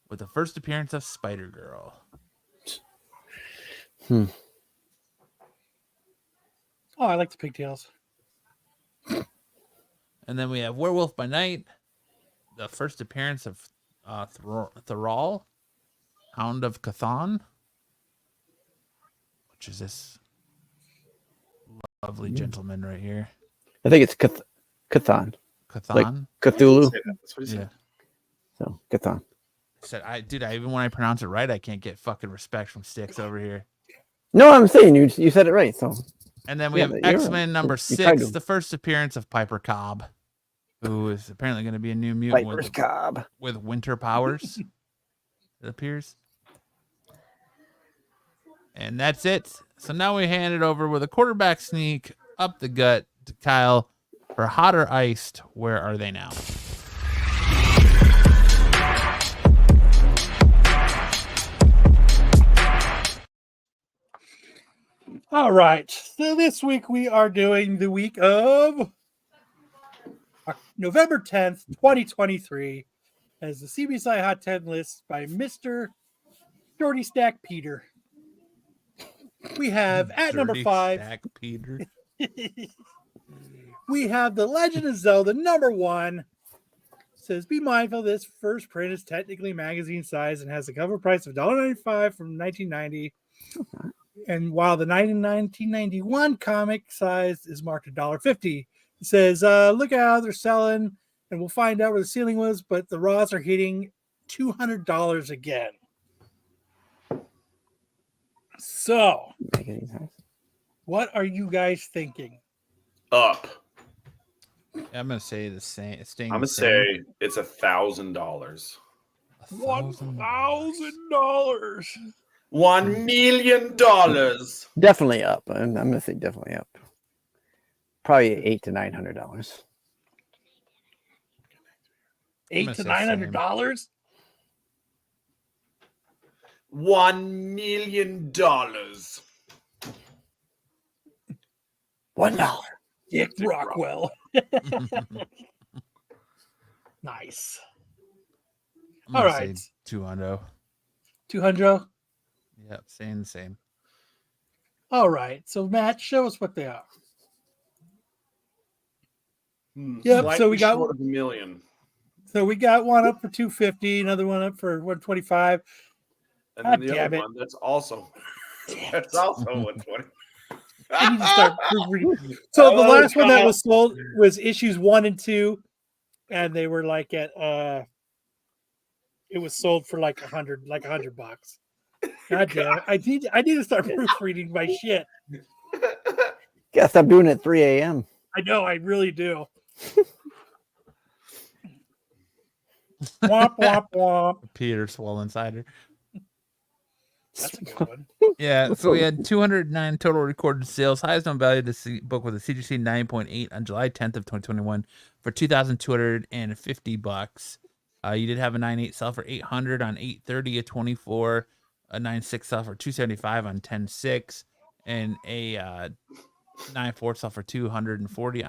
with the first appearance of Spider-Girl. Oh, I like the pigtails. And then we have Werewolf by Night, the first appearance of Thrall, Hound of Chthon, which is this lovely gentleman right here. I think it's Chthon. Chthon? Like Cthulhu. That's what he said. So Chthon. Dude, even when I pronounce it right, I can't get fucking respect from Sticks over here. No, I'm saying you said it right. So And then we have but you're X-Men number You tried 6, to. the first appearance of Piper Cobb, who is apparently going to be a new mutant Viper's Cobb. with winter powers, it appears. And that's it. So now we hand it over with a quarterback sneak up the gut to Kyle for hot or iced. Where are they now? All right. So this week we are doing the week of November 10th, 2023, as the CBSI Hot 10 list by Mr. Shorty Stack Peter. We have at number Dirty 5, Stack Peter. we have The Legend of Zelda number 1. Says, be mindful this first print is technically magazine size and has a cover price of $1.95 from 1990. And while the 1991 comic size is marked $1.50, it says, look out, they're selling, and we'll find out where the ceiling was, but the raws are hitting $200 again. So, what are you guys thinking? Up. I'm going to say the same. It's staying I'm the gonna same. say it's $1,000. $1,000. $1 million. Definitely up. I'm gonna say definitely up. Probably $800 to $900. $800 to $900? $1 million. $1. Dick Rockwell. Nice. I'm All gonna right. say 200. 200. Yep, saying the same. All right. So, Matt, show us what they are. Yep, Slightly so we got- short of $1 million. So we got one up for 250, another one up for 125. And God then the damn other it. one that's also 120. I need to start proofreading. So the last one that was sold was issues 1 and 2, and they were like at it was sold for like $100 bucks. God damn it. I need to start proofreading my shit. Gotta stop doing it at 3 a.m. I know, I really do. Womp womp womp. Peter Swollen Cider. That's a good one. Yeah, so we had 209 total recorded sales, highest known value of the book with a CGC 9.8 on July 10th of 2021 for $2,250. You did have a 9.8 sell for $800 on 8/30 of 24, a 9.6 sell for $275 on 10/6, and a 9.4 sell for $240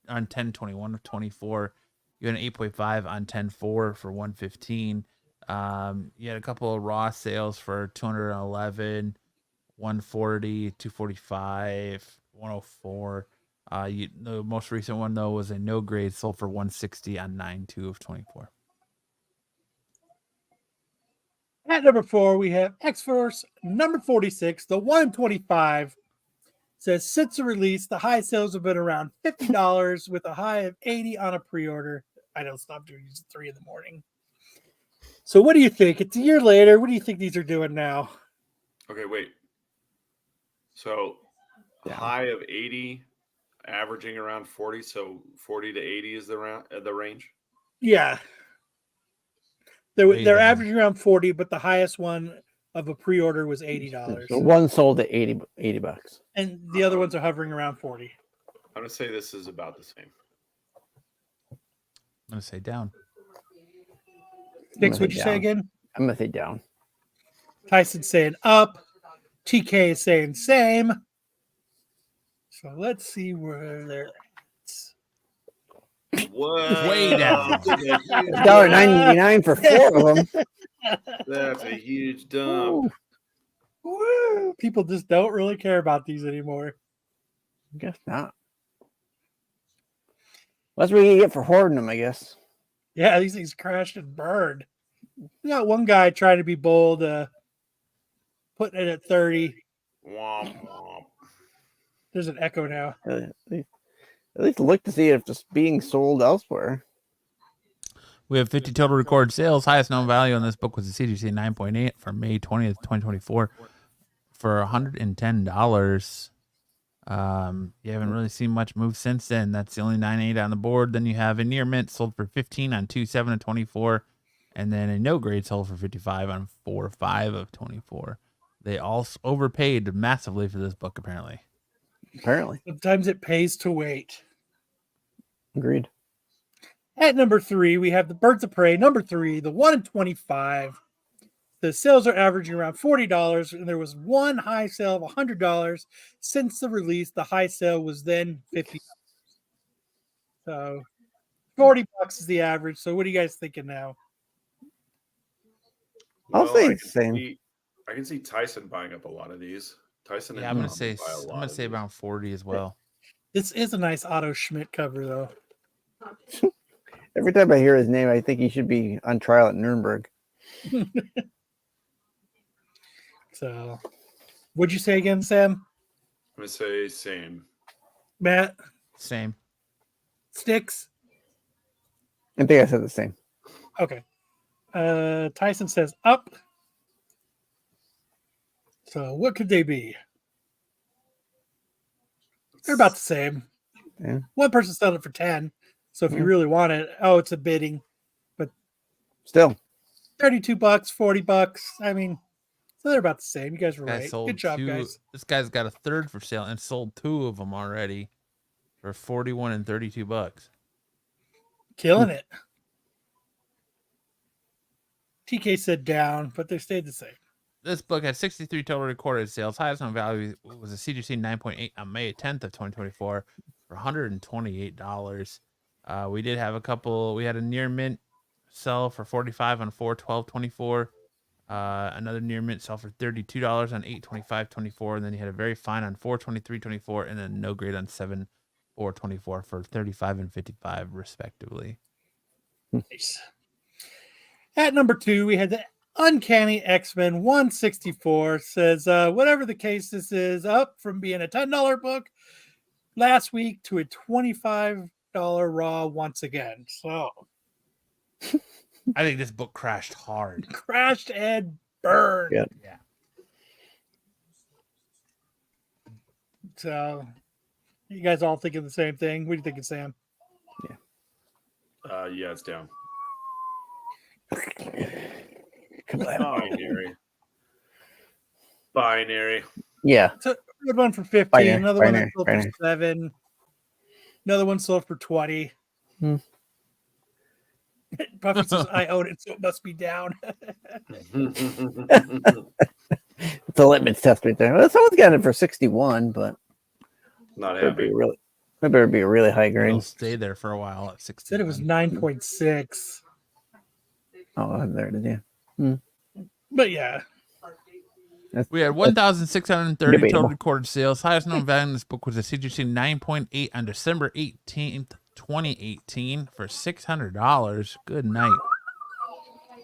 on 10/21 of 24. You had an 8.5 on 10/4 for $115. You had a couple of raw sales for 211, 140, 245, 104. The most recent one though was a no grade sold for 160 on 9/2 of 24. At number 4, we have X-Force number 46, the 125. Says since the release, the high sales have been around $50 with a high of 80 on a pre-order. I don't stop doing these at 3 a.m. So what do you think? It's a year later. What do you think these are doing now? Okay, wait. So Yeah. high of 80, averaging around 40. So 40 to 80 is the range. Yeah. Way They're down. averaging around 40, but the highest one of a pre-order was $80. So one sold at 80 bucks. And the other ones are hovering around 40. I'm gonna say this is about the same. I'm gonna say down. Dix, what'd you say again? I'm gonna say down. Tyson's saying up. TK is saying same. So let's see where they're at. Whoa. Way down. $1.99 for 4 of them. That's a huge dump. Woo! People just don't really care about these anymore. I guess not. That's what you get for hoarding them, I guess. Yeah, these things crashed and burned. We got one guy trying to be bold, putting it at 30. Womp, womp. There's an echo now. At least look to see if it's being sold elsewhere. We have 50 total recorded sales. Highest known value on this book was the CGC 9.8 for May 20th, 2024 for $110. You haven't really seen much move since then. That's the only 9.8 on the board. Then you have a near mint sold for 15 on 2.7 of 24, and then a no grade sold for 55 on 4.5 of 24. They all overpaid massively for this book, apparently. Sometimes it pays to wait. Agreed. At number 3, we have the Birds of Prey. Number 3, the 1 in 25. The sales are averaging around $40, and there was one high sale of $100 since the release. The high sale was then $50. So $40 is the average. So what are you guys thinking now? I'll say I the can same. I can see Tyson buying up a lot of these. Tyson. Yeah, I'm gonna say around 40 as well. This is a nice Otto Schmidt cover, though. Every time I hear his name, I think he should be on trial at Nuremberg. So, what'd you say again, Sam? I'm gonna say same. Matt? Same. Sticks? I think I said the same. Okay. Tyson says up. So, what could they be? They're about the same. Yeah. One person selling it for 10. So if you really want it, it's a bidding. But still, $32, $40. I mean, so they're about the same. You guys were right. Good job, guys. This guy's got a third for sale and sold 2 of them already for 41 and $32. Killing it. TK said down, but they stayed the same. This book had 63 total recorded sales. Highest known value was a CGC 9.8 on May 10th of 2024 for $128. We did have a couple. We had a near mint sell for 45 on 4/12/24. Another near mint sell for $32 on 8/25/24, and then you had a very fine on 4/23/24, and then no grade on 7/4/24 for 35 and 55 respectively. Nice. At number 2, we had the Uncanny X-Men 164. Says whatever the case, this is up from being a $10 book last week to a $25 raw once again. So I think this book crashed hard. Crashed and burned. Yeah. So you guys all thinking the same thing? What do you think, Sam? Yeah, it's down. Binary. Yeah. So good one for 15. Binary, Another binary, one sold binary. for 7. Another one sold for 20. Buffy says, I own it, so it must be down. It's a litmus test right there. Well, someone's got it for 61, but Not it happy. better be a really high It'll grade. stay there for a while at 60. Said it was 9.6. Oh, there it is. Yeah. But yeah. We had 1,630 Debatable. total recorded sales. Highest known value in this book was a CGC 9.8 on December 18th, 2018 for $600. Good night.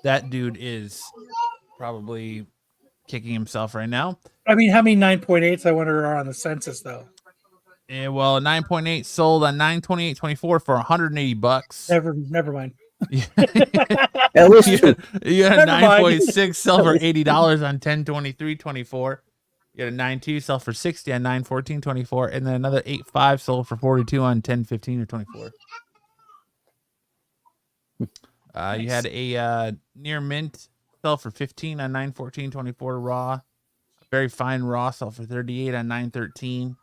That dude is probably kicking himself right now. I mean, how many 9.8s I wonder are on the census, though? And well, 9.8 sold on 9/28/24 for $180. Never mind. At least two. You had a Never mind. 9.6 sell for $80 on 10/23/24. You had a 9.2 sell for $60 on 9/14/24, and then another 8.5 sold for $42 on 10/15/24. You had a near mint sell for $15 on 9/14/24 raw. A very fine raw sell for $38 on 9/13.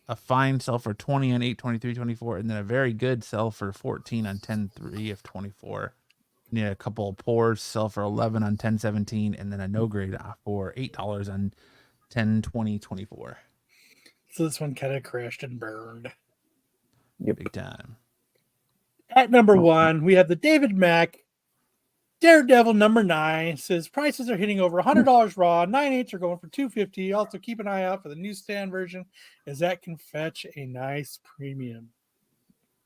A fine sell for $20 on 8/23/24, and then a very good sell for $14 on 10/3/24. And you had a couple of pours sell for $11 on 10/17, and then a no grade for $8 on 10/20/24. So this one kind of crashed and burned. Yep. Big time. At number 1, we have the David Mack Daredevil number 9. Says prices are hitting over $100 raw. 9/8 are going for $250. Also, keep an eye out for the newsstand version, as that can fetch a nice premium.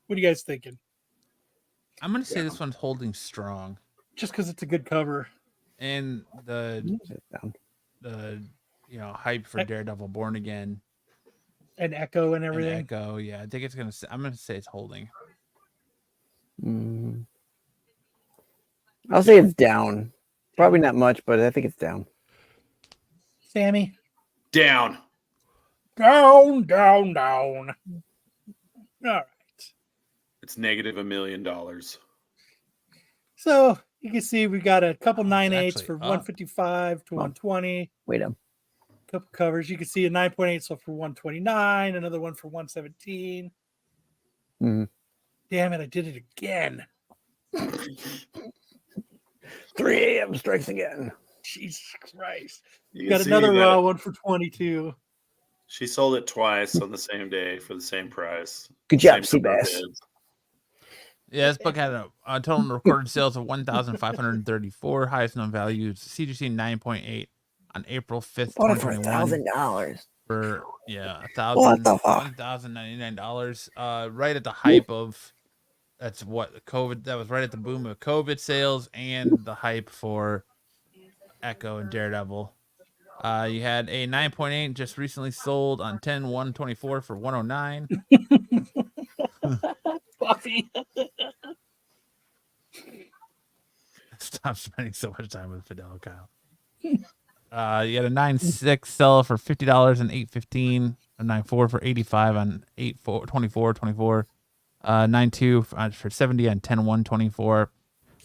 What are you guys thinking? I'm gonna say this one's holding strong, Just because it's a good cover. and the hype for Daredevil Born Again And Echo and and everything. Echo. Yeah, I think it's gonna. I'm gonna say it's holding. I'll say it's down. Probably not much, but I think it's down. Sammy? Down. Down, down, down. All right. It's negative $1 million. So you can see we got a couple It's 9/8 actually for up. 155 to 120. Wait up. Couple covers. You can see a 9.8 so for 129, another one for 117. Mhm. Damn it, I did it again. 3 a.m. strikes again. Jesus Christ. You can Got see another that raw one for 22. She sold it twice on the same day for the same price. Good job, Same number of Seabass. bids. Yeah, this book had a total recorded sales of 1,534. Highest known value is CGC 9.8 on April 5th, Bought it for 2021. $1,000. For What the fuck? $1,099. Right at the hype of that's what COVID. That was right at the boom of COVID sales and the hype for Echo and Daredevil. You had a 9.8 just recently sold on 10/1/24 for $109. Fluffy. Stop spending so much time with Fidel, Kyle. You had a 9.6 sell for $50 on 8/15, a 9.4 for $85 on 8/24/24, 9.2 for $70 on 10/1/24.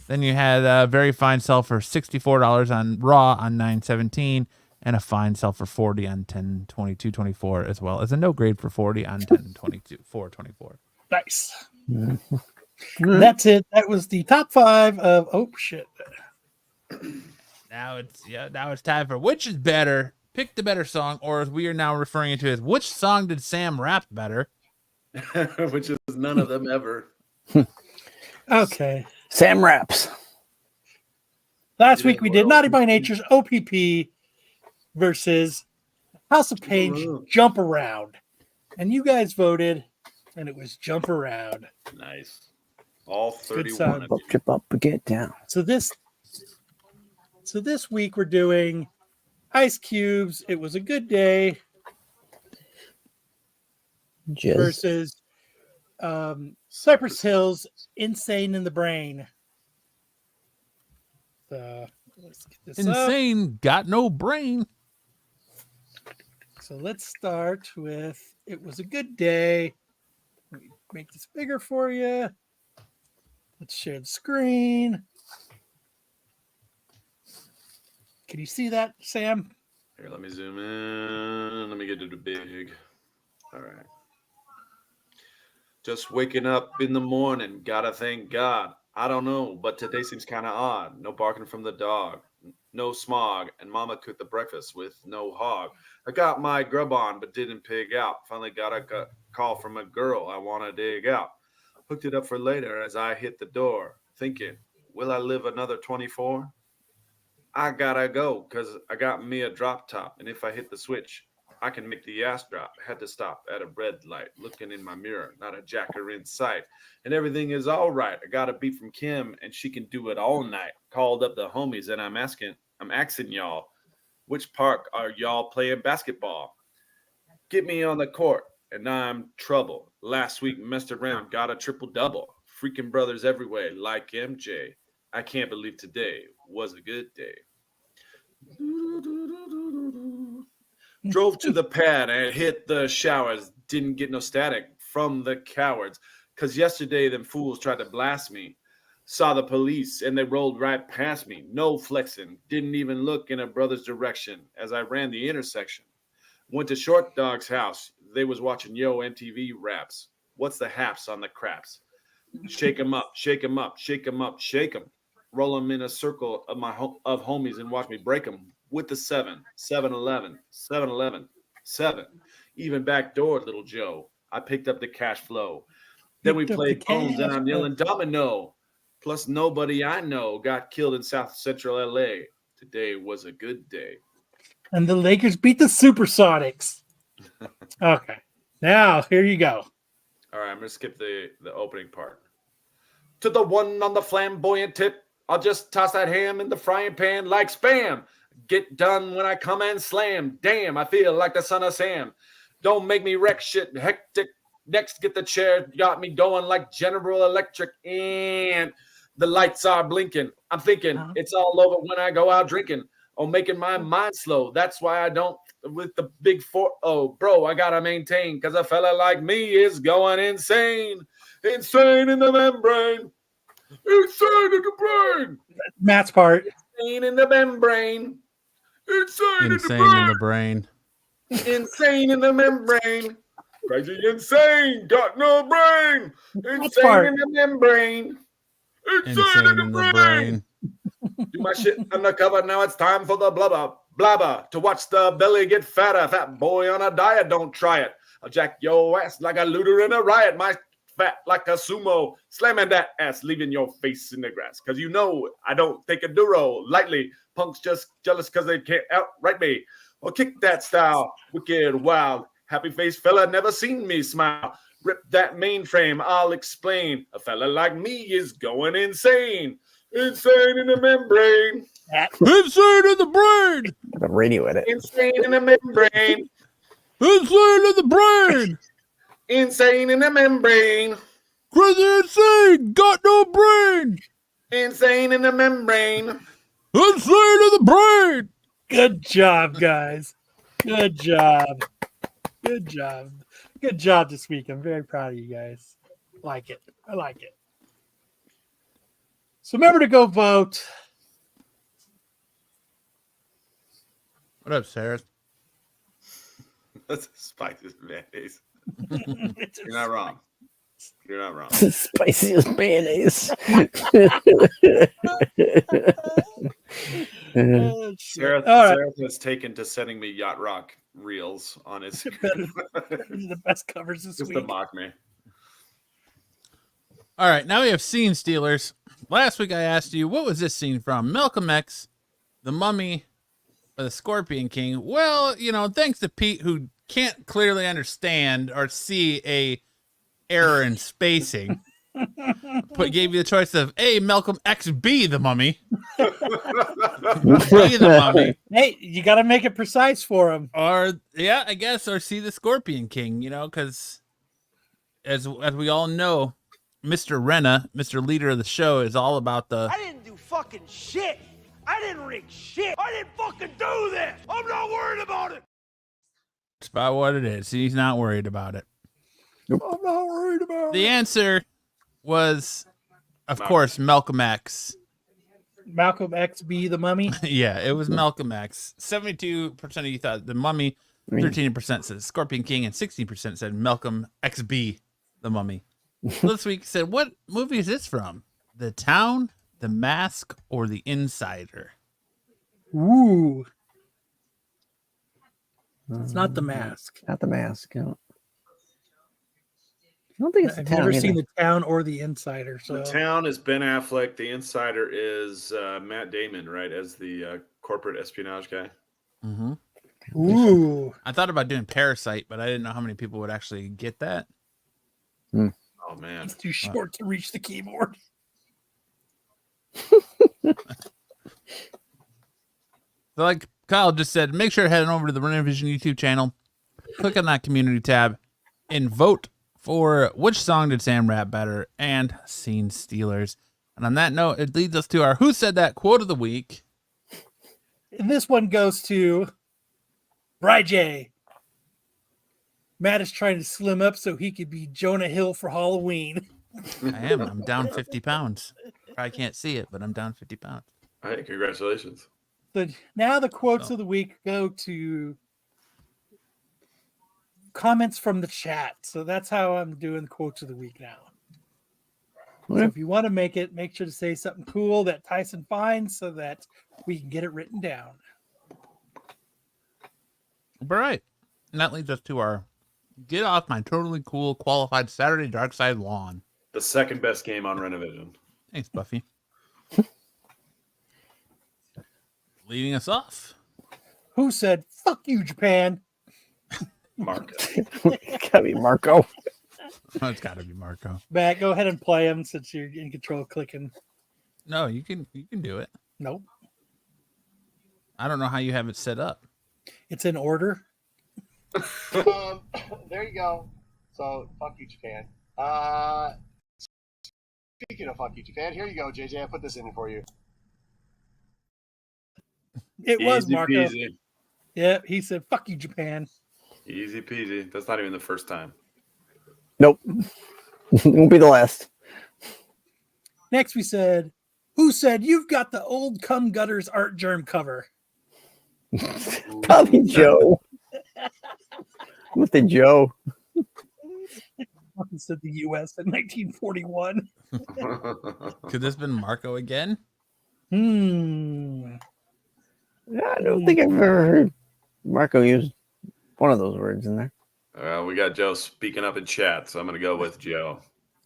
Then you had a very fine sell for $64 on raw on 9/17, and a fine sell for $40 on 10/22/24, as well as a no grade for $40 on 10/22/24/24. Nice. That's it. That was the top 5 of shit. Now it's time for which is better. Pick the better song, or as we are now referring it to as which song did Sam rap better? Which is none of them ever. Okay. Sam raps. Last You week did we did well. Naughty by Nature's OPP versus House of Pain's Ooh. Jump Around. And you guys voted, and it was Jump Around. Nice. All Good 31 sound. of Up, you. trip up, and get down. So this week we're doing Ice Cube's It Was a Good Day Jizz. versus Cypress Hill's Insane in the Brain. So let's get this up. Insane, got no brain. So let's start with It Was a Good Day. Let me make this bigger for you. Let's share the screen. Can you see that, Sam? Here, let me zoom in. Let me get it big. All right. Just waking up in the morning. Gotta thank God. I don't know, but today seems kind of odd. No barking from the dog. No smog. And mama cooked the breakfast with no hog. I got my grub on, but didn't pig out. Finally got a call from a girl I want to dig out. Hooked it up for later as I hit the door. Thinking, will I live another 24? I gotta go because I got me a drop top. And if I hit the switch, I can make the ass drop. Had to stop at a red light, looking in my mirror, not a jacker in sight. And everything is all right. I got a beat from Kim, and she can do it all night. Called up the homies, and I'm asking y'all, which park are y'all playing basketball? Get me on the court, and now I'm trouble. Last week, messed around, got a triple-double. freaking brothers everywhere, like MJ. I can't believe today was a good day. Drove to the pad and hit the showers. Didn't get no static from the cowards. Because yesterday them fools tried to blast me. Saw the police and they rolled right past me. No flexing. Didn't even look in a brother's direction as I ran the intersection. Went to Short Dog's house. They was watching Yo MTV raps. What's the haps on the craps? Shake 'em up, shake 'em up, shake 'em up, shake 'em. Roll 'em in a circle of homies and watch me break 'em. With the 7-11, 7. Even backdoored Little Joe. I picked up the cash flow. Then we played phones and I'm yelling domino. Plus nobody I know got killed in South Central LA. Today was a good day. And the Lakers beat the Supersonics. Okay. Now, here you go. All right, I'm going to skip the opening part. To the one on the flamboyant tip, I'll just toss that ham in the frying pan like Spam. Get done when I come and slam. Damn, I feel like the son of Sam. Don't make me wreck shit hectic. Next, get the chair. Got me going like General Electric. And the lights are blinking. I'm thinking it's all over when I go out drinking. Oh, making my mind slow. That's why I don't with the big 4-0. Bro, I got to maintain because a fella like me is going insane. Insane in the membrane. Insane in the brain. Matt's part. Insane in the membrane. Insane in the brain. Insane in the membrane. Crazy insane. Got no brain. Insane in the membrane. Insane in the brain. Do my shit undercover. Now it's time for the blabber to watch the belly get fatter. Fat boy on a diet. Don't try it. I'll jack your ass like a looter in a riot. My fat like a sumo. Slamming that ass, leaving your face in the grass. Because you know I don't take a duro lightly. Punks just jealous because they can't outright me. Or kick that style. Wicked, wild. Happy face fella never seen me smile. Rip that mainframe. I'll explain. A fella like me is going insane. Insane in the membrane. Insane in the brain. The radio edit. Insane in the membrane. Insane in the brain. Insane in the membrane. Crazy insane. Got no brain. Insane in the membrane. Insane in the brain. Good job, guys. Good job. Good job. Good job this week. I'm very proud of you guys. Like it. I like it. So remember to go vote. What up, Sarah? That's spicy mayonnaise. You're not wrong. You're not wrong. Spiciest mayonnaise. Sarah has taken to sending me Yacht Rock reels on his the best covers this just week. to mock me. All right, now we have scene stealers. Last week I asked you, what was this scene from? Malcolm X, The Mummy, or The Scorpion King? Well, you know, thanks to Pete, who can't clearly understand or see a error in spacing, gave you the choice of A, Malcolm X, B, The Mummy. B, The Mummy. Hey, you got to make it precise for him. Or, yeah, I guess, or C, The Scorpion King, you know, because as we all know, Mr. Renna, Mr. Leader of the show, is all about the... I didn't do fucking shit. I didn't rig shit. I didn't fucking do this. I'm not worried about it. It's about what it is. He's not worried about it. Nope. I'm not worried about The answer was, of course, Malcolm X. Malcolm X be the Mummy? Yeah, it was Malcolm X. 72% of you thought The Mummy, 13% said Scorpion King, and 16% said Malcolm XB, The Mummy. This week said, what movie is this from? The Town, The Mask, or The Insider? Ooh. It's not The Mask. Not The Mask. No. I don't think it's I've The Town. never either. seen The Town or The Insider. So The Town is Ben Affleck. The Insider is Matt Damon, right, as the corporate espionage guy. Mm-hmm. Ooh. I thought about doing Parasite, but I didn't know how many people would actually get that. Oh, man. It's too short to reach the keyboard. So like Kyle just said, make sure to head on over to the Renovision YouTube channel, click on that community tab, and vote for which song did Sam rap better and Scene Stealers. And on that note, it leads us to our Who Said That quote of the week. And this one goes to Bry J. Matt is trying to slim up so he could be Jonah Hill for Halloween. I am. I'm down 50 pounds. I can't see it, but I'm down 50 pounds. Hey, congratulations. So now the quotes of the week go to comments from the chat. So that's how I'm doing quotes of the week now. So if you want to make it, make sure to say something cool that Tyson finds so that we can get it written down. All right. And that leads us to our Get Off My Totally Cool Qualified Saturday Dark Side lawn. The second best game on Renovision. Thanks, Buffy. Leading us off. Who said, fuck you, Japan? Mark. It's gotta be Marco. Oh, it's got to be Marco. Matt, go ahead and play him since you're in control of clicking. No, you can do it. Nope. I don't know how you have it set up. It's in order. There you go. So, fuck you, Japan. Speaking of fuck you, Japan, here you go, JJ. I put this in for you. It was Easy Marco. peasy. Yeah, he said, fuck you, Japan. Easy peasy. That's not even the first time. Nope. Won't be the last. Next, we said, who said you've got the old cum gutters art germ cover? Probably Joe. With the Joe. Fucking said the U.S. in 1941. Could this have been Marco again? Hmm. I don't think I've ever heard Marco use one of those words in there. We got Joe speaking up in chat, so I'm going to go with Joe.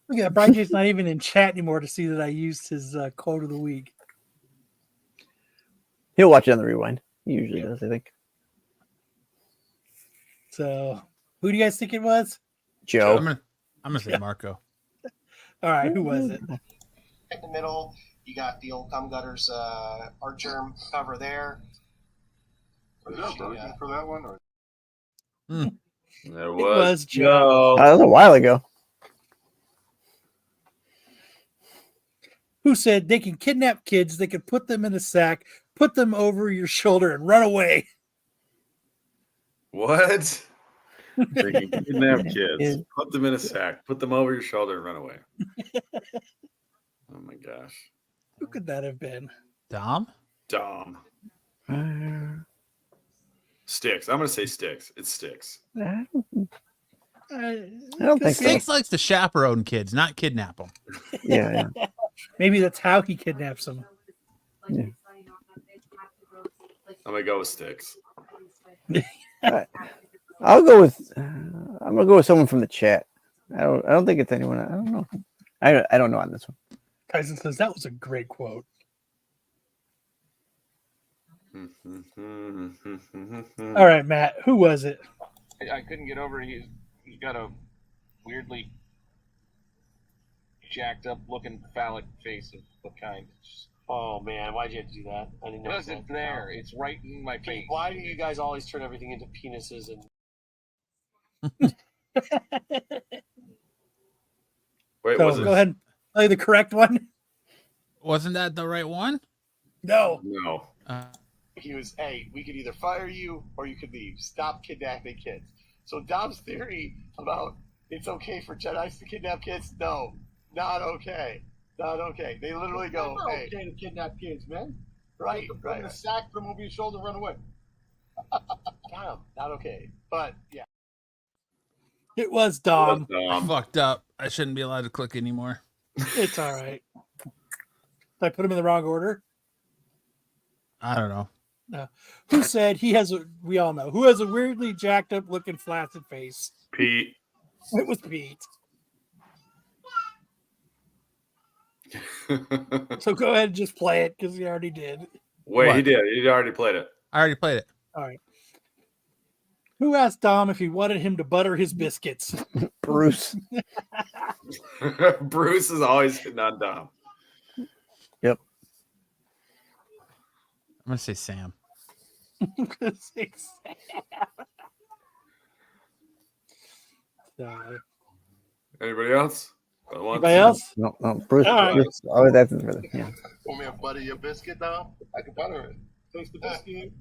Look at that. Brian J's not even in chat anymore to see that I used his quote of the week. He'll watch it on the rewind. He usually does, I think. So, who do you guys think it was? Joe. I'm gonna say Marco. All right, who was it? In the middle, you got the old cum gutters art germ cover there. Was there a version for that one? Or? There was Joe. That was a while ago. Who said they can kidnap kids, they can put them in a sack, put them over your shoulder, and run away? What? They can kidnap kids, put them in a sack, put them over your shoulder, and run away. Oh my gosh. Who could that have been? Dom? Dom. Sticks. I'm going to say Sticks. It's Sticks. I don't think so. Sticks likes to chaperone kids, not kidnap them. Yeah. Maybe that's how he kidnaps them. Yeah. I'm going to go with Sticks. I'll go with. I'm gonna go with someone from the chat. I don't think it's anyone. I don't know. I don't know on this one. Tyson says that was a great quote. All right, Matt. Who was it? I couldn't get over it. He's got a weirdly jacked up looking phallic face of what kind? Oh man, why'd you have to do that? I didn't know. Because it's there. It's right in my face. Why do you guys always turn everything into penises and Wait, So, was it? go ahead and play the correct one. Wasn't that the right one? No. No. he was, hey, we could either fire you or you could leave. Stop kidnapping kids. So Dom's theory about it's okay for Jedi's to kidnap kids, no, not okay. Not okay. They literally go, hey. It's okay to kidnap kids, man. Right, right. Put in a sack, put them over your shoulder, run away. Dom, not okay. But, yeah. It was Dom. I fucked up. I shouldn't be allowed to click anymore. It's all right. Did I put him in the wrong order? I don't know. No. Who said he has a, we all know, who has a weirdly jacked up looking flaccid face? Pete. It was Pete. So go ahead and just play it because he already did. Wait, What? he did. He already played it. I already played it. All right. Who asked Dom if he wanted him to butter his biscuits? Bruce. Bruce is always hitting on Dom. Yep. I'm going to say Sam. I'm gonna say Sam. So, Anybody else? Anybody else? No, Bruce. All right. Bruce always asking for this. Yeah. Want me to butter your biscuit, Dom? I can butter it. Taste the biscuit.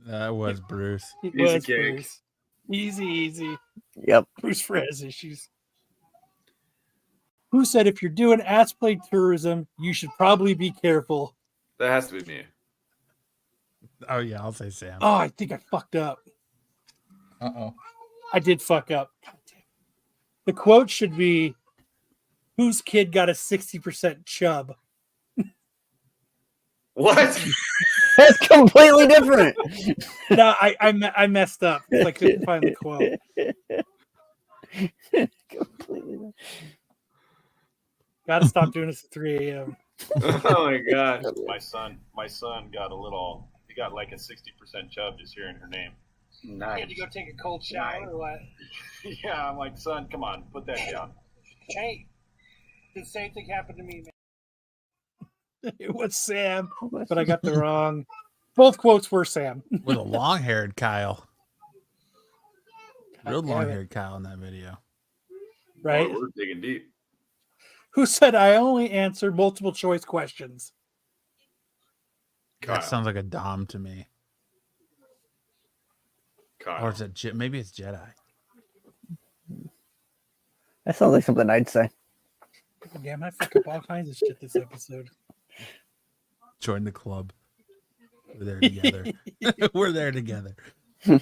That was Bruce. It Easy was cake. Bruce. Easy. Yep. Bruce Fred issues. Who said if you're doing ass play tourism, you should probably be careful? That has to be me. Oh yeah, I'll say Sam. Oh, I think I fucked up. Uh-oh. I did fuck up. God damn. The quote should be, whose kid got a 60% chub? What? That's completely different. No, I messed up because I couldn't find the quote. Completely different. Gotta stop doing this at 3 a.m. Oh my god. My son got he got like a 60% chub just hearing her name. Nice. You had to go take a cold shower or what? Yeah, I'm like, son, come on, put that down. Hey, the same thing happened to me, man. It was Sam, but I got the wrong. Both quotes were Sam. With a long-haired Kyle. Real damn it. long-haired Kyle in that video. Right? We're digging deep. Who said I only answer multiple choice questions? Kyle. That sounds like a Dom to me. Kyle. Or is it maybe it's Jedi? That sounds like something I'd say. God damn, I fuck up all kinds of shit this episode. Join the club. We're there together. We're there together. I'm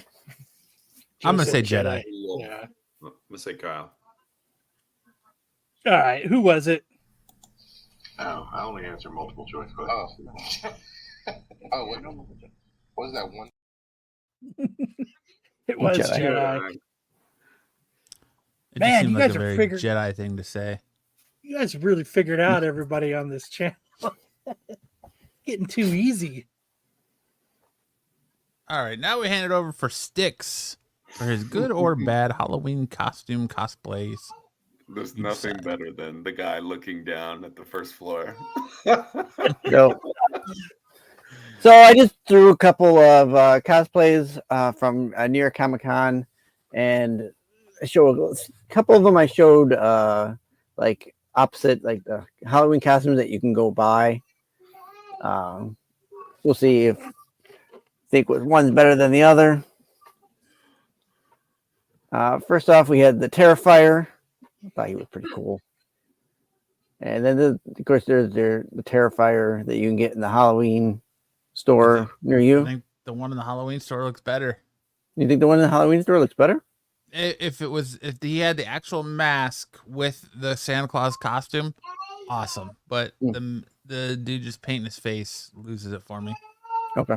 gonna say Jedi. Yeah. I'm gonna say Kyle. All right, who was it? Oh, I only answer multiple choice questions. Oh, what was that one? It was Jedi. Jedi. It Man, just seemed you like guys a are very figured- Jedi thing to say. You guys really figured out everybody on this channel. Getting too easy. All right, now we hand it over for Sticks for his good or bad Halloween costume cosplays. There's nothing better than the guy looking down at the first floor. So I just threw a couple of cosplays from New York Comic Con, and I showed a couple of them. I showed like opposite, like the Halloween costumes that you can go buy. We'll see if think one's better than the other. First off, we had the Terrifier. I thought he was pretty cool. And then, of course, there's the Terrifier that you can get in the Halloween store near I you. think the one in the Halloween store looks better. You think the one in the Halloween store looks better? If he had the actual mask with the Santa Claus costume, awesome. But the dude just painting his face loses it for me. Okay.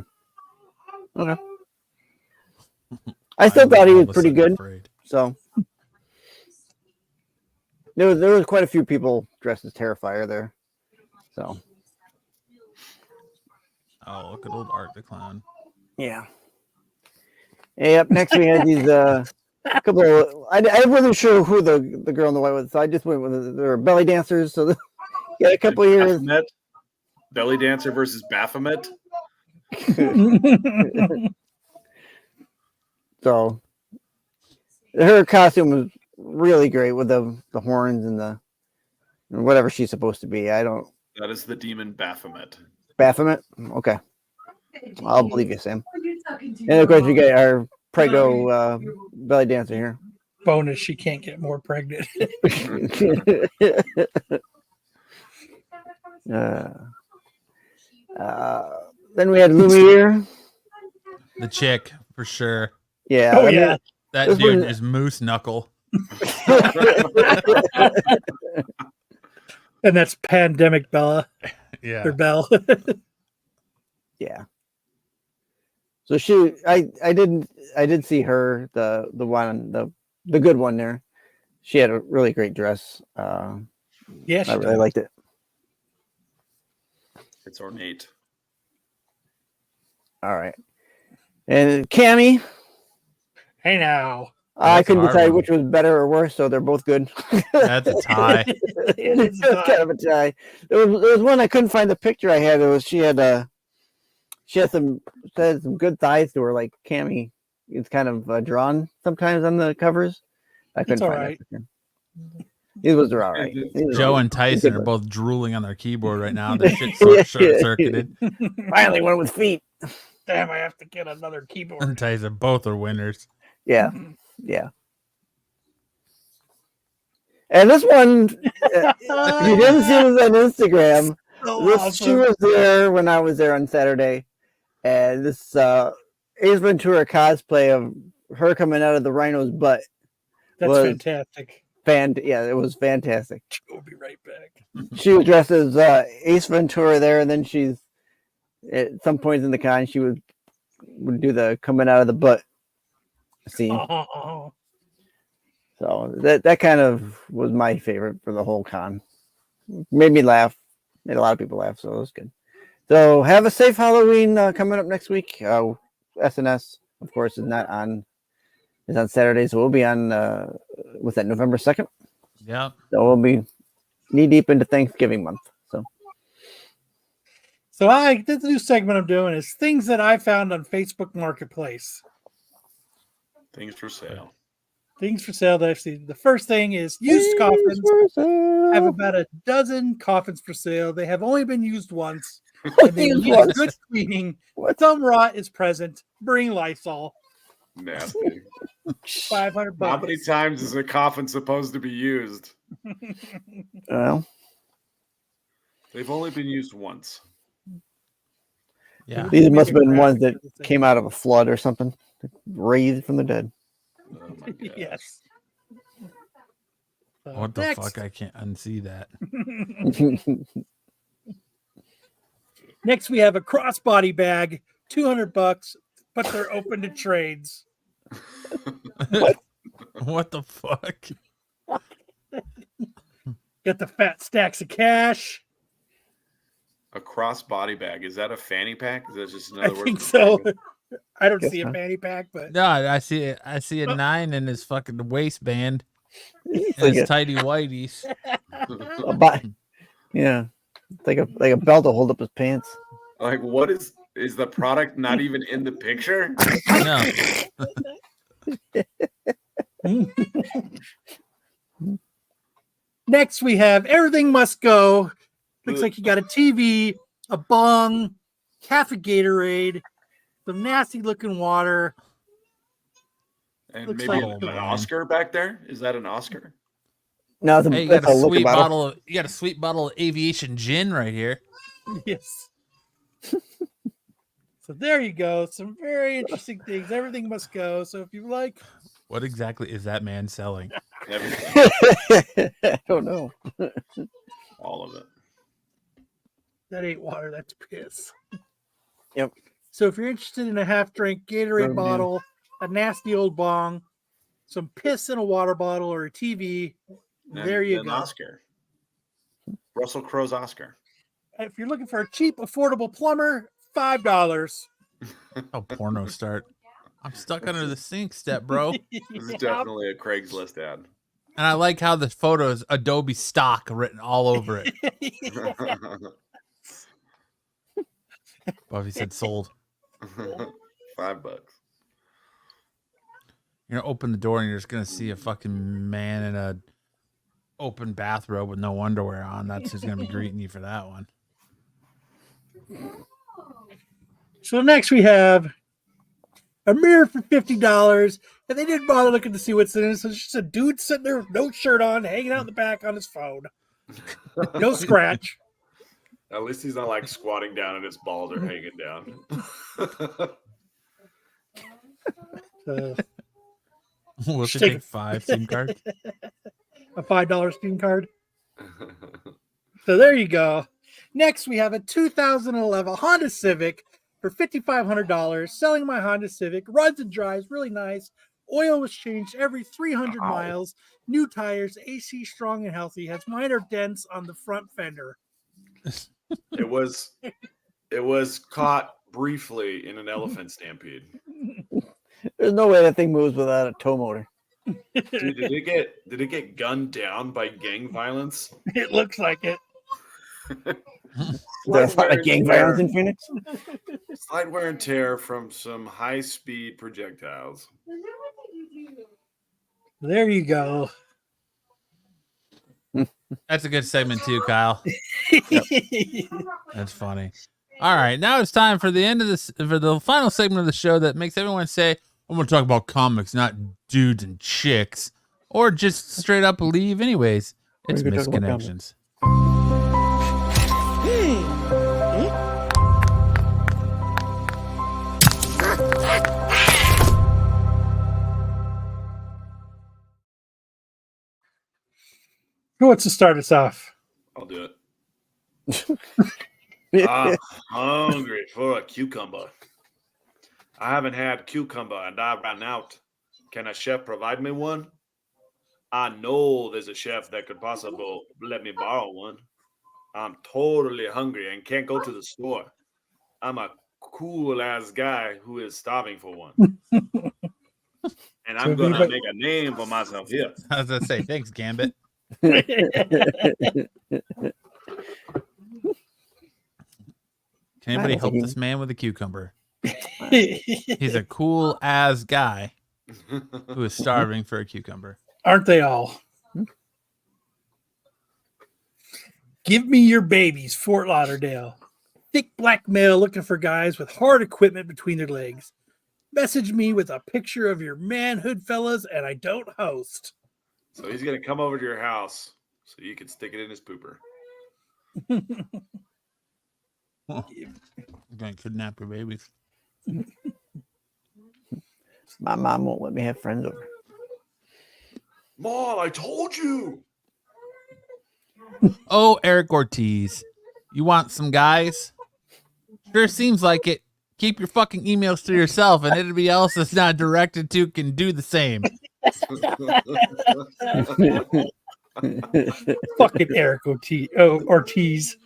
I still thought he was pretty good. Afraid. So there was quite a few people dressed as Terrifier there. So Oh, look at old Art the Clown. yeah. Hey, up next we had these couple of, I wasn't sure who the girl in the white was, so I just went with they were belly dancers. So got a couple of years. Baphomet? Belly dancer versus Baphomet. So her costume was really great with the horns and the whatever she's supposed to be. I don't. That is the demon Baphomet. Baphomet? Okay. I'll believe you, Sam. And of course, we got our Prego belly dancer here. Bonus, she can't get more pregnant. Then we had Lumiere. The chick, for sure. Yeah. Oh, yeah. That This dude one- is Moose Knuckle. And that's Pandemic Bella. Yeah. Or Belle. Yeah. So I did see her, the one, the good one there. She had a really great dress. Yeah, she I really liked it. It's ornate. All right. And Cammy, Hey now. I That's a couldn't hard decide one. which was better or worse, so they're both good. That's a tie. It's a tie. kind of a tie. There was one I couldn't find the picture I had. It was she had some good thighs to her, like Cammy is kind of drawn sometimes on the covers. I couldn't all find right. it. These was all right. Joe and Tyson are both drooling on their keyboard right now. Their shit short-circuited. Finally one with feet. Damn, I have to get another keyboard. And Tyson, both are winners. Yeah. Yeah. And this one, if you didn't see this on Instagram, she was there when I was there on Saturday. And this Ace Ventura cosplay of her coming out of the rhino's butt. That's fantastic. Yeah, it was fantastic. We'll be right back. She was dressed as Ace Ventura there, and then she's at some points in the con she would do the coming out of the butt scene. So that kind of was my favorite for the whole con. Made me laugh. Made a lot of people laugh, so it was good. So have a safe Halloween coming up next week. SNS, of course, is not on. It's on Saturday, so we'll be on with that November 2nd. Yeah. So we'll be knee deep into Thanksgiving month. So this new segment I'm doing is things that I found on Facebook Marketplace. Things for sale. Things for sale that I've seen. The first thing is used coffins. I have about a dozen coffins for sale. They have only been used once. And they need good cleaning. Some rot is present. Bring Lysol. Nasty. $500. How many times is a coffin supposed to be used? well, they've only been used once. Yeah. These must have been ones that came out of a flood or something, raised from the dead. Oh my gosh. Yes. What the fuck? I can't unsee that. Next, we have a crossbody bag, $200, but they're open to trades. What the fuck? Got the fat stacks of cash. A cross-body bag. Is that a fanny pack? Is that just another I word? think so. I don't Guess see a not. fanny pack, but No, I see it. I see a 9 in his fucking waistband. It's And like his a, tidy whiteys. yeah, it's like a belt to hold up his pants. Like, what is the product not even in the picture? No. next we have everything must go. Looks like you got a TV, a bong, half a Gatorade, some nasty looking water. And Looks maybe like- an Oscar back there? Is that an Oscar? No, Hey, you got a sweet bottle of aviation gin right here. Yes. So there you go. Some very interesting things. Everything must go. So if you like, What exactly is that man selling? Everything. I don't know. All of it. that ain't water, that's piss. Yep. So if you're interested in a half drink Gatorade bottle, a nasty old bong, some piss in a water bottle, or a TV, there you go. Oscar. Russell Crowe's Oscar. If you're looking for a cheap, affordable plumber, $5. Oh, porno start. I'm stuck under the sink step, bro. This is definitely a Craigslist ad. And I like how the photo is Adobe stock written all over it. Buffy said sold. $5. You're gonna open the door and you're just gonna see a fucking man in a open bathrobe with no underwear on. That's who's gonna be greeting you for that one. So next we have a mirror for $50, and they didn't bother looking to see what's in it. So it's just a dude sitting there with no shirt on, hanging out in the back on his phone. No scratch. At least he's not like squatting down and his balls are hanging down. We'll take 5 SIM cards. A $5 Steam card. So there you go. Next, we have a 2011 Honda Civic for $5,500. Selling my Honda Civic. Runs and drives really nice. Oil was changed every 300 miles. New tires. AC strong and healthy. Has minor dents on the front fender. It was caught briefly in an elephant stampede. There's no way that thing moves without a tow motor. Dude, did it get gunned down by gang violence? It looks like it. There's a lot of gang violence in Phoenix. Slight wear and tear from some high-speed projectiles. There you go. That's a good segment too, Kyle. That's funny. All right, now it's time for the end of this, for the final segment of the show that makes everyone say, "I'm going to talk about comics, not dudes and chicks," or just straight up leave anyways. It's Misconnections. Who wants to start us off? I'll do it. I'm hungry for a cucumber. I haven't had cucumber and I ran out. Can a chef provide me one? I know there's a chef that could possibly let me borrow one. I'm totally hungry and can't go to the store. I'm a cool ass guy who is starving for one. And I'm going to make a name for myself here. I was going to say, thanks, Gambit. Can anybody help this man with a cucumber? He's a cool ass guy who is starving for a cucumber. Aren't they all? Give me your babies, Fort Lauderdale. Thick black male looking for guys with hard equipment between their legs. Message me with a picture of your manhood, fellas, and I don't host. So he's going to come over to your house so you can stick it in his pooper. I'm going to kidnap your babies. My mom won't let me have friends over. Mom, I told you. Oh, Eric Ortiz, you want some guys? Sure seems like it. Keep your fucking emails to yourself, and anybody else that's not directed to can do the same. Fucking Eric Ortiz.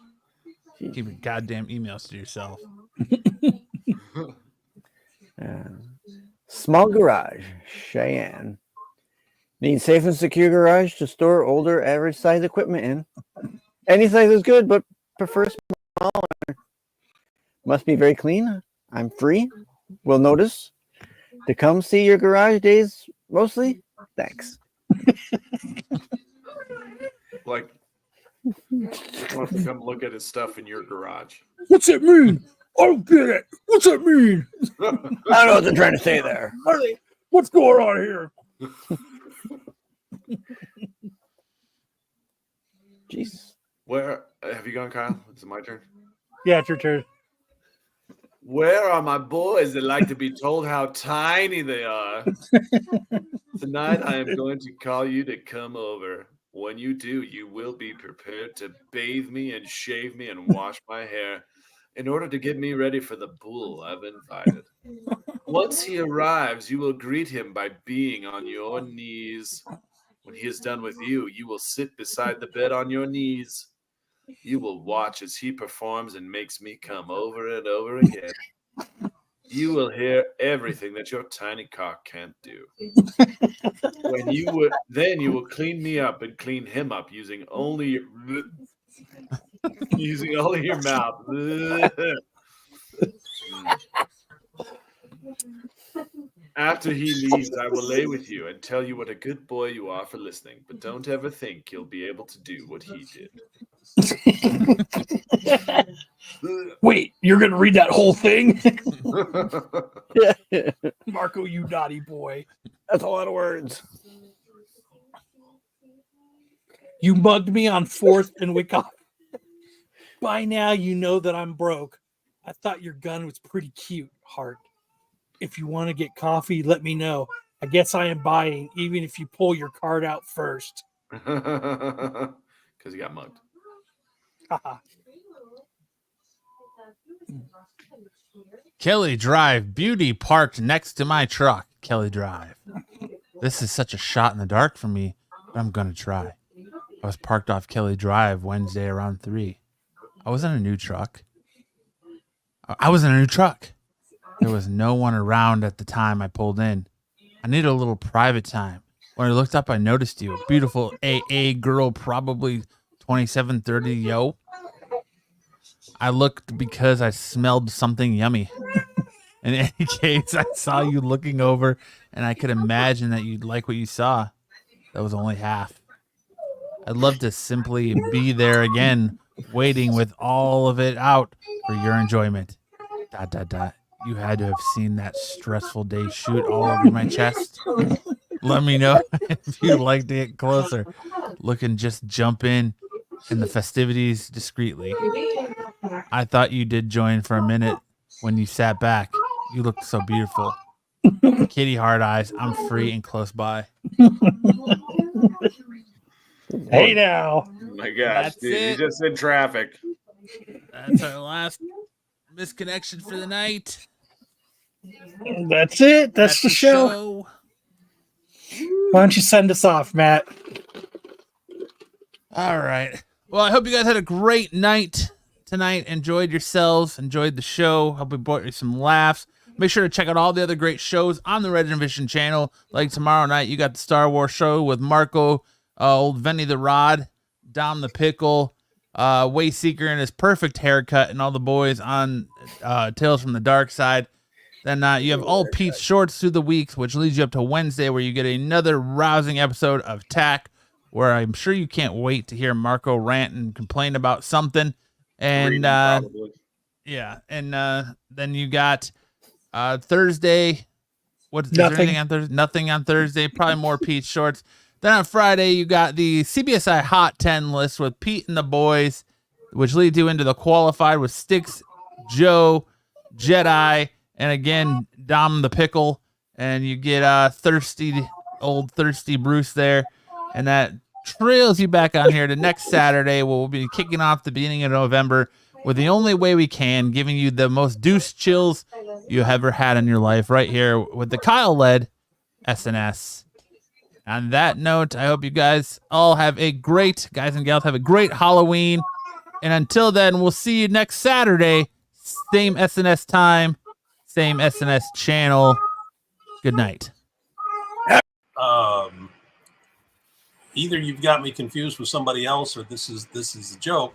Keep your goddamn emails to yourself. Small garage, Cheyenne. Need safe and secure garage to store older average size equipment in. Any size is good, but prefer smaller. Must be very clean. I'm free. Will notice. To come see your garage days mostly. Thanks. Like, want to come look at his stuff in your garage. What's that mean? I don't get it. What's that mean? I don't know what they're trying to say there. What's going on here? Jesus. Where have you gone, Kyle? Is it my turn? Yeah, it's your turn. Where are my boys that like to be told how tiny they are? Tonight I am going to call you to come over. When you do, you will be prepared to bathe me and shave me and wash my hair in order to get me ready for the bull I've invited. Once he arrives, you will greet him by being on your knees. When he is done with you, you will sit beside the bed on your knees. You will watch as he performs and makes me come over and over again. You will hear everything that your tiny cock can't do. Then you will clean me up and clean him up using only your mouth. After he leaves, I will lay with you and tell you what a good boy you are for listening, but don't ever think you'll be able to do what he did. Wait, you're going to read that whole thing? Marco, you naughty boy. That's a lot of words. You mugged me on 4th and Wyckoff. By now, you know that I'm broke. I thought your gun was pretty cute, Hart. If you want to get coffee, let me know. I guess I am buying, even if you pull your card out first. Because he got mugged. Kelly Drive, beauty parked next to my truck. Kelly Drive. This is such a shot in the dark for me, but I'm going to try. I was parked off Kelly Drive Wednesday around 3. I was in a new truck. There was no one around at the time I pulled in. I needed a little private time. When I looked up, I noticed you. A beautiful AA girl, probably 27, 30, yo. I looked because I smelled something yummy. In any case, I saw you looking over, and I could imagine that you'd like what you saw. That was only half. I'd love to simply be there again, waiting with all of it out for your enjoyment. ... You had to have seen that stressful day shoot all over my chest. Let me know if you'd like to get closer. Look and just jump in the festivities discreetly. I thought you did join for a minute when you sat back. You looked so beautiful. Kitty hard eyes. I'm free and close by. Hey now. Oh my gosh, That's dude, it. you just in traffic. That's our last misconnection for the night. That's it. That's the show. Why don't you send us off, Matt? All right. Well, I hope you guys had a great night tonight. Enjoyed yourselves. Enjoyed the show. Hope we brought you some laughs. Make sure to check out all the other great shows on the Red Vision channel. Like tomorrow night, you got the Star Wars show with Marco, old Venny the Rod, Dom the Pickle, Wayseeker and his perfect haircut, and all the boys on Tales from the Dark Side. Then you have all Pete's shorts through the weeks, which leads you up to Wednesday, where you get another rousing episode of TAC, where I'm sure you can't wait to hear Marco rant and complain about something. And yeah, and then you got Thursday. Is there anything on Thursday? Nothing on Thursday. Probably more Pete's shorts. Then on Friday, you got the CBSI Hot 10 list with Pete and the boys, which leads you into the qualified with Styx, Joe, Jedi, and again, Dom the Pickle. And you get old thirsty Bruce there. And that trails you back on here to next Saturday. We'll be kicking off the beginning of November with The Only Way We Can, giving you the most deuce chills you ever had in your life right here with the Kyle-led SNS. On that note, I hope you guys all have a great, guys and gals, have a great Halloween. And until then, we'll see you next Saturday. Same SNS time, same SNS channel. Good night. Either you've got me confused with somebody else, or this is a joke.